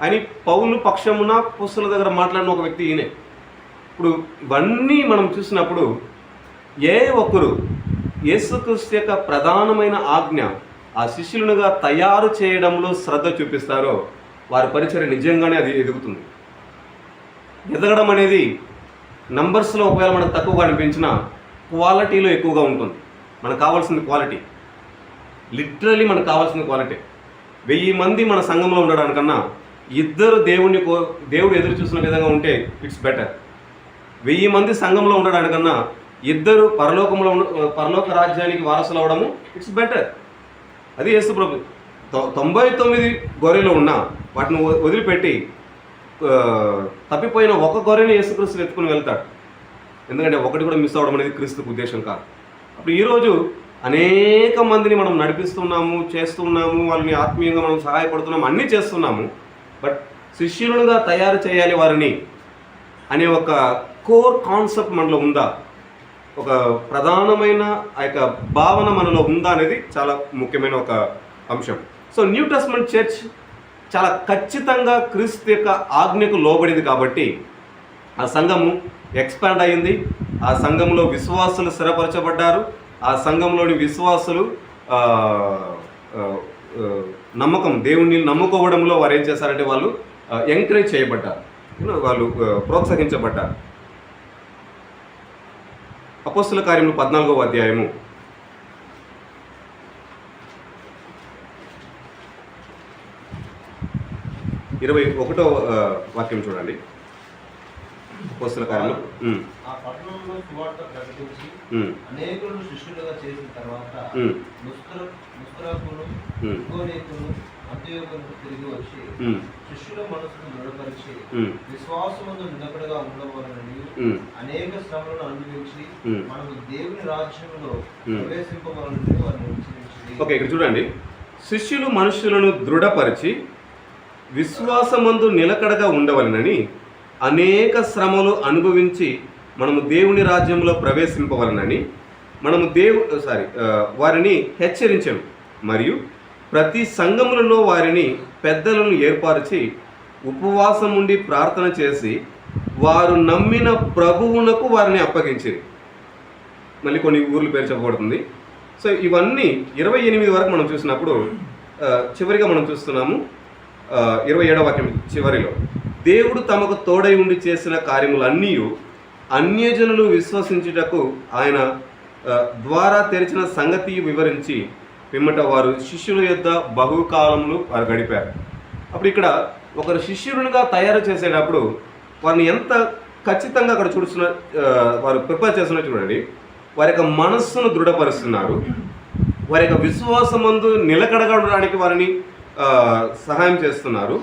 అని పౌలు పక్షమున అపోస్తలుల దగ్గర మాట్లాడిన ఒక వ్యక్తి ఈయనే. ఇప్పుడు ఇవన్నీ మనం చూసినప్పుడు ఏ ఒక్కరు యేసుక్రీస్తు యొక్క ప్రధానమైన ఆజ్ఞ ఆ శిష్యులుగా తయారు చేయడంలో శ్రద్ధ చూపిస్తారో వారి పరిచర్య నిజంగానే అది ఎదుగుతుంది. ఎదగడం అనేది నంబర్స్లో ఒకవేళ మనకు తక్కువగా అనిపించినా క్వాలిటీలో ఎక్కువగా ఉంటుంది. మనకు కావాల్సింది క్వాలిటీ, లిటరలీ మనకు కావాల్సింది క్వాలిటీ. 1000 మంది మన సంఘంలో ఉండడానికన్నా ఇద్దరు దేవుడు ఎదురు చూసిన విధంగా ఉంటే ఇట్స్ బెటర్. 1000 మంది సంఘంలో ఉండడానికన్నా ఇద్దరు పరలోక రాజ్యానికి వారసులు అవడము ఇట్స్ బెటర్. అది యేసు ప్రభు. 99 గొర్రెలు ఉన్నా వాటిని వదిలిపెట్టి తప్పిపోయిన ఒక గొర్రెని యేసుక్రీస్తు వెతుకుని వెళ్తాడు. ఎందుకంటే ఒకటి కూడా మిస్ అవ్వడం అనేది క్రీస్తుకు ఉద్దేశం కాదు. అప్పుడు ఈరోజు అనేక మందిని మనం నడిపిస్తున్నాము, చేస్తున్నాము, వాళ్ళని ఆత్మీయంగా మనం సహాయపడుతున్నాము, అన్నీ చేస్తున్నాము. బట్ శిష్యులుగా తయారు చేయాలి వారిని అనే ఒక కోర్ కాన్సెప్ట్ మనలో ఉందా, ఒక ప్రధానమైన ఆ యొక్క భావన మనలో ఉందా అనేది చాలా ముఖ్యమైన ఒక అంశం. సో న్యూ టెస్టమెంట్ చర్చ్ చాలా ఖచ్చితంగా క్రీస్తు యొక్క ఆజ్ఞకు లోబడింది కాబట్టి ఆ సంఘము ఎక్స్పాండ్ అయ్యింది. ఆ సంఘంలో విశ్వాసులు స్థిరపరచబడ్డారు. ఆ సంఘంలోని విశ్వాసులు నమ్మకం, దేవుణ్ణి నమ్ముకోవడంలో వారు ఏం చేశారంటే వాళ్ళు ఎంకరేజ్ చేయబడ్డారు, వాళ్ళు ప్రోత్సహించబడ్డారు. అపోస్తల కార్యములు 14వ అధ్యాయము 21వ వాక్యం చూడండి. అపోస్తల కార్యములు ఆ పట్టణంలో సువార్త ప్రకటించి అనేకులను శిష్యులుగా చేసిన తర్వాత లుస్త్రకును ఇకోనీయును అంతియోకును తిరిగి వచ్చి శిష్యుల మనసును దృఢపరిచి విశ్వాసమందు నిలకడగా ఉండవలనని అనేక శ్రమలను అనుభవించి మనము దేవుని రాజ్యంలో ప్రవేశింపవలనని వారిని హెచ్చరించి. ఓకే, ఇక్కడ చూడండి. శిష్యులు మనుషులను దృఢపరిచి విశ్వాసమందు నిలకడగా ఉండవలనని అనేక శ్రమలు అనుభవించి మనము దేవుని రాజ్యంలో ప్రవేశింపవలనని మనము వారిని హెచ్చరించాము. మరియు ప్రతి సంఘములలో వారిని పెద్దలను ఏర్పరిచి ఉపవాసం ఉండి ప్రార్థన చేసి వారు నమ్మిన ప్రభువునకు వారిని అప్పగించేది. మళ్ళీ కొన్ని ఊర్లు పేరు చెప్పబడుతుంది. సో ఇవన్నీ 28 వరకు మనం చూసినప్పుడు చివరిగా మనం చూస్తున్నాము 27వ వాక్యం చివరిలో, దేవుడు తమకు తోడై ఉండి చేసిన కార్యములన్నీ అన్యజనులు విశ్వసించుటకు ఆయన ద్వారా తెరిచిన సంగతి వివరించి పిమ్మట వారు శిష్యుల యొద్ద బహుకాలములు వారు గడిపారు. అప్పుడు ఇక్కడ ఒకరు శిష్యులుగా తయారు చేసేటప్పుడు వారిని ఎంత ఖచ్చితంగా అక్కడ వారు ప్రిపేర్ చేస్తున్నారు చూడండి. వారి యొక్క మనస్సును దృఢపరుస్తున్నారు, వారి యొక్క విశ్వాసమందు నిలకడగడానికి వారిని సహాయం చేస్తున్నారు.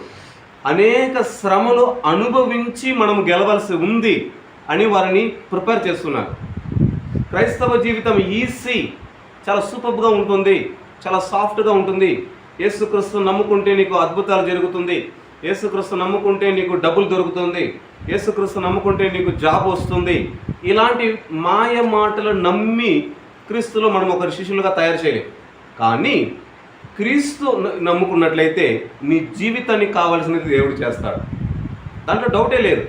అనేక శ్రమలు అనుభవించి మనం గెలవలసి ఉంది అని వారిని ప్రిపేర్ చేస్తున్నారు. క్రైస్తవ జీవితం ఈజీ, చాలా సూపర్గా ఉంటుంది, చాలా సాఫ్ట్గా ఉంటుంది. యేసుక్రీస్తు నమ్ముకుంటే నీకు అద్భుతాలు జరుగుతుంది, యేసుక్రీస్తు నమ్ముకుంటే నీకు డబ్బులు దొరుకుతుంది, యేసుక్రీస్తు నమ్ముకుంటే నీకు జాబ్ వస్తుంది. ఇలాంటి మాయ మాటలు నమ్మి క్రీస్తులో మనం ఒకరి శిష్యులుగా తయారు చేయలేం. కానీ క్రీస్తు నమ్ముకున్నట్లయితే నీ జీవితానికి కావాల్సినది దేవుడు చేస్తాడు, దాంట్లో డౌటే లేదు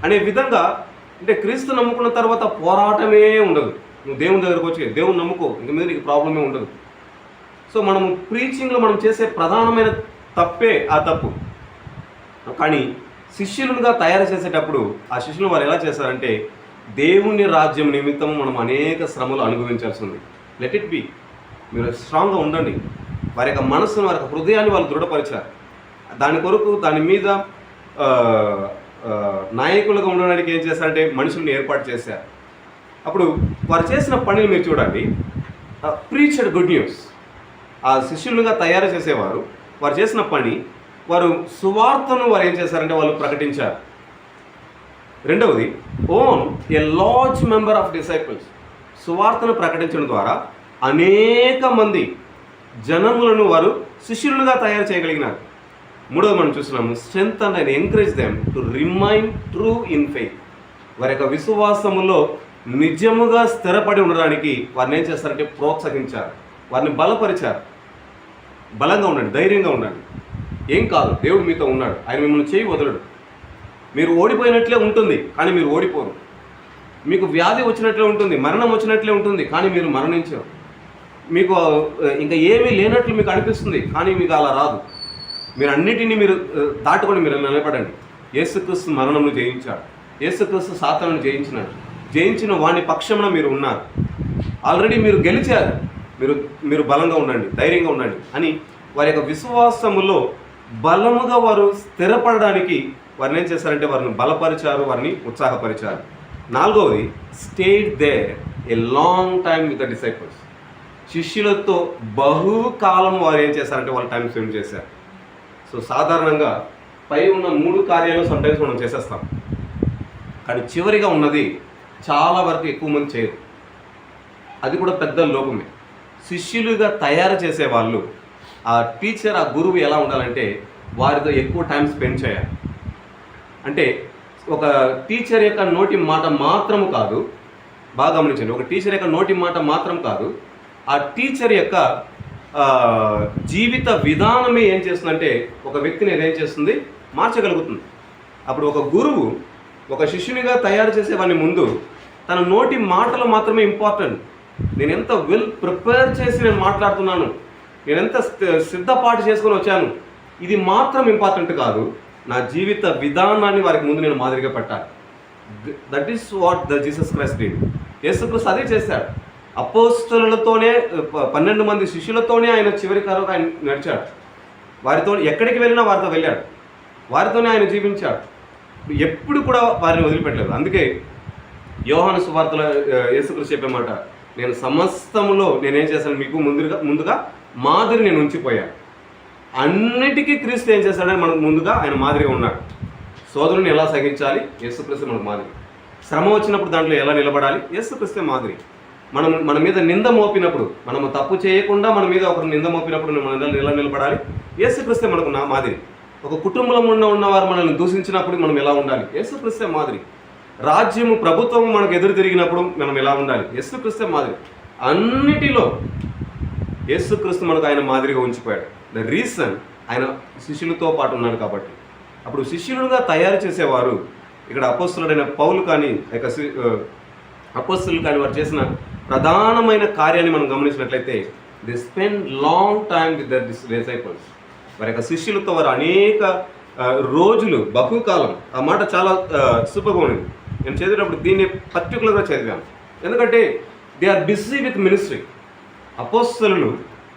అనే విధంగా. అంటే క్రీస్తు నమ్ముకున్న తర్వాత పోరాటమే ఉండదు. నువ్వు దేవుని దగ్గరకు వచ్చి దేవుని నమ్ముకో, ఇంక మీద నీకు ప్రాబ్లమే ఉండదు. సో మనము ప్రీచింగ్లో మనం చేసే ప్రధానమైన తప్పే ఆ తప్పు. కానీ శిష్యులుగా తయారు చేసేటప్పుడు ఆ శిష్యులు వారు ఎలా చేశారంటే, దేవుని రాజ్యం నిమిత్తం మనం అనేక శ్రమలు అనుభవించాల్సి ఉంది. Let it be. మీరు స్ట్రాంగ్గా ఉండండి. వారి యొక్క మనస్సును, వారి యొక్క హృదయాన్ని వాళ్ళు దృఢపరిచారు. దాని కొరకు దాని మీద నాయకులుగా ఉండడానికి ఏం చేశారంటే మనుషుల్ని ఏర్పాటు చేశారు. అప్పుడు వారు చేసిన పనిని మీరు చూడండి. Preached good news. ఆ శిష్యులుగా తయారు చేసేవారు వారు చేసిన పని, వారు సువార్తను వారు ఏం చేశారంటే వాళ్ళు ప్రకటించారు. రెండవది, own a large member of disciples. సువార్తను ప్రకటించడం ద్వారా అనేక మంది జనములను వారు శిష్యులుగా తయారు చేయగలిగినారు. మూడవది మనం చూస్తున్నాము, strength and encourage them to remain true in faith. వారి యొక్క విశ్వాసములో నిజముగా స్థిరపడి ఉండడానికి వారిని ఏం చేస్తారంటే ప్రోత్సహించారు, వారిని బలపరిచారు. బలంగా ఉండండి, ధైర్యంగా ఉండండి, ఏం కాదు, దేవుడు మీతో ఉన్నాడు, ఆయన మిమ్మల్ని చేయి వదలడు. మీరు ఓడిపోయినట్లే ఉంటుంది కానీ మీరు ఓడిపోరు. మీకు వ్యాధి వచ్చినట్లే ఉంటుంది, మరణం వచ్చినట్లే ఉంటుంది కానీ మీరు మరణించరు. మీకు ఇంకా ఏమీ లేనట్లు మీకు అనిపిస్తుంది కానీ మీకు అలా రాదు. మీరు అన్నిటినీ మీరు దాటుకొని మీరు నిలబడండి. యేసుక్రీస్తు మరణమును జయించాడు, యేసుక్రీస్తు సాతానును జయించినాడు, జయించిన వాని పక్షమున మీరు ఉన్నారు. ఆల్రెడీ మీరు గెలిచారు. మీరు బలంగా ఉండండి, ధైర్యంగా ఉండండి అని వారి యొక్క విశ్వాసములో బలముగా వారు స్థిరపడడానికి వారిని ఏం చేశారంటే వారిని బలపరిచారు, వారిని ఉత్సాహపరిచారు. నాలుగవది, stayed there a long time with the disciples. శిష్యులతో బహుకాలం వారు ఏం చేశారంటే వాళ్ళు టైం స్పెండ్ చేశారు. సో సాధారణంగా పై ఉన్న 3 కార్యాలు సమ్టైమ్స్ మనం చేసేస్తాం, కానీ చివరిగా ఉన్నది చాలా వరకు ఎక్కువ మంది చేయరు. అది కూడా పెద్ద లోపమే. శిష్యులుగా తయారు చేసే వాళ్ళు, ఆ టీచర్, ఆ గురువు ఎలా ఉండాలంటే వారితో ఎక్కువ టైం స్పెండ్ చేయాలి. అంటే ఒక టీచర్ యొక్క నోటి మాట మాత్రము కాదు, బాగా గమనించండి, ఒక టీచర్ యొక్క నోటి మాట మాత్రం కాదు, ఆ టీచర్ యొక్క జీవిత విధానమే ఏం చేస్తుందంటే ఒక వ్యక్తిని ఏదేం చేస్తుంది, మార్చగలుగుతుంది. అప్పుడు ఒక గురువు ఒక శిష్యునిగా తయారు చేసేవాడిని ముందు తన నోటి మాటలు మాత్రమే ఇంపార్టెంట్. నేను ఎంత వెల్ ప్రిపేర్ చేసి నేను మాట్లాడుతున్నాను, నేను ఎంత సిద్ధపాటు చేసుకొని వచ్చాను, ఇది మాత్రం ఇంపార్టెంట్ కాదు. నా జీవిత విధానాన్ని వారికి ముందు నేను మాదిరిగా పెట్టాలి. That is what the Jesus Christ did. యేసుక్రీస్తు అదే చేశాడు. అపోస్తలులతోనే 12 మంది శిష్యులతోనే ఆయన చివరి కాలంలో ఆయన నడిచాడు. వారితో ఎక్కడికి వెళ్ళినా వారితో వెళ్ళాడు, వారితోనే ఆయన జీవించాడు. ఎప్పుడు కూడా వారిని వదిలిపెట్టలేదు. అందుకే యోహాను సువార్తలో యేసుక్రీస్తు చెప్పే మాట, నేను సమస్తములో నేనేం చేశాను, మీకు ముందుగా మాదిరి నేను ఉంచిపోయాను. అన్నిటికీ క్రీస్తు ఏం చేశాడని మనకు ముందుగా ఆయన మాదిరిగా ఉన్నాడు. సోదరుని ఎలా సహించాలి, యేసుక్రీస్తు మనకు మాదిరి. శ్రమ వచ్చినప్పుడు దాంట్లో ఎలా నిలబడాలి, యేసుక్రీస్తే మాదిరి. మన మీద నింద మోపినప్పుడు, మనము తప్పు చేయకుండా మన మీద ఒకరు నింద మోపినప్పుడు మనం ఎలా నిలబడాలి, యేసుక్రీస్తే మనకు మాదిరి. ఒక కుటుంబంలో ఉన్నవారు మనల్ని దూషించినప్పుడు మనం ఎలా ఉండాలి, యేసుక్రీస్తే మాదిరి. రాజ్యము, ప్రభుత్వము మనకు ఎదురు తిరిగినప్పుడు మనం ఎలా ఉండాలి, యేసుక్రీస్తే మాదిరి. అన్నిటిలో యేసుక్రీస్తు మనకు ఆయన మాదిరిగా ఉంచిపోయాడు. ద రీజన్ ఆయన శిష్యులతో పాటు ఉన్నాడు కాబట్టి. అప్పుడు శిష్యులుగా తయారు చేసేవారు ఇక్కడ అపోస్తలుడైన పౌలు కానీ అపోస్తలులు కానీ వారు చేసిన ప్రధానమైన కార్యాన్ని మనం గమనించినట్లయితే, they spend long time with the disciples. వారి యొక్క శిష్యులతో వారు అనేక రోజులు, బహుకాలం. ఆ మాట చాలా సూపర్గా ఉంది. నేను చదివేటప్పుడు దీన్ని పర్టికులర్గా చదివాను, ఎందుకంటే they are busy with ministry. అపోస్తలులు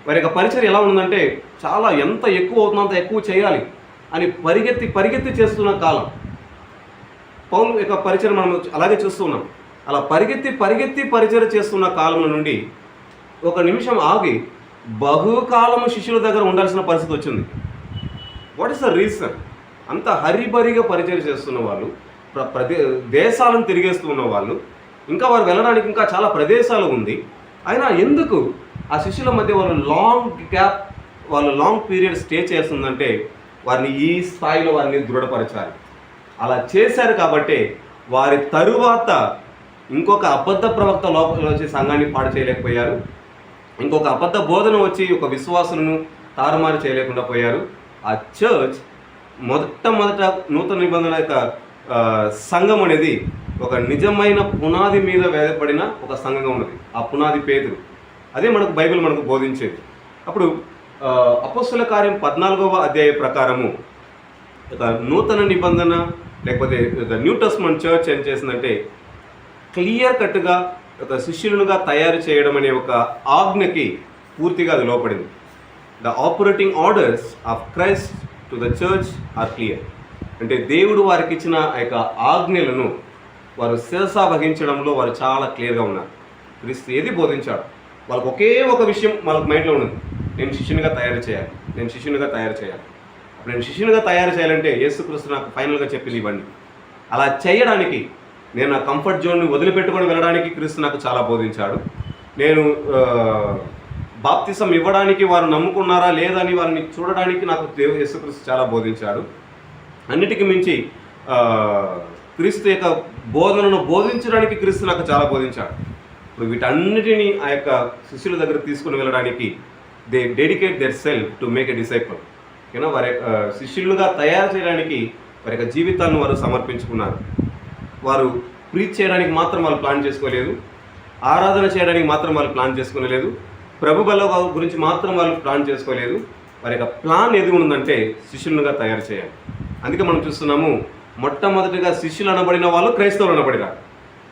వారి యొక్క పరిచయం ఎలా ఉందంటే చాలా ఎంత ఎక్కువ అవుతుందో అంత ఎక్కువ చేయాలి అని పరిగెత్తి చేస్తున్న కాలం. పౌలు యొక్క పరిచయం మనం అలాగే చూస్తున్నాం. అలా పరిగెత్తి పరిచయం చేస్తున్న కాలం నుండి ఒక నిమిషం ఆగి బహుకాలము శిష్యుల దగ్గర ఉండాల్సిన పరిస్థితి వచ్చింది. What is the reason? అంత హరిబరిగా పరిచయం చేస్తున్న వాళ్ళు, దేశాలను తిరిగేస్తూ ఉన్న వాళ్ళు, ఇంకా వారు వెళ్ళడానికి ఇంకా చాలా ప్రదేశాలు ఉంది. అయినా ఎందుకు ఆ శిష్యుల మధ్య వాళ్ళు లాంగ్ పీరియడ్ స్టే చేస్తుందంటే వారిని ఈ స్థాయిలో వారిని దృఢపరచాలి. అలా చేశారు కాబట్టి వారి తరువాత ఇంకొక అబద్ధ ప్రవక్త లోపల వచ్చి సంఘాన్ని పాడు చేయలేకపోయారు. ఇంకొక అబద్ధ బోధన వచ్చి ఒక విశ్వాసులను తారుమారు చేయలేకుండా పోయారు. ఆ చర్చ్ మొట్టమొదట నూతన నిబంధన యొక్క సంఘం అనేది ఒక నిజమైన పునాది మీద వేదపడిన ఒక సంఘంగా ఉన్నది. ఆ పునాది పేతురు. అదే మనకు బైబిల్ మనకు బోధించేది. అప్పుడు అపోస్తల కార్యం 14వ అధ్యాయ ప్రకారము ఒక నూతన నిబంధన లేకపోతే ద న్యూ టెస్టమెంట్ చర్చ్ ఏం చేసిందంటే క్లియర్ కట్గా ఒక శిష్యులుగా తయారు చేయడం అనే ఒక ఆజ్ఞకి పూర్తిగా అది లోపడింది. The operating orders of Christ to the church are clear. అంటే దేవుడు వారికి ఇచ్చిన ఆ యొక్క ఆజ్ఞలను వారు శిరసా వహించడంలో వారు చాలా క్లియర్గా ఉన్నారు. క్రీస్తు ఏది బోధించాడు వాళ్ళకి ఒకే ఒక విషయం వాళ్ళకి మైండ్లో ఉన్నది, నేను శిష్యునిగా తయారు చేయాలి, నేను శిష్యునిగా తయారు చేయాలి. అప్పుడు నేను శిష్యునిగా తయారు చేయాలంటే యేసుక్రీస్తు నాకు ఫైనల్గా చెప్పింది ఇవ్వండి. అలా చేయడానికి నేను నా కంఫర్ట్ జోన్ని వదిలిపెట్టుకొని వెళ్ళడానికి క్రీస్తు నాకు చాలా బోధించాడు. నేను బాప్తిసం ఇవ్వడానికి వారు నమ్ముకున్నారా లేదని వారిని చూడడానికి నాకు యేసుక్రీస్తు చాలా బోధించాడు. అన్నిటికీ మించి క్రీస్తు యొక్క బోధనను బోధించడానికి క్రీస్తు నాకు చాలా బోధించాడు. ఇప్పుడు వీటన్నిటిని ఆ యొక్క శిష్యుల దగ్గర తీసుకుని వెళ్ళడానికి they dedicate there self to make a disciple. వారి శిష్యులుగా తయారు చేయడానికి వారి యొక్క జీవితాలను వారు సమర్పించుకున్నారు. వారు ప్రీచ్ చేయడానికి మాత్రం వాళ్ళు ప్లాన్ చేసుకోలేదు, ఆరాధన చేయడానికి మాత్రం వాళ్ళు ప్లాన్ చేసుకోలేదు, ప్రభు బల గురించి మాత్రం వాళ్ళు ప్లాన్ చేసుకోలేదు. వారి యొక్క ప్లాన్ ఏది ఉందంటే శిష్యులుగా తయారు చేయాలి. అందుకే మనం చూస్తున్నాము మొట్టమొదటిగా శిష్యులు అనబడిన వాళ్ళు క్రైస్తవులు అనబడినారు.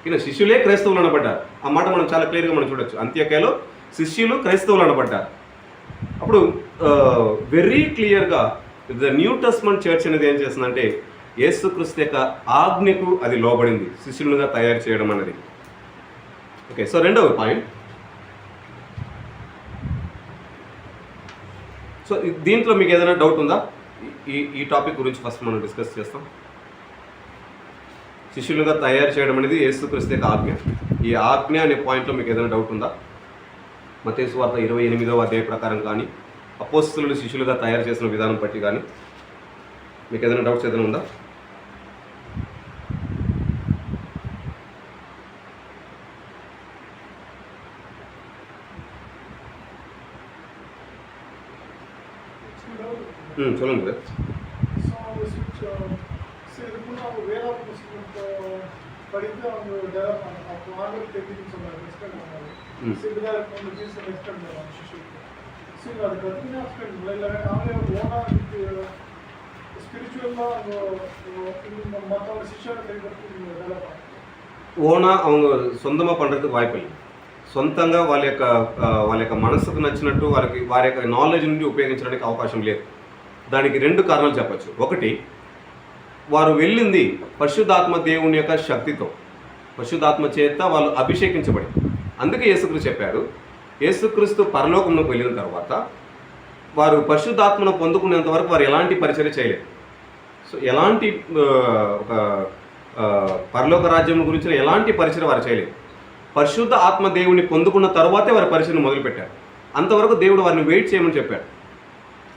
కానీ శిష్యులే క్రైస్తవులు అనబడ్డారు. ఆ మాట మనం చాలా క్లియర్గా మనం చూడొచ్చు. అంత్యోక్యలో శిష్యులు క్రైస్తవులు అనబడ్డారు. అప్పుడు వెరీ క్లియర్గా ద న్యూ టెస్టమెంట్ చర్చ్ అనేది ఏం చేస్తుందంటే యేసుక్రీస్తు యొక్క ఆజ్ఞకు అది లోబడింది, శిష్యులుగా తయారు చేయడం అనేది. ఓకే, సో రెండవ పాయింట్. సో దీంట్లో మీకు ఏదైనా డౌట్ ఉందా? ఈ టాపిక్ గురించి ఫస్ట్ మనం డిస్కస్ చేస్తాం. శిష్యులుగా తయారు చేయడం అనేది యేసుక్రీస్తు యొక్క ఆజ్ఞ. ఈ ఆజ్ఞ అనే పాయింట్లో మీకు ఏదైనా డౌట్ ఉందా? మత్తయి సువార్త 28వ అధ్యాయ ప్రకారం కానీ అపోస్తలులు శిష్యులుగా తయారు చేసిన విధానం బట్టి కానీ మీకు ఏదైనా డౌట్స్ ఏదైనా ఉందా? சொல்லுங்க சார். இதுக்குள்ள அவங்க வேதாந்த புஸ்தகத்தை படித்து அவங்க அவங்க ஆர்டர் தெரிஞ்சுன்னு சொன்னாங்க, எக்ஸ்பிளைன் பண்ணாங்க. இப்படிதான் அவங்க ஜீசஸ் எக்ஸ்பிளைன் பண்ணுவாங்க சிஷ்யுக்கு. சரி, அது கற்றுனா எக்ஸ்பிளைன் பண்ணல, இல்லை நாங்களே ஓனா ஸ்பிரிச்சுவலாக அவங்க மற்றவங்க சிஷ்யரை தெரிவிக்கிறதுக்கு வேலை பார்க்கணும். ఓనా அவங்க సొంతంగా பண்ணுறதுக்கு వాய்ப்பு இல்லை. సొంతంగా వాళ్ళ యొక్క మనసుకు నచ్చినట్టు వారి యొక్క నాలెడ్జ్ నుండి ఉపయోగించడానికి అవకాశం లేదు. దానికి రెండు కారణాలు చెప్పచ్చు. ఒకటి, వారు వెళ్ళింది పరిశుద్ధాత్మ దేవుని యొక్క శక్తితో, పరిశుద్ధాత్మ చేత వాళ్ళు అభిషేకించబడి. అందుకే యేసుక్రీస్తు చెప్పారు, యేసుక్రీస్తు పరలోకంలోకి వెళ్ళిన తర్వాత వారు పరిశుద్ధాత్మను పొందుకునేంత వరకు వారు ఎలాంటి పరిచర్య చేయలేదు. సో ఎలాంటి ఒక పరలోక రాజ్యం గురించిన ఎలాంటి పరిచర్య వారు చేయలేదు. పరిశుద్ధ ఆత్మ దేవుని పొందుకున్న తర్వాతే వారి పరిచయం మొదలుపెట్టారు. అంతవరకు దేవుడు వారిని వెయిట్ చేయమని చెప్పాడు.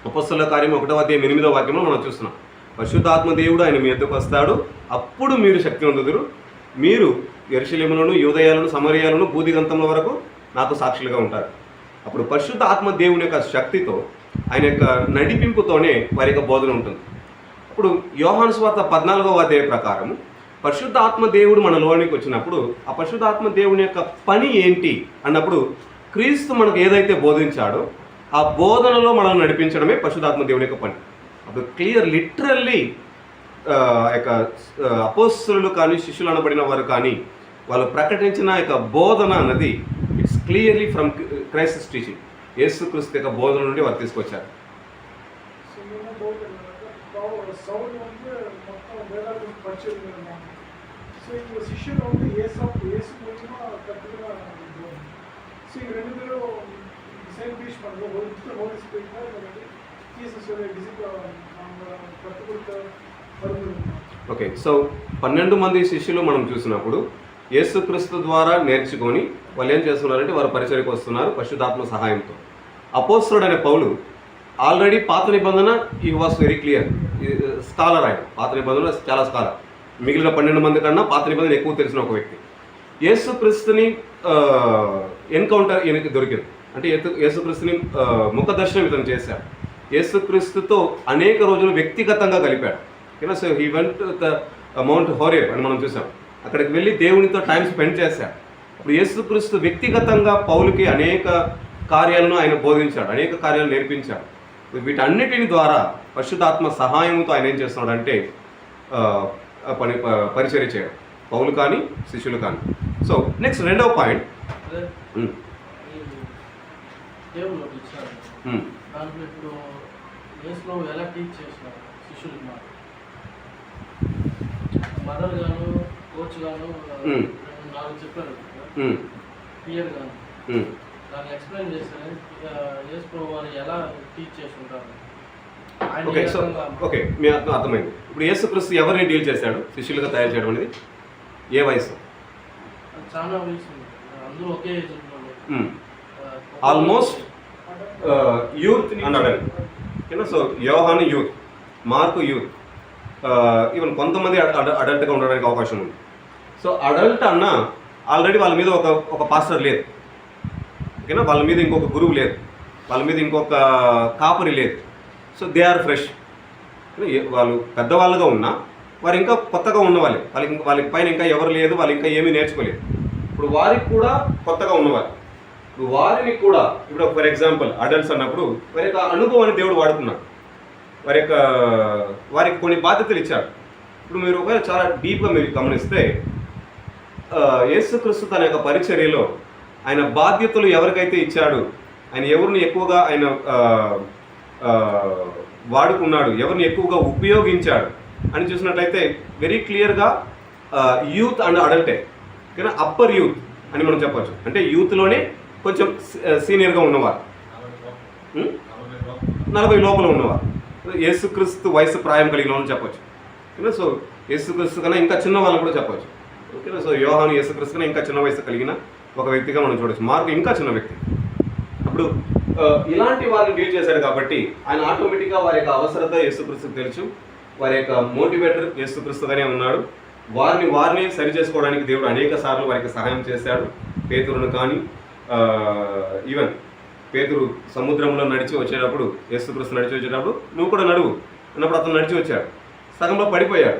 అపోస్తలుల కార్యం 1వ అధ్యాయం 8వ వాక్యంలో మనం చూస్తున్నాం. పరిశుద్ధాత్మ దేవుడు ఆయన మీ యొద్దకు వస్తాడు, అప్పుడు మీరు శక్తి పొందుదురు, మీరు యెరూషలేములోను యూదయలను సమరయాలను భూదిగంతముల వరకు నాకు సాక్షులుగా ఉంటారు. అప్పుడు పరిశుద్ధ ఆత్మ దేవుని యొక్క శక్తితో ఆయన యొక్క నడిపింపుతోనే వారి యొక్క బోధన ఉంటుంది. అప్పుడు యోహాను సువార్త 14వ అధ్యాయం ప్రకారం పరిశుద్ధ ఆత్మ దేవుడు మన లోనికి వచ్చినప్పుడు ఆ పరిశుద్ధ ఆత్మ దేవుని యొక్క పని ఏంటి అన్నప్పుడు క్రీస్తు మనకు ఏదైతే బోధించాడో ఆ బోధనలో మనల్ని నడిపించడమే పరిశుద్ధాత్మ దేవుని యొక్క పని. అప్పుడు క్లియర్ లిటరల్లీ యొక్క అపోస్తలులు కానీ శిష్యులు అనబడిన వారు కానీ వాళ్ళు ప్రకటించిన యొక్క బోధన అన్నది it's clearly from Christ teaching. యేసుక్రీస్తు యొక్క బోధన నుండి వారు తీసుకొచ్చారు. சவுல் வந்து மொத்தம் வேதாந்த படிச்சது இருந்தாங்க. ஸோ இவங்க சிஷ்யர் வந்து ஏசு மூலியமாக கற்றுக்கலாம். ஸோ இவங்க ரெண்டு பேரும் Saint Bishop, Holy Spirit, Jesus okay, so 12 మంది శిష్యులు మనం చూసినప్పుడు యేసుక్రీస్తు ద్వారా నేర్చుకొని వాళ్ళు ఏం చేస్తున్నారంటే వారు పరిచర్యకు వస్తున్నారు పరిశుద్ధాత్మ సహాయంతో. అపోస్తలుడైన పౌలు ఆల్రెడీ పాత నిబంధన ఈ వాస్ వెరీ క్లియర్, స్కాలర్ ఆయన, పాత నిబంధనలో చాలా స్కాలర్, మిగిలిన 12 మంది కన్నా పాత నిబంధన ఎక్కువ తెలిసిన ఒక వ్యక్తి. యేసుక్రీస్తుని ఎన్కౌంటర్ ఈయనకి దొరికింది, అంటే యేసుక్రీస్తుని ముఖ దర్శనం ఇతను చేశాడు, యేసుక్రీస్తుతో అనేక రోజులు వ్యక్తిగతంగా గలిపాడు. So he went the mount Horeb అని మనం చూసాం, అక్కడికి వెళ్ళి దేవునితో టైం స్పెండ్ చేశాడు. ఇప్పుడు యేసుక్రీస్తు వ్యక్తిగతంగా పౌలుకి అనేక కార్యాలను ఆయన బోధించాడు, అనేక కార్యాలు నేర్పించాడు. వీటన్నిటిని ద్వారా పరిశుద్ధాత్మ సహాయంతో ఆయన ఏం చేస్తున్నాడంటే పరిచర్య చేయడం, పౌలు కానీ శిష్యులు కానీ. సో నెక్స్ట్ రెండవ పాయింట్, దేవుడు ఒకటి ఇచ్చారు, దాంట్లో ఇప్పుడు యేసులో ఎలా టీచ్ చేసినారు శిష్యులకి, మాట మదర్ గాను కోచ్ గాను 4 చెప్పారు క్లియర్ గాను, దాన్ని ఎక్స్ప్లెయిన్ చేశారు. యేసు ప్రభు వారు ఎలా టీచ్ చేస్తుంటారు. ఓకే, సో ఓకే మీ అర్థమైంది. ఇప్పుడు యేసుక్రీస్తు ఎవరిని డీల్ చేశాడు శిష్యులుగా తయారు చేయడం అనేది? ఏ వయసు? చాలా వయసు ఉంది, అందరూ ఒకే ఏజ్ ఆల్మోస్ట్ యూత్ అన్నాడు. సో యోహాను యూత్, మార్కు యూత్, ఈవెన్ కొంతమంది అడల్ట్గా ఉండడానికి అవకాశం ఉంది. సో అడల్ట్ అన్న ఆల్రెడీ వాళ్ళ మీద ఒక పాస్టర్ లేదు, ఓకేనా, వాళ్ళ మీద ఇంకొక గురువు లేదు, వాళ్ళ మీద ఇంకొక కాపరి లేదు. సో దే ఆర్ ఫ్రెష్, వాళ్ళు పెద్దవాళ్ళుగా ఉన్నా వారు ఇంకా కొత్తగా ఉన్నవాళ్ళు, వాళ్ళకి పైన ఇంకా ఎవరు లేదు, వాళ్ళు ఇంకా ఏమీ నేర్చుకోలేదు. ఇప్పుడు వారికి కూడా కొత్తగా ఉన్నవాళ్ళు, ఇప్పుడు వారిని కూడా ఇప్పుడు ఫర్ ఎగ్జాంపుల్ అడల్ట్స్ అన్నప్పుడు వారి యొక్క అనుభవాన్ని దేవుడు వాడుకున్నాడు, వారికి కొన్ని బాధ్యతలు ఇచ్చాడు. ఇప్పుడు మీరు ఒకవేళ చాలా డీప్గా మీరు గమనిస్తే యేసుక్రీస్తు తన యొక్క పరిచర్యలో ఆయన బాధ్యతలు ఎవరికైతే ఇచ్చాడు, ఆయన ఎవరిని ఎక్కువగా ఆయన వాడుకున్నాడు, ఎవరిని ఎక్కువగా ఉపయోగించాడు అని చూసినట్లయితే వెరీ క్లియర్గా యూత్ అండ్ అడల్టే, ఓకేనా, అప్పర్ యూత్ అని మనం చెప్పచ్చు. అంటే యూత్లోనే కొంచెం సీనియర్గా ఉన్నవారు, 40 లోపల ఉన్నవారు, యేసుక్రీస్తు వయసు ప్రాయం కలిగిన వాళ్ళు చెప్పచ్చు, ఓకేనా. సో యేసుక్రీస్తు కన్నా ఇంకా చిన్న వాళ్ళు కూడా చెప్పచ్చు, ఓకేనా. సో యోహాను యేసుక్రీస్తు కన్నా ఇంకా చిన్న వయసు కలిగిన ఒక వ్యక్తిగా మనం చూడవచ్చు, మార్కు ఇంకా చిన్న వ్యక్తి. అప్పుడు ఇలాంటి వారిని డీల్ చేశాడు కాబట్టి ఆయన ఆటోమేటిక్గా వారి యొక్క అవసరత యేసుక్రీస్తుకు తెలుసు, వారి యొక్క మోటివేటర్ యేసుక్రీస్తుగానే ఉన్నాడు. వారిని సరి చేసుకోవడానికి దేవుడు అనేక సార్లు వారికి సహాయం చేశాడు. పేతురును కానీ ఈవెన్ పేతురు సముద్రంలో నడిచి వచ్చేటప్పుడు, యేసుక్రీస్తు నడిచి వచ్చేటప్పుడు నువ్వు కూడా నడువు అన్నప్పుడు అతను నడిచి వచ్చాడు, సగంలో పడిపోయాడు.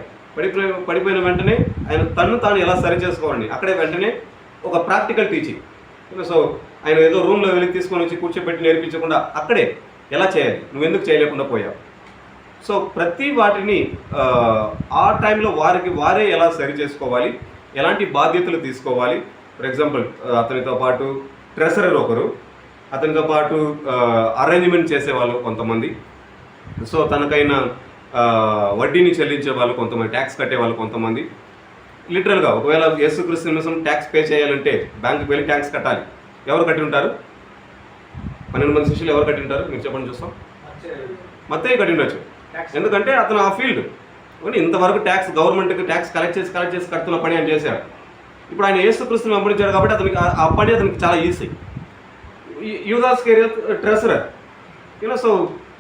పడిపోయిన వెంటనే ఆయన తాను ఎలా సరి చేసుకోవాలని అక్కడే వెంటనే ఒక ప్రాక్టికల్ టీచింగ్. సో ఆయన ఏదో రూమ్లో వెళ్ళి తీసుకొని వచ్చి కూర్చోబెట్టి నేర్పించకుండా అక్కడే ఎలా చేయాలి, నువ్వెందుకు చేయలేకుండా పోయావు. సో ప్రతి వాటిని ఆ టైంలో వారే ఎలా సరి చేసుకోవాలి, ఎలాంటి బాధ్యతలు తీసుకోవాలి. ఫర్ ఎగ్జాంపుల్ అతనితో పాటు ట్రెజరర్ ఒకరు, అతనితో పాటు అరేంజ్మెంట్ చేసేవాళ్ళు కొంతమంది, సో తనకైన వడ్డీని చెల్లించే వాళ్ళు కొంతమంది, ట్యాక్స్ కట్టేవాళ్ళు కొంతమంది. లిటరల్గా ఒకవేళ యేసుక్రీస్తు నిమిషం ట్యాక్స్ పే చేయాలంటే బ్యాంకుకి వెళ్ళి ట్యాక్స్ కట్టాలి. ఎవరు కట్టి ఉంటారు? 12 మంది శిష్యులు ఎవరు కట్టి ఉంటారు? మీరు చెప్పండి చూస్తాం. మత్తయి కట్టి ఉండొచ్చు, ఎందుకంటే అతను ఆ ఫీల్డ్ ఇంతవరకు ట్యాక్స్ గవర్నమెంట్కి ట్యాక్స్ కలెక్ట్ చేసి కడుతున్న పని ఆయన చేశాడు. ఇప్పుడు ఆయన యేసుక్రీస్తుని వెంబడించాడు కాబట్టి ఆ పని అతనికి చాలా easy. Eudes Iscariot treasurer, so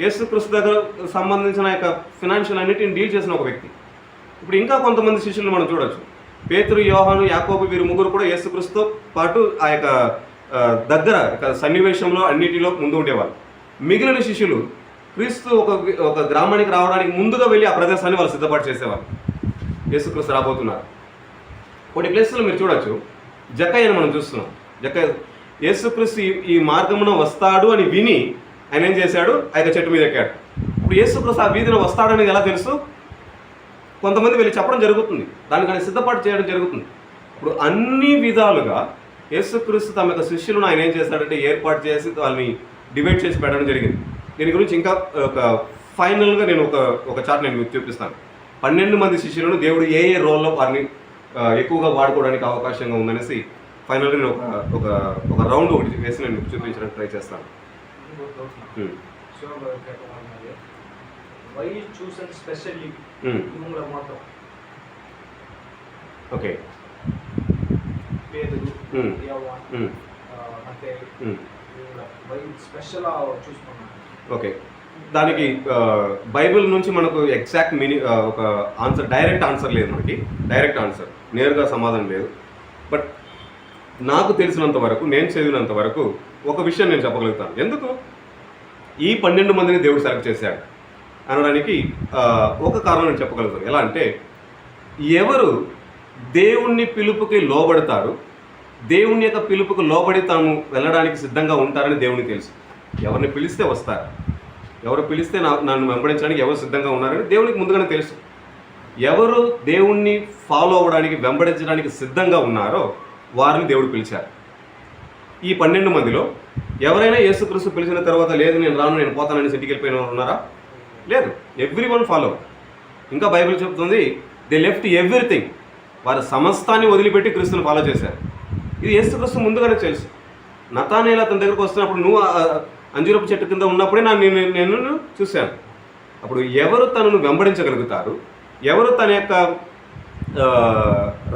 యేసుక్రీస్తు దగ్గర సంబంధించిన యొక్క ఫినాన్షియల్ అన్నిటిని డీల్ చేసిన ఒక వ్యక్తి. ఇప్పుడు ఇంకా కొంతమంది శిష్యులు మనం చూడవచ్చు, పేతురు, యోహాను, యాకోబు, వీరు ముగ్గురు కూడా యేసుక్రీస్తుతో పాటు ఆ యొక్క దగ్గర సన్నివేశంలో అన్నిటిలో ముందు ఉండేవాళ్ళు. మిగిలిన శిష్యులు క్రీస్తు ఒక గ్రామానికి రావడానికి ముందుగా వెళ్ళి ఆ ప్రదేశాన్ని వాళ్ళు సిద్ధపాటు చేసేవాళ్ళు. యేసుక్రీస్తు రాబోతున్నారు. కొన్ని ప్లేస్లో మీరు చూడవచ్చు, జక్కయ్యను మనం చూస్తున్నాం. జక్కయ్య యేసుక్రీస్తు ఈ మార్గమున వస్తాడు అని విని ఆయన ఏం చేశాడు, ఆ యొక్క చెట్టు మీద ఎక్కాడు. ఇప్పుడు యేసుక్రీస్తు ఆ వీధిలో వస్తాడనేది ఎలా తెలుసు? కొంతమంది వెళ్ళి చెప్పడం జరుగుతుంది, దానికని సిద్ధపాటు చేయడం జరుగుతుంది. ఇప్పుడు అన్ని విధాలుగా యేసుక్రీస్తు తమ యొక్క శిష్యులను ఆయన ఏం చేస్తాడంటే ఏర్పాటు చేసి వాళ్ళని డివైడ్ చేసి పెట్టడం జరిగింది. దీని గురించి ఇంకా ఒక ఫైనల్గా నేను ఒక చార్ట్ నేను మీకు చూపిస్తాను. 12 మంది శిష్యులను దేవుడు ఏ రోల్లో వారిని ఎక్కువగా వాడుకోవడానికి అవకాశంగా ఉందనేసి ఫైనల్గా నేను ఒక రౌండ్ ఒకటి వేసి నేను చూపించడానికి ట్రై చేస్తాను. ఇంకోటి డౌట్ నాకు. ఉమ్, శివ కేటవాళ్ళు మరి వై చూసన్ స్పెషల్లీ ఉమ్, ఇవங்களை మాత్రం ఓకే. పేదలు ఉమ్, యవ్వాన్ ఉమ్, అంటే ఉమ్, ఇవங்களை వై స్పెషల్ చూసుకున్నాను. ఓకే. దానికి బైబిల్ నుంచి మనకు ఎగ్జాక్ట్ ఒక ఆన్సర్, డైరెక్ట్ ఆన్సర్ లేదు, మనకి డైరెక్ట్ ఆన్సర్ నేరుగా సమాధానం లేదు. బట్ నాకు తెలిసినంత వరకు, నేను చదివినంత వరకు ఒక విషయం నేను చెప్పగలుగుతాను. ఎందుకు ఈ 12 మందిని దేవుడు సెలెక్ట్ చేశాడు అనడానికి ఒక కారణం నేను చెప్పగలుగుతాను. ఎలా అంటే, ఎవరు దేవుణ్ణి పిలుపుకి లోబడతారు, దేవుని యొక్క పిలుపుకి లోబడి తాము వెళ్ళడానికి సిద్ధంగా ఉంటారని దేవునికి తెలుసు. ఎవరిని పిలిస్తే వస్తారు, ఎవరు పిలిస్తే నన్ను వెంబడించడానికి ఎవరు సిద్ధంగా ఉన్నారని దేవునికి ముందుగానే తెలుసు. ఎవరు దేవుణ్ణి ఫాలో అవ్వడానికి, వెంబడించడానికి సిద్ధంగా ఉన్నారో వారిని దేవుడు పిలిచారు. ఈ 12 మందిలో ఎవరైనా యేసుక్రీస్తు పిలిచిన తర్వాత లేదు నేను రాను, నేను పోతానని ఇంటికి వెళ్ళిపోయిన వారు ఉన్నారా? లేదు. Everyone follow. ఇంకా బైబిల్ చెప్తుంది, దే లెఫ్ట్ ఎవ్రీథింగ్. వారి సమస్తాన్ని వదిలిపెట్టి క్రీస్తుని ఫాలో చేశారు. ఇది యేసుక్రీస్తు ముందుగానే తెలుసు. నతానేలు అతని దగ్గరకు వస్తున్నప్పుడు, నువ్వు అంజూరపు చెట్టు కింద ఉన్నప్పుడే నేను చూశాను. అప్పుడు ఎవరు తనను వెంబడించగలుగుతారు, ఎవరు తన యొక్క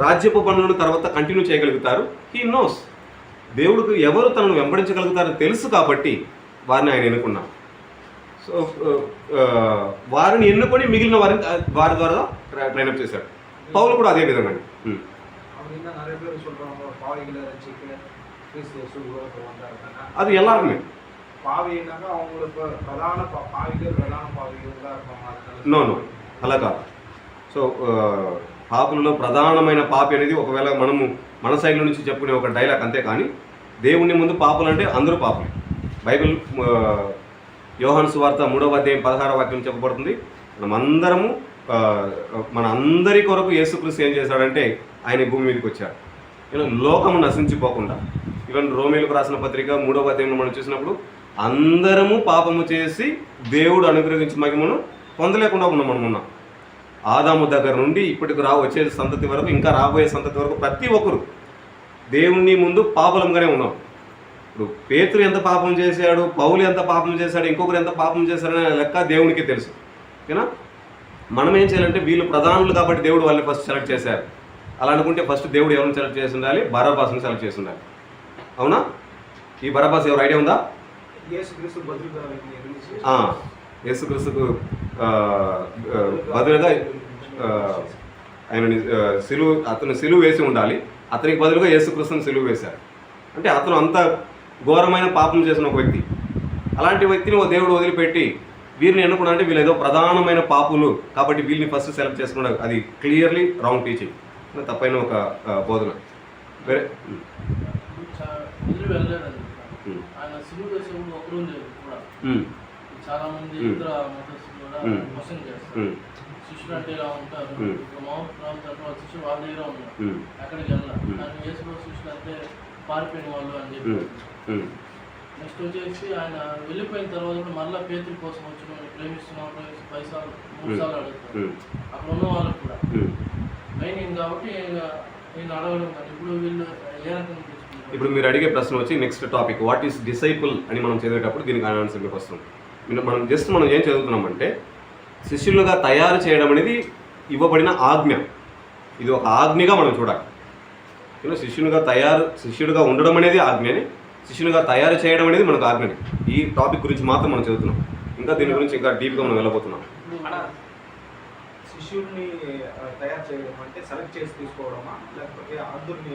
రాజ్యపు పనులను తర్వాత కంటిన్యూ చేయగలుగుతారు, హీ నోస్. దేవుడికి ఎవరు తనను వెంబడించగలుగుతారో తెలుసు కాబట్టి వారిని ఆయన ఎన్నుకున్నాడు. సో వారిని ఎన్నుకొని మిగిలిన వారి ద్వారా ట్రైనప్ చేశాడు. పౌలు కూడా అదే విధంగా. அப்படின்னா நிறைய பேர் சொல்றாங்க பாவிகளை ரட்சிக்க கிறிஸ்து இயேசு உலகத்தை வந்தாருன்னா అది எல்லாருமே பாவினாக்கா அவங்களுக்கு பிரதான பாவிகள் தான் இருப்பாங்க. నో అలా కాదు. సో పాపులలో ప్రధానమైన పాపి అనేది ఒకవేళ మనము మన సైడ్ నుంచి చెప్పుకునే ఒక డైలాగ్ అంతే. కానీ దేవుని ముందు పాపులు అంటే అందరూ పాపులు. బైబిల్ యోహాను సువార్త 3వ అధ్యాయం 16వ వాక్యం చెప్పబడుతుంది, మనమందరము మన అందరి కొరకు యేసుక్రీస్తు ఏం చేశాడంటే ఆయన భూమి మీదకి వచ్చాడు, లోకము నశించిపోకుండా. ఈవెన్ రోమీలకు రాసిన పత్రిక 3వ అధ్యాయంలో మనం చూసినప్పుడు అందరము పాపము చేసి దేవుడు అనుగ్రహించిన మహిమను పొందలేకుండా ఉన్నాం. ఆదాము దగ్గర నుండి ఇప్పటికి వచ్చే సంతతి వరకు, ఇంకా రాబోయే సంతతి వరకు ప్రతి ఒక్కరు దేవుని ముందు పాపలంగానే ఉన్నాం. ఇప్పుడు పేతురు ఎంత పాపం చేశాడు, పౌలు ఎంత పాపం చేశాడు, ఇంకొకరు ఎంత పాపం చేశాడనే లెక్క దేవునికి తెలుసు. ఓకేనా? మనం ఏం చేయాలంటే, వీళ్ళు ప్రధానులు కాబట్టి దేవుడు వాళ్ళని ఫస్ట్ సెలెక్ట్ చేశారు. అలా అనుకుంటే ఫస్ట్ దేవుడు ఎవరిని సెలెక్ట్ చేసి ఉండాలి? బరబ్బాస్ని సెలెక్ట్ చేసి ఉండాలి. అవునా? ఈ బరబ్బాస్ ఎవరు ఐడియా ఉందా? యేసుక్రీస్తు బదులుగా యేసుక్రీస్తుకు బదులుగా ఆయనని అతను సిలువ వేసి ఉండాలి. అతనికి బదులుగా యేసుక్రీస్తుని సిలువ వేశారు. అంటే అతను అంత ఘోరమైన పాపం చేసిన ఒక వ్యక్తి. అలాంటి వ్యక్తిని ఓ దేవుడు వదిలిపెట్టి వీరిని ఎన్నుకున్నా అంటే వీళ్ళు ఏదో ప్రధానమైన పాపులు కాబట్టి వీళ్ళని ఫస్ట్ సెలెక్ట్ చేసుకున్నారు. అది క్లియర్లీ రాంగ్ టీచింగ్, తప్పైన ఒక బోధన. వేరే వదిలి వెళ్ళలేదండి. ఆయన సిలువ వేసేప్పుడు ఒకరు కూడా చాలా మంది ఇతర మతస్థులు కూడా మోసం చేస్తారు. శిష్యులు అంటే ఇలా ఉంటారు, మహమ్మద్ శిష్యులు వాళ్ళ దగ్గర ఉన్నారు, ఎక్కడికి వెళ్ళాలి. కానీ యేసు శిష్యులు అంటే పారిపోయిన వాళ్ళు అని చెప్పి. నెక్స్ట్ వచ్చేసి ఆయన వెళ్ళిపోయిన తర్వాత మళ్ళీ పేతురు కోసం వచ్చిన ప్రేమిస్తున్నప్పుడు 5 సార్లు 3 సార్లు అడుగుతారు. అక్కడ ఉన్న వాళ్ళకు కూడా మెయిన్ కాబట్టి నేను అడగడం. కానీ ఇప్పుడు వీళ్ళు ఏ రకంగా తీసుకుంటారు? ఇప్పుడు మీరు అడిగే ప్రశ్న వచ్చి next topic, what is disciple అని మనం చదివేటప్పుడు దీనికి ఆన్సర్కి వస్తుంది. మనం ఏం చదువుతున్నామంటే, శిష్యులుగా తయారు చేయడం అనేది ఇవ్వబడిన ఆజ్ఞ. ఇది ఒక ఆజ్ఞగా మనం చూడాలి. శిష్యుడిగా ఉండడం అనేది ఆజ్ఞని, శిష్యునిగా తయారు చేయడం అనేది మనకు ఆజ్ఞని. ఈ టాపిక్ గురించి మాత్రం మనం చదువుతున్నాం. ఇంకా దీని గురించి ఇంకా డీప్గా మనం వెళ్ళబోతున్నాం. శిష్యుడిని తయారు చేయడం అంటే సెలెక్ట్ చేసి తీసుకోవడమా, లేకపోతే అందరిని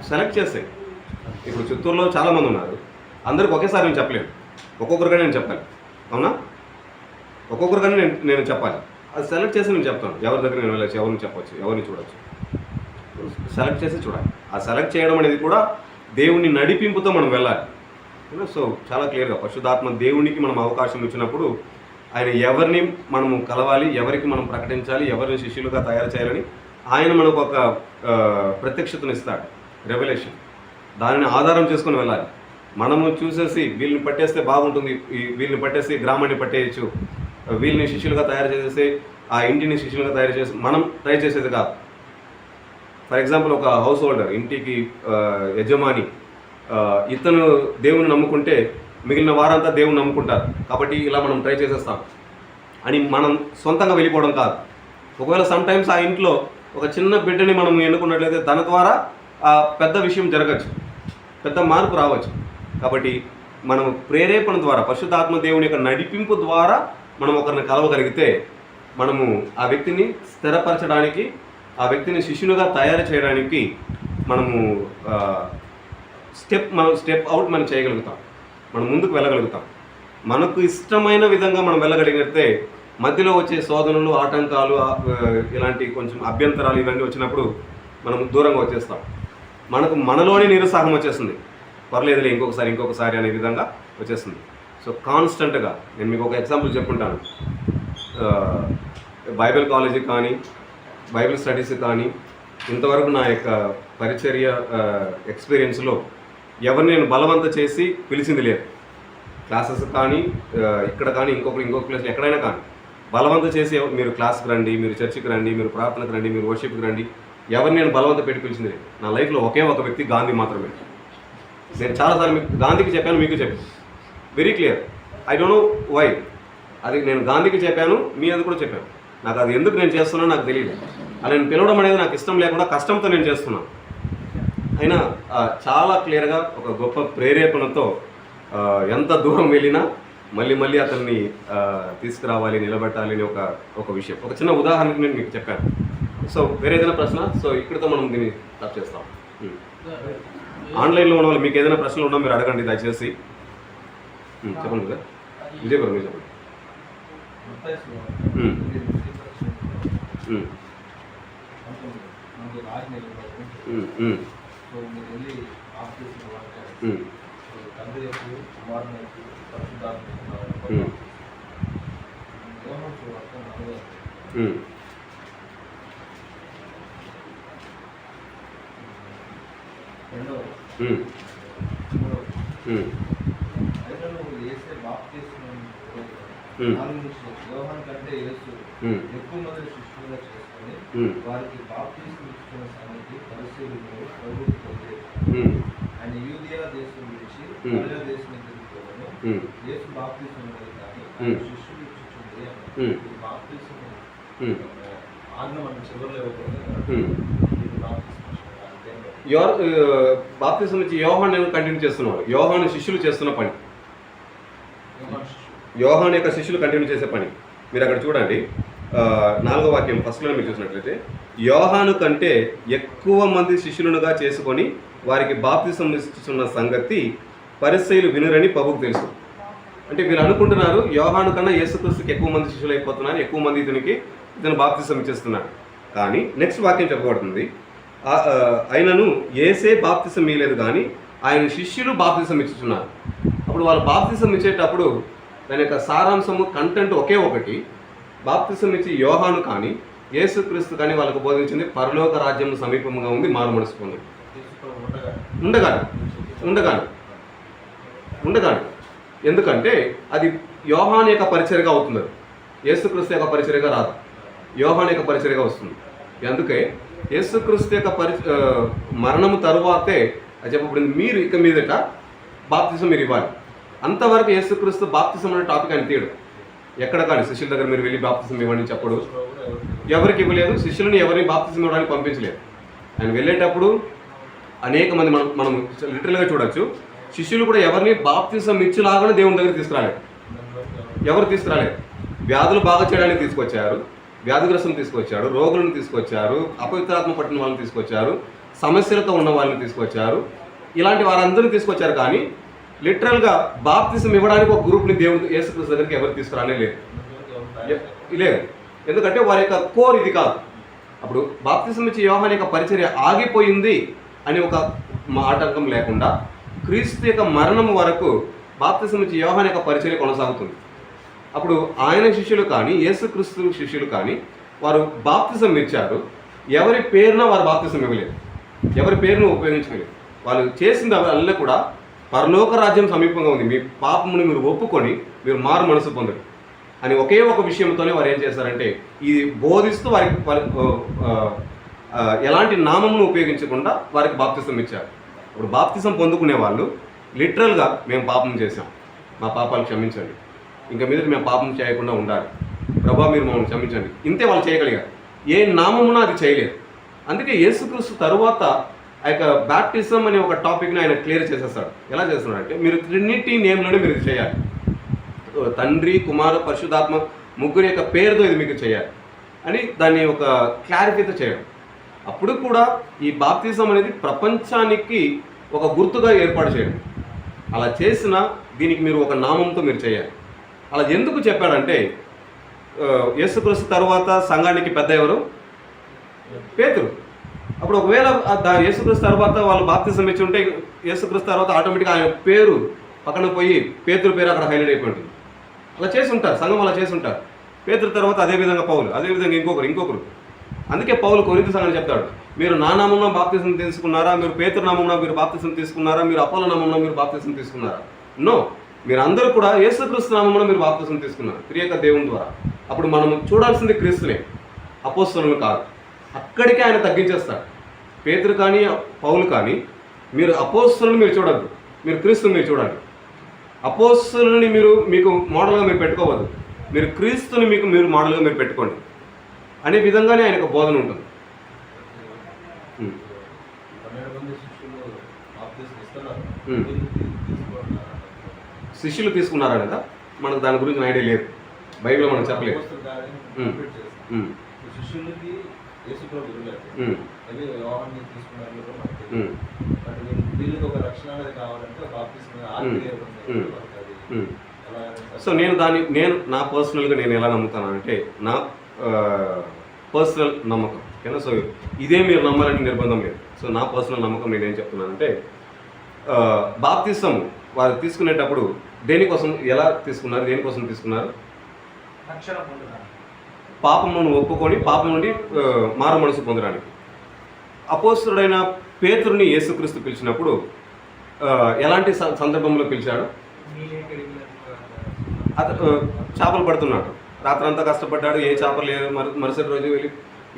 సెలెక్ట్ చేస్తే? ఇప్పుడు చిత్తూరులో చాలామంది ఉన్నారు, అందరికి ఒకేసారి నేను చెప్పలేను, ఒక్కొక్కరిగానే నేను చెప్పాలి. అవునా? ఒక్కొక్కరిగానే నేను చెప్పాలి. అది సెలెక్ట్ చేసి నేను చెప్తాను. ఎవరి దగ్గర నేను వెళ్ళచ్చు, ఎవరిని చెప్పచ్చు, ఎవరిని చూడవచ్చు. సెలెక్ట్ చేసి చూడాలి. ఆ సెలెక్ట్ చేయడం అనేది కూడా దేవుని నడిపింపుతో మనం వెళ్ళాలి. సో చాలా క్లియర్గా పరిశుద్ధాత్మ దేవునికి మనం అవకాశం ఇచ్చినప్పుడు ఆయన ఎవరిని మనము కలవాలి, ఎవరికి మనం ప్రకటించాలి, ఎవరిని శిష్యులుగా తయారు చేయాలని ఆయన మనకు ఒక ప్రత్యక్షతను ఇస్తాడు, రెవల్యూషన్. దానిని ఆధారం చేసుకుని వెళ్ళాలి. మనము చూసేసి వీళ్ళని పట్టేస్తే బాగుంటుంది, వీళ్ళని పట్టేసి గ్రామాన్ని పట్టేయచ్చు, వీళ్ళని శిష్యులుగా తయారు చేసేసి ఆ ఇంటిని శిష్యులుగా తయారు చేసి మనం ట్రై చేసేది కాదు. ఫర్ ఎగ్జాంపుల్, ఒక హౌస్ హోల్డర్, ఇంటికి యజమాని, ఇతను దేవుని నమ్ముకుంటే మిగిలిన వారంతా దేవుని నమ్ముకుంటారు కాబట్టి ఇలా మనం ట్రై చేసేస్తాం అని మనం సొంతంగా వెళ్ళిపోవడం కాదు. ఒకవేళ సమ్టైమ్స్ ఆ ఇంట్లో ఒక చిన్న బిడ్డని మనం ఎన్నుకున్నట్లయితే దాని ద్వారా ఆ పెద్ద విషయం జరగచ్చు, పెద్ద మార్పు రావచ్చు. కాబట్టి మనం ప్రేరేపణ ద్వారా పరిశుద్ధాత్మ దేవుని యొక్క నడిపింపు ద్వారా మనం ఒకరిని కలవగలిగితే మనము ఆ వ్యక్తిని స్థిరపరచడానికి, ఆ వ్యక్తిని శిష్యునిగా తయారు చేయడానికి మనము స్టెప్ అవుట్ మనం చేయగలుగుతాం, మనం ముందుకు వెళ్ళగలుగుతాం. మనకు ఇష్టమైన విధంగా మనం వెళ్ళగలిగితే మధ్యలో వచ్చే శోధనలు, ఆటంకాలు, ఇలాంటి కొంచెం అభ్యంతరాలు ఇవన్నీ వచ్చినప్పుడు మనం దూరంగా వచ్చేస్తాం. మనలోనే నిరుత్సాహం వచ్చేస్తుంది, పర్లేదులే ఇంకొకసారి అనే విధంగా వచ్చేస్తుంది. సో కాన్స్టెంట్గా నేను మీకు ఒక ఎగ్జాంపుల్ చెప్పుకుంటాను. బైబిల్ కాలేజీ కానీ బైబిల్ స్టడీస్ కానీ ఇంతవరకు నా యొక్క పరిచర్య ఎక్స్పీరియన్స్లో ఎవరిని నేను బలవంత చేసి పిలిచింది లేదు. క్లాసెస్ కానీ ఇక్కడ కానీ ఇంకొక ప్లేస్ ఎక్కడైనా కానీ బలవంత చేసి మీరు క్లాస్కి రండి, మీరు చర్చికి రండి, మీరు ప్రార్థనకు రండి, మీరు వర్షిప్కి రండి, ఎవరిని నేను బలవంత పెట్టి పిలిచింది లేదు. నా లైఫ్లో ఒకే ఒక వ్యక్తి గాంధీ మాత్రమే. నేను చాలాసార్లు మీకు గాంధీకి చెప్పాను, మీకు చెప్పాను, very clear. I don't know why. అది నేను గాంధీకి చెప్పాను, మీ అది కూడా చెప్పాను. నాకు అది ఎందుకు నేను చేస్తున్నానో నాకు తెలియదు. అది నేను పిలవడం అనేది నాకు ఇష్టం లేకుండా కష్టంతో నేను చేస్తున్నాను. అయినా చాలా క్లియర్గా ఒక గొప్ప ప్రేరేపణతో ఎంత దూరం వెళ్ళినా మళ్ళీ అతన్ని తీసుకురావాలి, నిలబెట్టాలి అని ఒక విషయం, ఒక చిన్న ఉదాహరణకి నేను మీకు చెప్పాను. సో వేరే ఏదైనా ప్రశ్న? సో ఇక్కడితో మనం దీన్ని స్టాప్ చేస్తాం. ఆన్లైన్లో ఉన్న వాళ్ళు మీకు ఏదైనా ప్రశ్నలు ఉన్నా మీరు అడగండి దయచేసి. చెప్పండి కదా విజయపురం, మీరు చెప్పండి. యోహాను కంటే యేసు ఎక్కువ మంది శిష్యులుగా చేసుకొని వారికి బాప్తిస్మం ఇచ్చిన సంగతి పరిశీలనలో ప్రభువుకు తెలియదు. ఆయన యూదియా దేశం విడిచి గలిలయ దేశం తిరుగుతూ యేసు బాప్తిస్మం ఇవ్వలేదు కానీ ఆయన శిష్యులు ఇచ్చుచుంది అన్నారు. ఈ బాప్తిస్మం ఆజ్ఞ మనం చివరిలో ఇవ్వకూడదు. బాప్తిస్మం ఇచ్చి యోహాను కంటిన్యూ చేస్తున్నారు. యోహాను శిష్యులు చేస్తున్న పని, యోహాను యొక్క శిష్యులు కంటిన్యూ చేసే పని మీరు అక్కడ చూడండి. 4వ వాక్యం ఫస్ట్లో మీరు చూసినట్లయితే, యోహాను కంటే ఎక్కువ మంది శిష్యులుగా చేసుకొని వారికి బాప్తిసం ఇస్తున్న సంగతి పరిసయ్యులు వినురని ప్రభువుకు తెలుసు. అంటే వీళ్ళు అనుకుంటున్నారు యోహాను కన్నా యేసుక్రీస్తుకి ఎక్కువ మంది శిష్యులు అయిపోతున్నారు, ఎక్కువ మంది ఇతను బాప్తిసం ఇచ్చేస్తున్నారు. కానీ నెక్స్ట్ వాక్యం చెప్పబడుతుంది, ఆయనను యేసే బాప్తిసం ఇవ్వలేదు కానీ ఆయన శిష్యులు బాప్తిసం ఇచ్చుతున్నారు. అప్పుడు వాళ్ళు బాప్తిసం ఇచ్చేటప్పుడు దాని యొక్క సారాంశము, కంటెంట్ ఒకే ఒకటి. బాప్తిసం ఇచ్చి యోహాను కానీ యేసుక్రీస్తు కానీ వాళ్ళకు బోధించింది పరలోక రాజ్యం సమీపంగా ఉంది, మారు మనసు పొంది ఉండగాను. ఎందుకంటే అది యోహాను యొక్క పరిచర్యగా అవుతుంది, యేసుక్రీస్తు యొక్క పరిచర్యగా రాదు, యోహాను యొక్క పరిచర్యగా వస్తుంది. అందుకే యేసుక్రీస్తు యొక్క మరణము తరువాతే అది చెప్పబడింది, మీరు ఇక మీదట బాప్తిసం మీరు ఇవ్వాలి. అంతవరకు యేసుక్రీస్తు బాప్తిసం అనే టాపిక్ ఆయన తీయడు. ఎక్కడ కానీ శిష్యుల దగ్గర మీరు వెళ్ళి బాప్తిసం ఇవ్వండి చెప్పడు, ఎవరికి ఇవ్వలేదు. శిష్యులని ఎవరిని బాప్తిసం ఇవ్వడానికి పంపించలేదు. ఆయన వెళ్ళేటప్పుడు అనేక మంది మనం లిటరల్గా చూడొచ్చు, శిష్యులు కూడా ఎవరిని బాప్తిసం ఇచ్చేలాగానే దేవుని దగ్గర తీసుకురాలేదు. ఎవరు తీసుకురాలేదు. వ్యాధులు బాగా చేయడానికి తీసుకొచ్చారు, వ్యాధిగ్రస్తం తీసుకొచ్చారు, రోగులను తీసుకొచ్చారు, అపవిత్రాత్మ పట్టిన వాళ్ళని తీసుకొచ్చారు, సమస్యలతో ఉన్న వాళ్ళని తీసుకొచ్చారు, ఇలాంటి వారందరినీ తీసుకొచ్చారు. కానీ లిటరల్గా బాప్తిసం ఇవ్వడానికి ఒక గ్రూప్ని దేవుడు యేసుక్రీస్తు దగ్గరికి ఎవరు తీసుకురానే లేదు. ఎందుకంటే వారి యొక్క కోర్ ఇది కాదు. అప్పుడు బాప్తిసం ఇచ్చి యోహాను యొక్క పరిచర్య ఆగిపోయింది అని ఒక ఆటంకం లేకుండా క్రీస్తు యొక్క మరణం వరకు బాప్తిసం ఇచ్చి యోహాను యొక్క పరిచర్య కొనసాగుతుంది. అప్పుడు ఆయన శిష్యులు కానీ యేసుక్రీస్తు శిష్యులు కానీ వారు బాప్తిసం ఇచ్చారు, ఎవరి పేరున వారు బాప్తిసం ఇవ్వలేదు, ఎవరి పేరును ఉపయోగించలేదు. వాళ్ళు చేసింది అల్ల కూడా పరలోక రాజ్యం సమీపంగా ఉంది, మీ పాపముని మీరు ఒప్పుకొని మీరు మారు మనసు పొందరు అని ఒకే ఒక విషయంతోనే వారు ఏం చేశారంటే ఇది బోధిస్తూ వారికి ఎలాంటి నామమును ఉపయోగించకుండా వారికి బాప్తిసం ఇచ్చారు. ఇప్పుడు బాప్తిసం పొందుకునే వాళ్ళు లిటరల్గా మేము పాపం చేసాం, మా పాపాలు క్షమించండి, ఇంకా మీద మేము పాపం చేయకుండా ఉండాలి, ప్రభా మీరు మమ్మల్ని క్షమించండి, ఇంతే వాళ్ళు చేయగలిగారు. ఏ నామమున అది చేయలేదు. అందుకే యేసుక్రీస్తు తరువాత ఆ యొక్క బ్యాప్టిజం అనే ఒక టాపిక్ని ఆయన క్లియర్ చేసేస్తాడు. ఎలా చేస్తున్నాడంటే మీరు ట్రినిటీ నేమ్లోనే మీరు ఇది చేయాలి, తండ్రి కుమార పరిశుద్ధాత్మ ముగ్గురు యొక్క పేరుతో ఇది మీకు చేయాలి అని దాన్ని ఒక క్లారిఫైతో చేయడం. అప్పుడు కూడా ఈ బాప్తిజం అనేది ప్రపంచానికి ఒక గుర్తుగా ఏర్పాటు చేయడం. అలా చేసిన దీనికి మీరు ఒక నామంతో మీరు చేయాలి. అలా ఎందుకు చెప్పాడంటే యేసుక్రీస్తు తర్వాత సంఘానికి పెద్ద ఎవరు? పేతురు. అప్పుడు ఒకవేళ యేసుక్రీస్తు తర్వాత వాళ్ళు బాప్తిజం ఇచ్చి ఉంటే యేసుక్రీస్తు తర్వాత ఆటోమేటిక్గా ఆయన పేరు పక్కన పోయి పేతురు పేరు అక్కడ హైలైట్ అయిపోయి ఉంటుంది. అలా చేసి ఉంటారు, సంఘం అలా చేసి ఉంటారు. పేతురు తర్వాత అదేవిధంగా పౌలు, అదేవిధంగా ఇంకొకరు. అందుకే పౌలు కొరింథీ సంఘాన్ని చెప్తాడు, మీరు నా నామంలో బాప్తిజం తీసుకున్నారా, మీరు పేతురు నామంలో మీరు బాప్తిజం తీసుకున్నారా, మీరు అపోలో నామంలో మీరు బాప్తిజం తీసుకున్నారా? నో, మీరు అందరూ కూడా యేసుక్రీస్తు నామంలో మీరు బాప్తిజం తీసుకున్నారు త్రియక దేవుని ద్వారా. అప్పుడు మనం చూడాల్సింది క్రీస్తునే, అపోస్తలులను కాదు. అక్కడికే ఆయన తగ్గించేస్తాడు. పేతురు కానీ పౌలు కానీ మీరు అపోస్తలుని మీరు చూడద్దు, మీరు క్రీస్తుని మీరు చూడండి. అపోస్తలుని మీకు మోడల్గా మీరు పెట్టుకోవద్దు, మీరు క్రీస్తుని మీరు మోడల్గా మీరు పెట్టుకోండి అనే విధంగానే ఆయనకు బోధన ఉంటుంది. 12 మంది శిష్యులు బాప్తిసం ఇస్తున్నారు. శిష్యులు తీసుకున్నారా కదా, మనకు దాని గురించి ఐడియా లేదు, బైబిల్లో మనం చెప్పలేదు. శిష్యులకి యేసుప్రభు ఇవ్వలేదు, అదే యోహాన్ని తీసుకున్నారు కూడా మనకు తెలియదు. బట్ వీళ్ళకి ఒక రక్షణ అనేది కావాలంటే బాప్తిసం ఆత్మీయ సో నేను నా పర్సనల్గా నేను ఎలా నమ్ముతానంటే నా పర్సనల్ నమ్మకం ఓకేనా. సో ఇదే మీరు నమ్మాలని నిర్బంధం లేదు. సో నా పర్సనల్ నమ్మకం నేనేం చెప్తున్నానంటే బాప్తిసం వారు తీసుకునేటప్పుడు దేనికోసం ఎలా తీసుకున్నారు, దేనికోసం తీసుకున్నారు? పాపమును ఒప్పుకొని పాపం నుండి మారు మనసు పొందడానికి. అపోస్తలుడైన పేతురుని యేసుక్రీస్తు పిలిచినప్పుడు ఎలాంటి సందర్భంలో పిలిచాడు? అతను చేపలు పడుతున్నాడు, రాత్రంతా కష్టపడ్డాడు, ఏ చేపలు లేదు. మరుసటి రోజు వెళ్ళి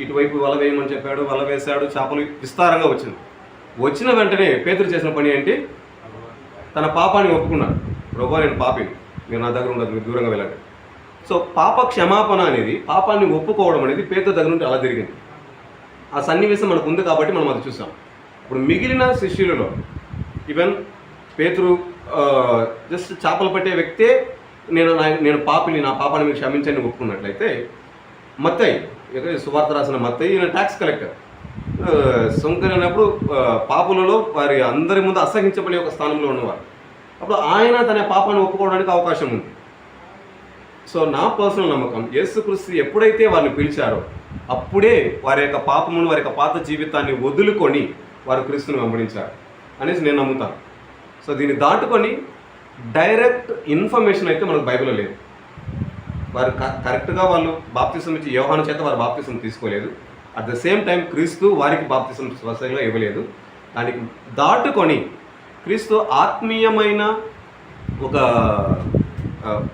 ఇటువైపు వల వేయమని చెప్పాడు, వల వేశాడు, చేపలు విస్తారంగా వచ్చిన వెంటనే పేతురు చేసిన పని ఏంటి? తన పాపాన్ని ఒప్పుకున్నాడు. ప్రభువా నేను పాపిని, మీరు నా దగ్గర ఉండదు, మీరు దూరంగా వెళ్ళండి. సో పాప క్షమాపణ అనేది, పాపాన్ని ఒప్పుకోవడం అనేది పేతురు దగ్గర నుండి అలా జరిగింది. ఆ సన్నివేశం మనకు ఉంది కాబట్టి మనం అది చూసాం. ఇప్పుడు మిగిలిన శిష్యులలో ఈవెన్ పేతురు జస్ట్ చేపలు పట్టే వ్యక్తే నేను పాపిని, నా పాపాన్ని మీరు క్షమించని ఒప్పుకున్నట్లయితే, మత్తయి సువార్త రాసిన మత్తయి ఈయన ట్యాక్స్ కలెక్టర్, సొంకరైనప్పుడు పాపులలో వారి అందరి ముందు అసహించబడే ఒక స్థానంలో ఉన్నవారు. అప్పుడు ఆయన తన పాపాన్ని ఒప్పుకోవడానికి అవకాశం ఉంది. సో నా పర్సనల్ నమ్మకం యేసుక్రీస్తు ఎప్పుడైతే వారిని పిలిచారో అప్పుడే వారి యొక్క పాపమును, వారి యొక్క పాత జీవితాన్ని వదులుకొని వారు క్రీస్తుని వెంబడించారు అనేసి నేను నమ్ముతాను. సో దీన్ని దాటుకొని డైరెక్ట్ ఇన్ఫర్మేషన్ అయితే మనకు బైబిల్లో లేదు. వారు కరెక్ట్గా వాళ్ళు బాప్తిసం ఇచ్చి యోహాను చేత వారు బాప్తిసం తీసుకోలేదు. అట్ ద సేమ్ టైం క్రీస్తు వారికి బాప్తిసం స్వయంగా ఇవ్వలేదు. దానికి దాటుకొని క్రీస్తు ఆత్మీయమైన ఒక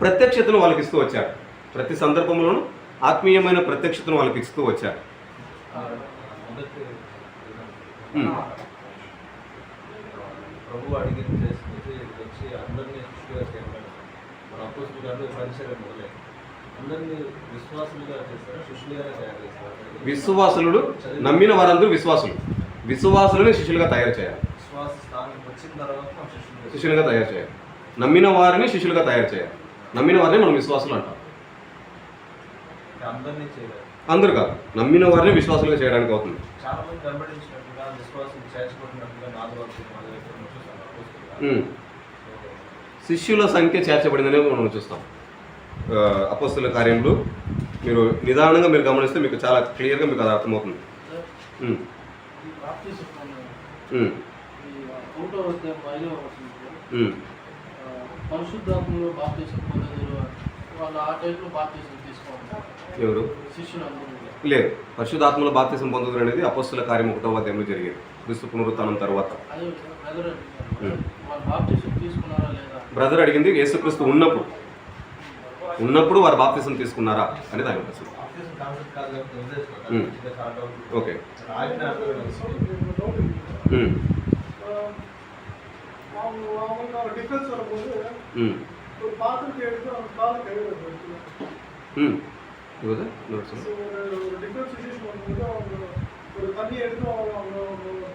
ప్రత్యక్షతను వాళ్ళకి ఇస్తూ వచ్చారు. ప్రతి సందర్భంలోనూ ఆత్మీయమైన ప్రత్యక్షతను వాళ్ళకి ఇస్తూ వచ్చారు. ప్రభు అడిగిన వచ్చి అందరినీ శిష్యులుగా చేయమని మన అపోస్తలులు గారు పరిచయం మొదలైంది. అందరినీ విశ్వాసులుగా చేస్తారు, శిష్యులుగానే తయారు చేస్తారు. విశ్వాసులు నమ్మిన వారందరూ విశ్వాసులని శిష్యులుగా తయారు చేయాలి. విశ్వాస స్థానం వచ్చిన తర్వాత శిష్యులుగా తయారు చేయాలి. నమ్మిన వారిని శిష్యులుగా తయారు చేయాలి. నమ్మిన వారిని మనం విశ్వాసులు అంటాం. అందరినీ చేయాలి, అందరూ కాదు, నమ్మిన వారిని విశ్వాసులుగా చేయడానికి అవుతుంది. చాలా మంది కనబడించినట్టుగా విశ్వాసం చేర్చబడినట్టుగా శిష్యుల సంఖ్య చేర్చబడిందనే మనం చూస్తాం. అపోస్తలుల కార్యంలో మీరు నిదానంగా మీరు గమనిస్తే మీకు చాలా క్లియర్గా మీకు అది అర్థమవుతుంది. పరిశుద్ధాత్మలో బాప్తిసం పొందేవారు వాళ్ళు ఆ టైంలో బాప్తిసం తీసుకోవాలి. ఎవరు? శిష్యులందరూ లేదు. పరిశుద్ధాత్మలో బాప్తిసం పొందుతారు అనేది అపోస్తలుల కార్యం 1వ అధ్యాయంలో జరిగేది, క్రీస్తు పునరుత్థానం తర్వాత. అదే బ్రదర్ వాళ్ళు బాప్తిసం తీసుకున్నారా లేదా? బ్రదర్ అడిగింది యేసుక్రీస్తు ఉన్నప్పుడు వారు బాప్తిసం తీసుకున్నారా అనేది ఆయన ప్రశ్న. ఓకే. அவங்க டிஃபென்ஸ் வரும்போது ம் ஒரு பாத்திரத்தை எடுத்து அவங்க காலை கைவிட ம் இவ்வளோ இன்னொரு ஸோ ஒரு டிஃபென்ஸ் சுச்சுவேஷன் வரும்போது அவங்க ஒரு தண்ணி எடுத்து அவங்க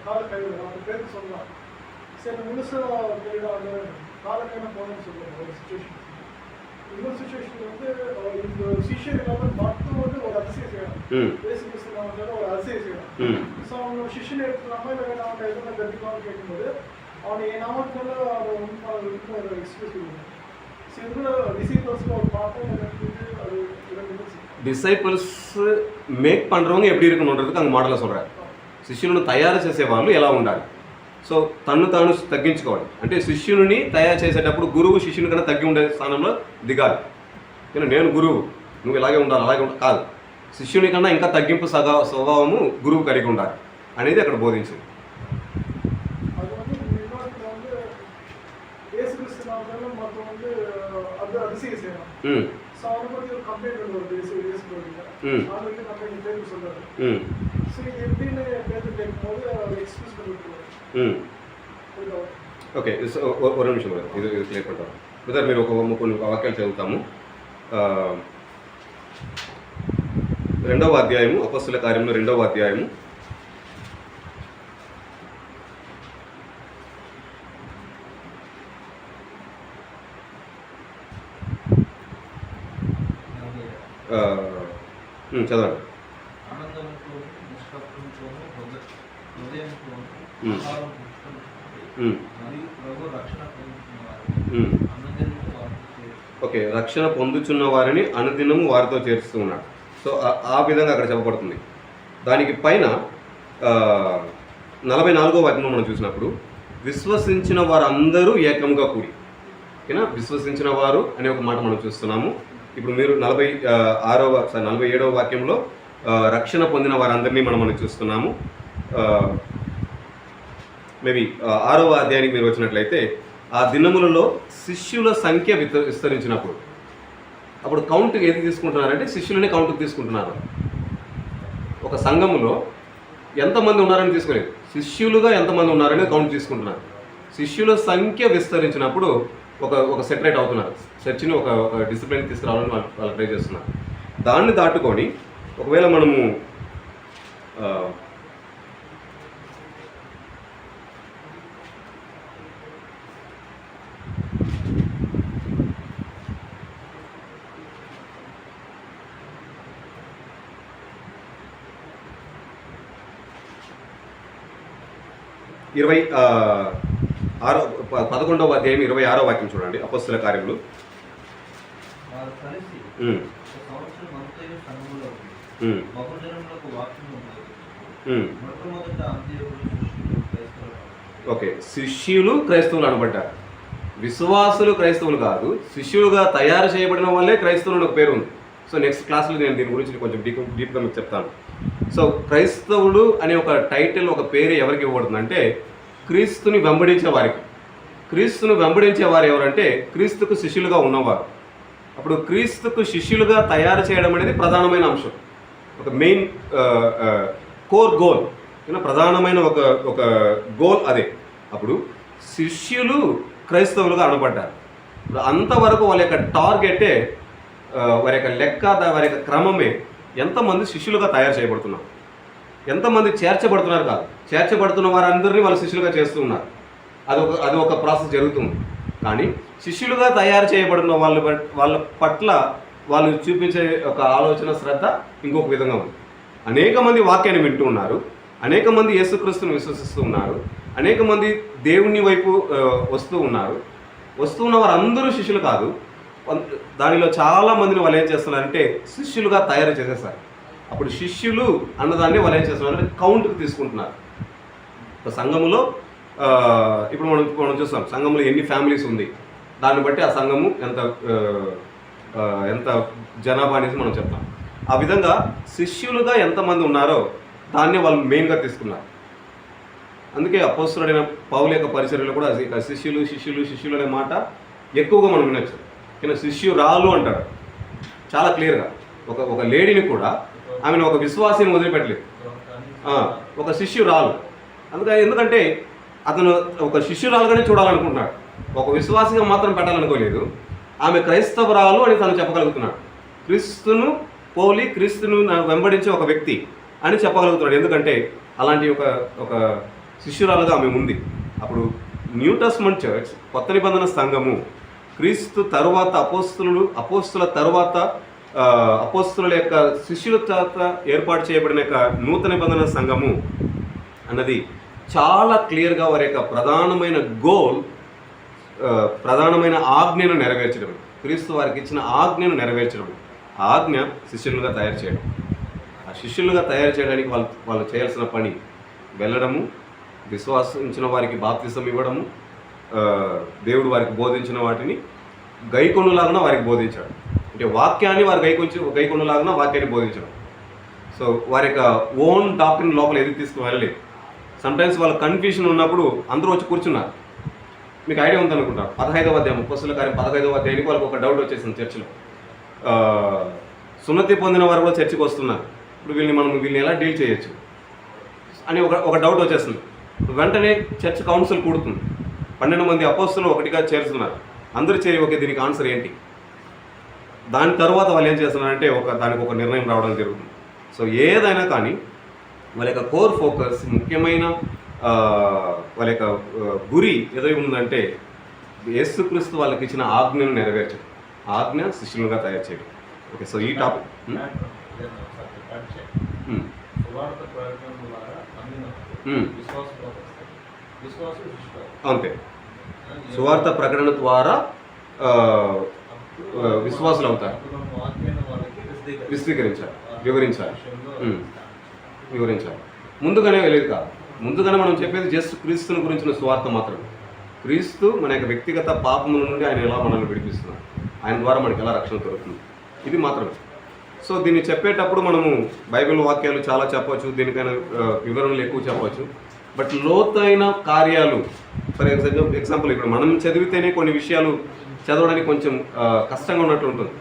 காலை கைவிடுறாங்க. அவங்க பேருக்கு சொல்லலாம் சரி முழுசாக கைவிடாங்க காலை கையில போகணும்னு சொல்லுவாங்க ஒரு சுச்சுவேஷன். இன்னொரு சுச்சுவேஷன் வந்து இந்த சிஷியர் இல்லாமல் மட்டும் வந்து ஒரு அதிசயம் செய்யணும். பேசி பேசுகிறவங்க ஒரு அதிசயம் செய்யணும். ஸோ அவங்க சிஷியனை எடுத்துக்கலாமா இல்லை அவங்க எதுவும் கற்றுக்கலாம்னு கேட்கும்போது அவனை என் நாமத்தில் அதை ஒரு எக்ஸ்பிரஸ் பண்ணுவாங்க. ஸோ இதில் டிசிபிள்ஸில் ஒரு பாட்டை எனக்கு அது డిసైపుల్స్ మేక్ பண்ணுறவங்க எப்படி இருக்கணுன்றதுக்கு అங்கே మోడల్లో சொல்கிறாరు. శిష్యులను తయారు చేసే వాళ్ళు ఎలా ఉండాలి. సో తను తాను తగ్గించుకోవాలి. అంటే శిష్యుని తయారు చేసేటప్పుడు గురువు శిష్యుని కన్నా తగ్గి ఉండే స్థానంలో దిగాలి. నేను గురువు నువ్వు ఇలాగే ఉండాలి అలాగే ఉండాలి కాదు, శిష్యుని కన్నా ఇంకా తగ్గింపు స్వభావము గురువు కలిగి ఉండాలి అనేది అక్కడ బోధించింది. அது வந்து இன்னொருத்தர் வந்து இயேசு கிறிஸ்துனால மொத்தம் வந்து அது அதிசயம் செய்யணும். ஸோ அவனை பற்றி ஒரு கம்ப்ளைண்ட் வருது இயேசு போகிறீங்க அவங்களுக்கு கம்ப்ளைண்ட் பேருக்கு சொல்றாரு. ஸோ இது எப்படின்னு பேருக்கு கேட்கும்போது அவர் எக்ஸ்பிரஸ் பண்ணி விட்டுருவாரு. ఓకే ఒక నిమిషం ఇది క్లియర్ పడతారు బ్రదర్. మీరు కొన్ని వాక్యాలు చదువుతాము. 2వ అధ్యాయము అపొస్తలుల కార్యములు 2వ అధ్యాయము 47 చదవండి. ఆనందంతో నిష్కపటంతోను హృదయంతోను ఆహారం పుచ్చుకుంటూ మరియు ప్రభు రక్షణ పొందుతున్నవారు అనుదినము వారితో చేర్చు. ఓకే, రక్షణ పొందుచున్న వారిని అనుదినము వారితో చేరుస్తూ ఉన్నాడు. సో ఆ విధంగా అక్కడ చెప్పబడుతుంది. దానికి పైన 44వ వచనం మనం చూసినప్పుడు విశ్వసించిన వారందరూ ఏకంగా కూడి, ఓకేనా, విశ్వసించిన వారు అనే ఒక మాట మనం చూస్తున్నాము. ఇప్పుడు మీరు 47వ వాక్యంలో రక్షణ పొందిన వారందరినీ మనం చూస్తున్నాము. మేబీ 6వ అధ్యాయానికి మీరు వచ్చినట్లయితే ఆ దినములలో శిష్యుల సంఖ్య విస్తరించినప్పుడు అప్పుడు కౌంట్ ఏది తీసుకుంటున్నారంటే శిష్యులనే కౌంట్కి తీసుకుంటున్నారు. ఒక సంఘములో ఎంతమంది ఉన్నారని తీసుకోలేదు, శిష్యులుగా ఎంతమంది ఉన్నారని కౌంట్ తీసుకుంటున్నారు. శిష్యుల సంఖ్య విస్తరించినప్పుడు ఒక సెపరేట్ అవుతున్నారు. చర్చిని ఒక డిసిప్లిన్ తీసుకురావాలని వాళ్ళు ట్రై చేస్తున్నారు. దాన్ని దాటుకొని ఒకవేళ మనము ఇరవై 11వ అధ్యాయం 26వ వాక్యం చూడండి. అపొస్తలుల కార్యములు. వారు కలిసి ఒక సంవత్సరం అంతయు సంఘములో బహుజనములకు వాక్యము మొట్టమొదట అంత్యోకులు శిష్యులు క్రైస్తవులు. ఓకే, శిష్యులు క్రైస్తవులు అనబడ్డారు. విశ్వాసులు క్రైస్తవులు కాదు, శిష్యులుగా తయారు చేయబడిన వాళ్ళే క్రైస్తవులు ఒక పేరు ఉంది. సో నెక్స్ట్ క్లాస్లో నేను దీని గురించి కొంచెం డీప్గా మీకు చెప్తాను. సో క్రైస్తవుడు అనే ఒక టైటిల్, ఒక పేరు ఎవరికి ఇవ్వబడుతుందంటే క్రీస్తుని వెంబడించే వారికి. క్రీస్తును వెంబడించే వారు ఎవరంటే క్రీస్తుకు శిష్యులుగా ఉన్నవారు. అప్పుడు క్రీస్తుకు శిష్యులుగా తయారు చేయడం అనేది ప్రధానమైన అంశం, ఒక మెయిన్ కోర్ గోల్, ప్రధానమైన ఒక గోల్ అదే. అప్పుడు శిష్యులు క్రైస్తవులుగా అనబడ్డారు. అంతవరకు వాళ్ళ యొక్క టార్గెటే, వారి యొక్క లెక్క, వారి యొక్క క్రమమే ఎంతమంది శిష్యులుగా తయారు చేయబడుతున్నారు, ఎంతమంది చేర్చబడుతున్నారు కాదు, చేర్చబడుతున్న వారందరినీ వాళ్ళు శిష్యులుగా చేస్తూ ఉన్నారు. అది ఒక ప్రాసెస్ జరుగుతుంది. కానీ శిష్యులుగా తయారు చేయబడిన వాళ్ళ పట్ల వాళ్ళు చూపించే ఒక ఆలోచన, శ్రద్ధ ఇంకొక విధంగా ఉంది. అనేక మంది వాక్యాన్ని వింటూ ఉన్నారు, అనేక మంది యేసుక్రీస్తుని విశ్వసిస్తూ ఉన్నారు, అనేక మంది దేవుని వైపు వస్తూ ఉన్నారు. వస్తున్న వారందరూ శిష్యులు కాదు. దానిలో చాలా మందిని వాళ్ళు ఏం చేస్తున్నారంటే శిష్యులుగా తయారు చేసేస్తారు. అప్పుడు శిష్యులు అన్నదాన్ని వాళ్ళు ఏం చేస్తున్నారంటే కౌంట్కి తీసుకుంటున్నారు. ఒక సంఘములో ఇప్పుడు మనం చూస్తాం, సంఘంలో ఎన్ని ఫ్యామిలీస్ ఉంది, దాన్ని బట్టి ఆ సంఘము ఎంత జనాభా అనేది మనం చెప్తాం. ఆ విధంగా శిష్యులుగా ఎంతమంది ఉన్నారో దాన్ని వాళ్ళు మెయిన్గా తీసుకున్నారు. అందుకే అపోస్తలుడైన పౌలు యొక్క పరిచర్యలో కూడా శిష్యులు అనే మాట ఎక్కువగా మనం వినొచ్చు. కానీ శిష్యురాలు అంటాడు చాలా క్లియర్గా. ఒక లేడీని కూడా ఆమెను ఒక విశ్వాసిని వదిలిపెట్టలేదు, ఒక శిష్యురాలు. ఎందుకంటే అతను ఒక శిష్యురాలుగానే చూడాలనుకుంటున్నాడు, ఒక విశ్వాసిగా మాత్రం పెట్టాలనుకోలేదు. ఆమె క్రైస్తవరాలు అని తను చెప్పగలుగుతున్నాడు. క్రీస్తును పోలి క్రీస్తును వెంబడించే ఒక వ్యక్తి అని చెప్పగలుగుతున్నాడు. ఎందుకంటే అలాంటి ఒక శిష్యురాలుగా ఆమె ఉంది. అప్పుడు న్యూ టెస్టమెంట్ చర్చ్, కొత్త నిబంధన సంఘము, క్రీస్తు తరువాత అపోస్తుల తరువాత అపోస్తుల యొక్క శిష్యుల తర్వాత ఏర్పాటు చేయబడిన యొక్క నూతన నిబంధన సంఘము అన్నది చాలా క్లియర్గా వారి యొక్క ప్రధానమైన గోల్, ప్రధానమైన ఆజ్ఞను నెరవేర్చడం, క్రీస్తు వారికి ఇచ్చిన ఆజ్ఞను నెరవేర్చడం, ఆ ఆజ్ఞ శిష్యులుగా తయారు చేయడం. ఆ శిష్యులుగా తయారు చేయడానికి వాళ్ళు చేయాల్సిన పని వెళ్ళడము, విశ్వాసించిన వారికి బాప్తిసం ఇవ్వడము, దేవుడు వారికి బోధించిన వాటిని గైకొనులాగా వారికి బోధించాడు. అంటే వాక్యాన్ని వారు గైకొనులాగా వాక్యాన్ని బోధించడం. సో వారి యొక్క ఓన్ డాక్టరీన్ లోపల ఎదుగు తీసుకుని వెళ్ళలేదు. సమ్టైమ్స్ వాళ్ళ కన్ఫ్యూషన్ ఉన్నప్పుడు అందరూ వచ్చి కూర్చున్నారు. మీకు ఐడియా ఉందనుకుంటారు, 15వ అధ్యాయం అపోస్తలుల కార్యం 15వ అధ్యాయానికి వాళ్ళకి ఒక డౌట్ వచ్చేసింది చర్చిలో. సున్నతి పొందిన వారు కూడా చర్చికి వస్తున్నారు, ఇప్పుడు వీళ్ళని ఎలా డీల్ చేయొచ్చు అని ఒక డౌట్ వచ్చేస్తుంది. వెంటనే చర్చ్ కౌన్సిల్ కూడుతుంది. 12 మంది అపోస్తలు ఒకటిగా చేరుతున్నారు. అందరూ చేరి ఓకే దీనికి ఆన్సర్ ఏంటి. దాని తర్వాత వాళ్ళు ఏం చేస్తున్నారంటే దానికి ఒక నిర్ణయం రావడం జరుగుతుంది. సో ఏదైనా కానీ వాళ్ళ యొక్క కోర్ ఫోకస్, ముఖ్యమైన వాళ్ళ యొక్క గురి ఏదో ఉందంటే యేసుక్రీస్తు వాళ్ళకి ఇచ్చిన ఆజ్ఞను నెరవేర్చడం, ఆజ్ఞ శిష్యులుగా తయారు చేయడం. ఓకే, సో ఈ టాపిక్ అంతే. సువార్త ప్రకటన ద్వారా విశ్వాసులు అవుతారు. వివరించాలి. ముందుగానే వెళ్ళేది కాదు. ముందుగానే మనం చెప్పేది జస్ట్ క్రీస్తుని గురించిన సువార్త మాత్రమే. క్రీస్తు మన యొక్క వ్యక్తిగత పాపముల నుండి ఆయన ఎలా మనల్ని విడిపిస్తున్నారు, ఆయన ద్వారా మనకి ఎలా రక్షణ దొరుకుతుంది, ఇది మాత్రమే. సో దీన్ని చెప్పేటప్పుడు మనము బైబిల్ వాక్యాలు చాలా చెప్పవచ్చు, దీనికైనా వివరణలు ఎక్కువ చెప్పవచ్చు. బట్ లోతైన కార్యాలు, ఫర్ ఎగ్జాంపుల్ ఇప్పుడు మనం చదివితేనే కొన్ని విషయాలు చదవడానికి కొంచెం కష్టంగా ఉన్నట్టు ఉంటుంది,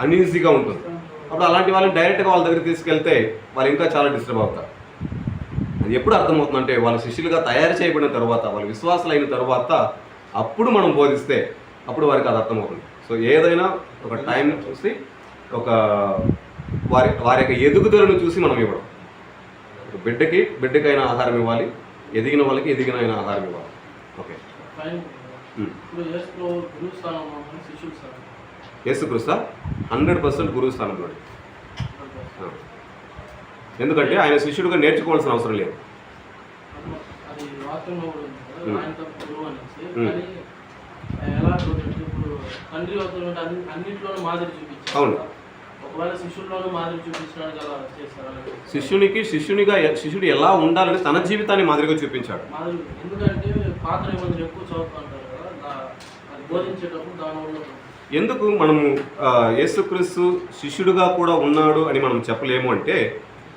అన్ఈజీగా ఉంటుంది. అప్పుడు అలాంటి వాళ్ళని డైరెక్ట్గా వాళ్ళ దగ్గర తీసుకెళ్తే వాళ్ళు ఇంకా చాలా డిస్టర్బ్ అవుతారు. అది ఎప్పుడు అర్థమవుతుందంటే వాళ్ళ శిష్యులుగా తయారు చేయబడిన తర్వాత, వాళ్ళ విశ్వాసాలు అయిన తర్వాత అప్పుడు మనం బోధిస్తే అప్పుడు వారికి అది అర్థమవుతుంది. సో ఏదైనా ఒక టైం చూసి వారి యొక్క ఎదుగుదలను చూసి మనం ఇవ్వడం. బిడ్డకైనా ఆహారం ఇవ్వాలి, ఎదిగిన వాళ్ళకి ఎదిగిన ఆహారం ఇవ్వాలి. ఓకే, యేసుక్రీస్తు 100% గురువు స్థానంలో. ఎందుకంటే ఆయన శిష్యుడిగా నేర్చుకోవాల్సిన అవసరం లేదు. అవును, శిష్యుడు ఎలా ఉండాలని తన జీవితాన్ని మాదిరిగా చూపించాడు. ఎందుకు మనము యేసుక్రీస్తు శిష్యుడిగా కూడా ఉన్నాడు అని మనం చెప్పలేము అంటే,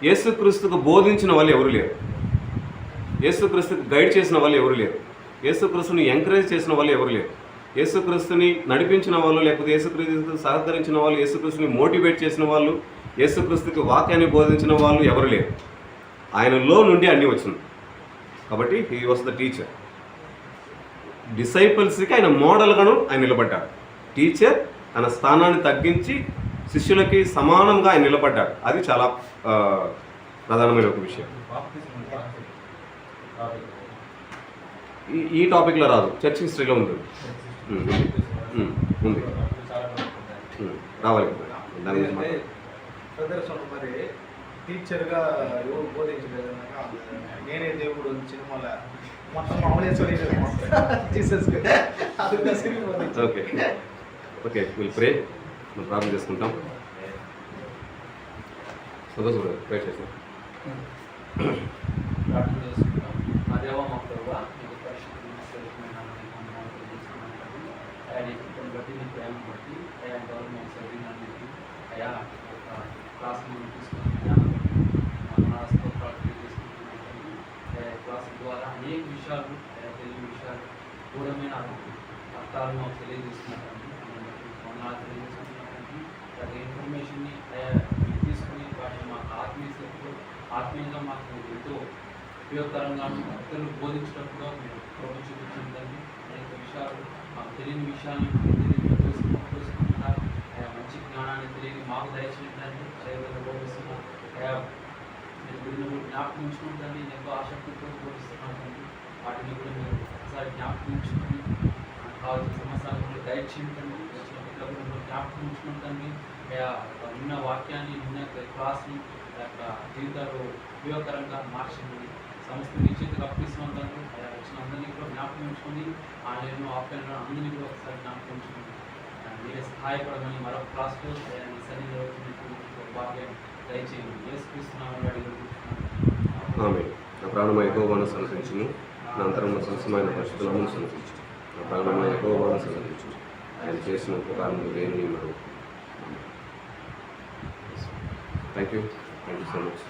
యేసుక్రీస్తుకు బోధించిన వాళ్ళు ఎవరు లేరు, యేసుక్రీస్తుకు గైడ్ చేసిన వాళ్ళు ఎవరు లేరు, యేసుక్రీస్తుని ఎంకరేజ్ చేసిన వాళ్ళు ఎవరు లేరు, యేసుక్రీస్తుని నడిపించిన వాళ్ళు, లేకపోతే యేసుక్రీస్తు సహకరించిన వాళ్ళు, యేసుక్రీస్తుని మోటివేట్ చేసిన వాళ్ళు, యేసుక్రీస్తుకి వాక్యాన్ని బోధించిన వాళ్ళు ఎవరు లేరు. ఆయనలో నుండి అన్నీ వచ్చింది. కాబట్టి హీ వాస్ ద టీచర్. డిసైపుల్స్కి ఆయన మోడల్గాను ఆయన నిలబడ్డాడు. టీచర్ తన స్థానాన్ని తగ్గించి శిష్యులకి సమానంగా ఆయన నిలబడ్డాడు. అది చాలా ప్రధానమైన ఒక విషయం. ఈ టాపిక్లో రాదు, చర్చ్ హిస్టరీలో ఉంది. రావాలి దాని గురించి. మరి టీచర్గా ఎవరు బోధించలేదు, నేనే దేవుడు సినిమాలో మొత్తం ఓకే విల్ ప్రే. మనం ప్రార్థన చేసుకుంటాం. సంతోష్ ప్రే చేస్తాం. క్లాస్ ద్వారా అనేక విషయాలు తెలియని విషయాలు దూరమైన అర్థాలు మాకు తెలియజేస్తున్నటువంటి ప్రతి ఇన్ఫర్మేషన్ని తీసుకుని వాటిని మాకు ఆత్మీయంగా మాకు ఎంతో ఉపయోగకరంగాను ఇతరులకు బోధించినప్పుడు మీరు కృప చూపించండి. అనేక విషయాలు మాకు తెలియని విషయాన్ని తెలుసుకుంటున్నారు. మంచి జ్ఞానాన్ని తెలియని మాకు దయచేయండి. అదేవిధంగా బోధిస్తున్నారు. మీరు బిడ్డలు జ్ఞాపకం ఉంచుకుంటుంది. ఎంతో ఆసక్తితో బోధిస్తున్నారు తండ్రి. వాటిని కూడా మీరు ఒకసారి జ్ఞాపకం ఉంచుకొని కావాల్సిన సమస్యలను కూడా గైడ్ చేయండి. వచ్చిన బిడ్డలు కూడా జ్ఞాపకం ఉంచుకుంటుంది. నిన్న వాక్యాన్ని నిన్న క్లాస్ని జీవితాలు ఉపయోగకరంగా మార్చింది. సమస్త మీ చేతికి అప్పిస్తుంటారు. వచ్చిన అందరినీ కూడా జ్ఞాపకం ఉంచుకొని ఆన్లైన్లో ఆఫ్లైన్లో అందరినీ కూడా ఒకసారి జ్ఞాపకం ఉంచుకొని మీరే సహాయపడమని మరొక క్లాస్లో మీ సన్నిధిలో వచ్చినటువంటి వాక్యాన్ని దయచేయండి. యేసుక్రీస్తునామములో అడిగి ఆమె నా ప్రాణమయ యెహోవాను సంతరించును, నా అంతరంలో సంసమైన పరిశుద్ధనామమును సంతరించును. నా ప్రాణమయ యెహోవాను సంతరించును, ఆయన చేసిన ఉపకారములు లేని మరొక. Thank you so much.